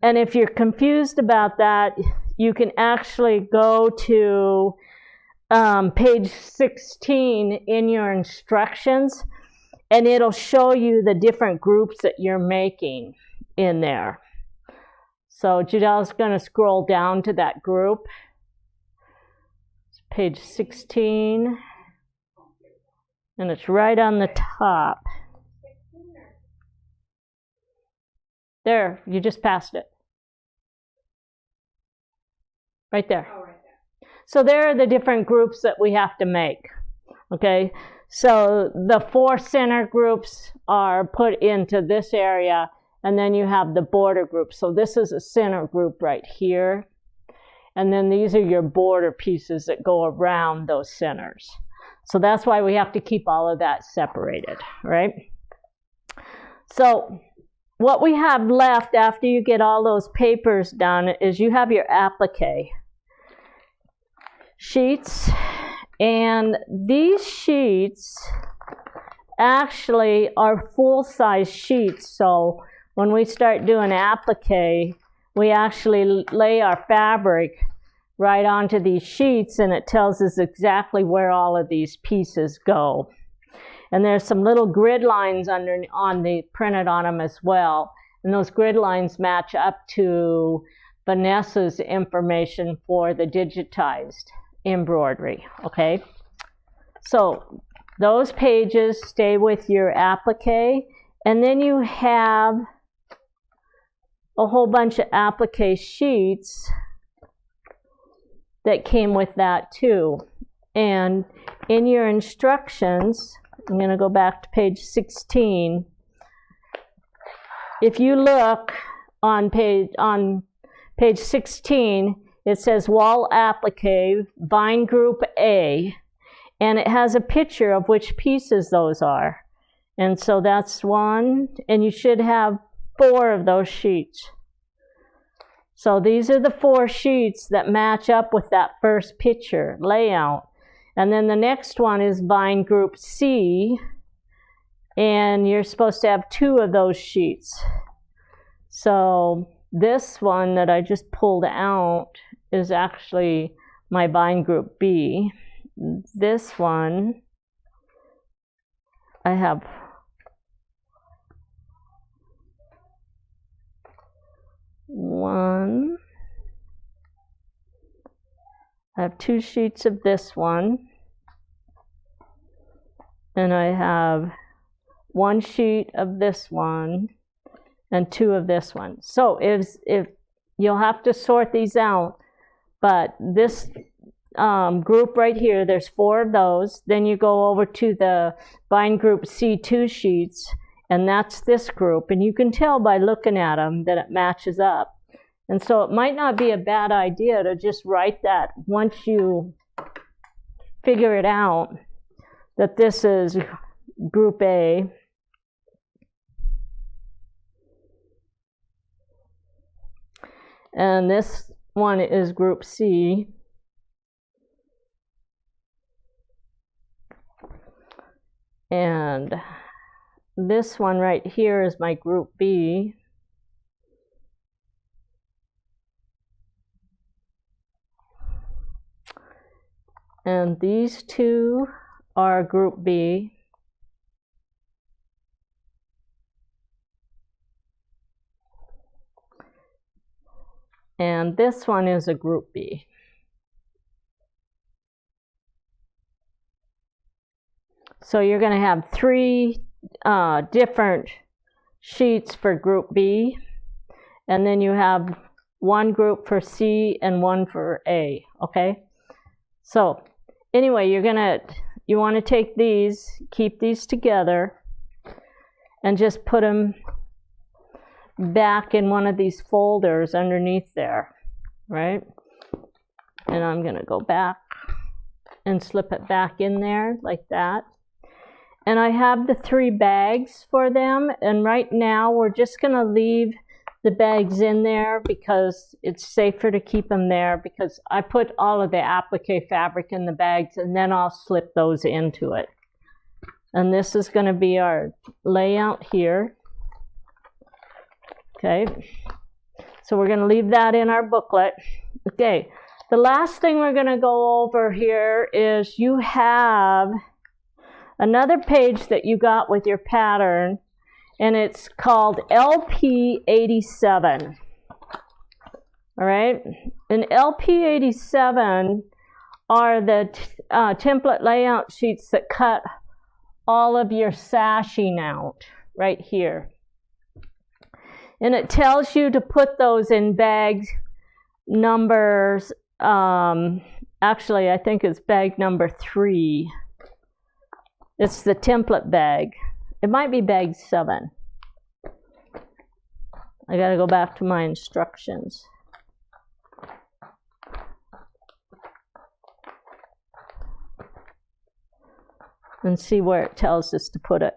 [SPEAKER 2] And if you're confused about that, you can actually go to page 16 in your instructions, and it'll show you the different groups that you're making in there. So Judel's going to scroll down to that group. It's page 16, and it's right on the top. There, you just passed it. Right there.
[SPEAKER 3] Oh, right there.
[SPEAKER 2] So there are the different groups that we have to make. Okay, so the 4 center groups are put into this area, and then you have the border group. So this is a center group right here. And then these are your border pieces that go around those centers. So that's why we have to keep all of that separated, right? So what we have left after you get all those papers done is you have your applique sheets. And these sheets actually are full-size sheets. So when we start doing applique, we actually lay our fabric right onto these sheets, and it tells us exactly where all of these pieces go. And there's some little grid lines printed on them as well. And those grid lines match up to Vanessa's information for the digitized embroidery, okay? So those pages stay with your applique, and then you have a whole bunch of applique sheets that came with that too. And in your instructions, I'm going to go back to page 16. If you look on page 16, it says Wall Applique, Vine Group A, and it has a picture of which pieces those are. And so that's one, and you should have 4 of those sheets. So these are the 4 sheets that match up with that first picture layout. And then the next one is Vine Group C, and you're supposed to have 2 of those sheets. So this one that I just pulled out is actually my Vine Group B. This one, I have one. I have 2 sheets of this one, and I have 1 sheet of this one and 2 of this one. So if you'll have to sort these out, but this group right here. There's 4 of those. Then you go over to the bind group C2 sheets, and that's this group. And you can tell by looking at them that it matches up. And so it might not be a bad idea to just write that once you figure it out, that this is group A. And this one is group C. And this one right here is my group B. And these 2 are group B. And this one is a group B. So you're going to have 3 different sheets for group B, and then you have 1 group for C and 1 for A, okay? So anyway, you want to take these, keep these together, and just put them back in one of these folders underneath there, right? And I'm going to go back and slip it back in there like that. And I have the 3 bags for them, and right now we're just going to leave the bags in there because it's safer to keep them there, because I put all of the applique fabric in the bags and then I'll slip those into it. And this is going to be our layout here. Okay, so we're going to leave that in our booklet. Okay, the last thing we're going to go over here is you have another page that you got with your pattern, and it's called LP87. All right, and LP87 are the template layout sheets that cut all of your sashing out right here. And it tells you to put those in bags numbers, actually I think it's bag number 3. It's the template bag. It might be bag 7. I gotta go back to my instructions. And see where it tells us to put it.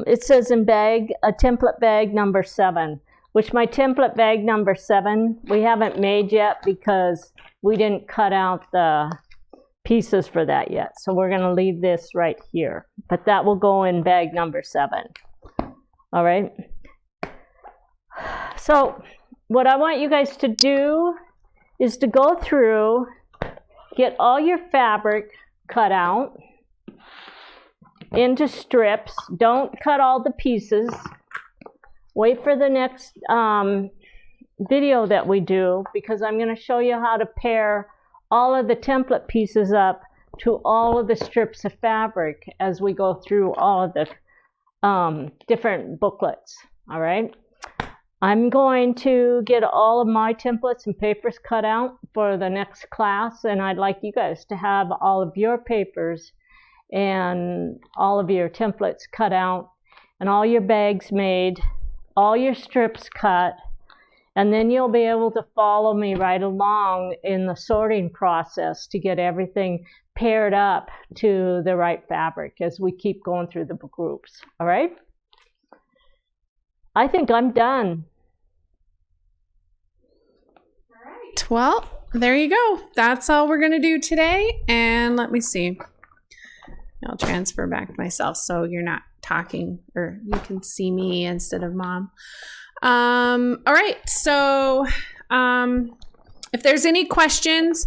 [SPEAKER 2] It says in template bag number 7, which my template bag number 7 we haven't made yet because we didn't cut out the pieces for that yet. So we're going to leave this right here, but that will go in bag number 7. All right. So what I want you guys to do is to go through, get all your fabric cut out into strips. Don't cut all the pieces. Wait for the next video that we do, because I'm going to show you how to pair all of the template pieces up to all of the strips of fabric as we go through all of the different booklets. All right. I'm going to get all of my templates and papers cut out for the next class, and I'd like you guys to have all of your papers and all of your templates cut out and all your bags made, all your strips cut, and then you'll be able to follow me right along in the sorting process to get everything paired up to the right fabric as we keep going through the groups. All right? I think I'm done.
[SPEAKER 3] All right. Well, there you go. That's all we're going to do today. And let me see. I'll transfer back to myself so you're not talking, or you can see me instead of Mom. All right. So if there's any questions.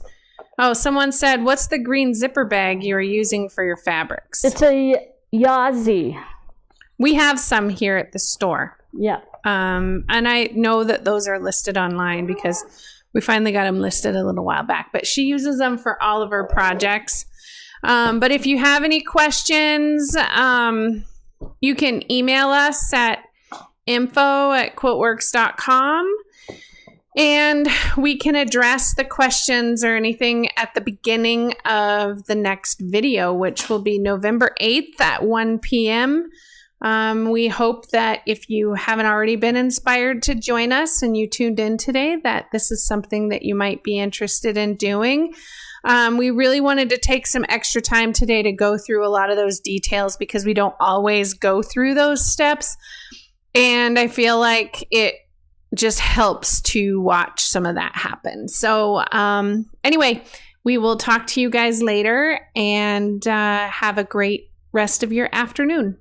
[SPEAKER 3] Oh, someone said, what's the green zipper bag you're using for your fabrics?
[SPEAKER 2] It's a Yazi.
[SPEAKER 3] We have some here at the store.
[SPEAKER 2] Yeah.
[SPEAKER 3] And I know that those are listed online because we finally got them listed a little while back. But she uses them for all of her projects. But if you have any questions, you can email us at info@Quiltworx.com. And we can address the questions or anything at the beginning of the next video, which will be November 8th at 1 p.m. We hope that if you haven't already been inspired to join us and you tuned in today, that this is something that you might be interested in doing. We really wanted to take some extra time today to go through a lot of those details because we don't always go through those steps. And I feel like it just helps to watch some of that happen. So anyway, we will talk to you guys later and have a great rest of your afternoon.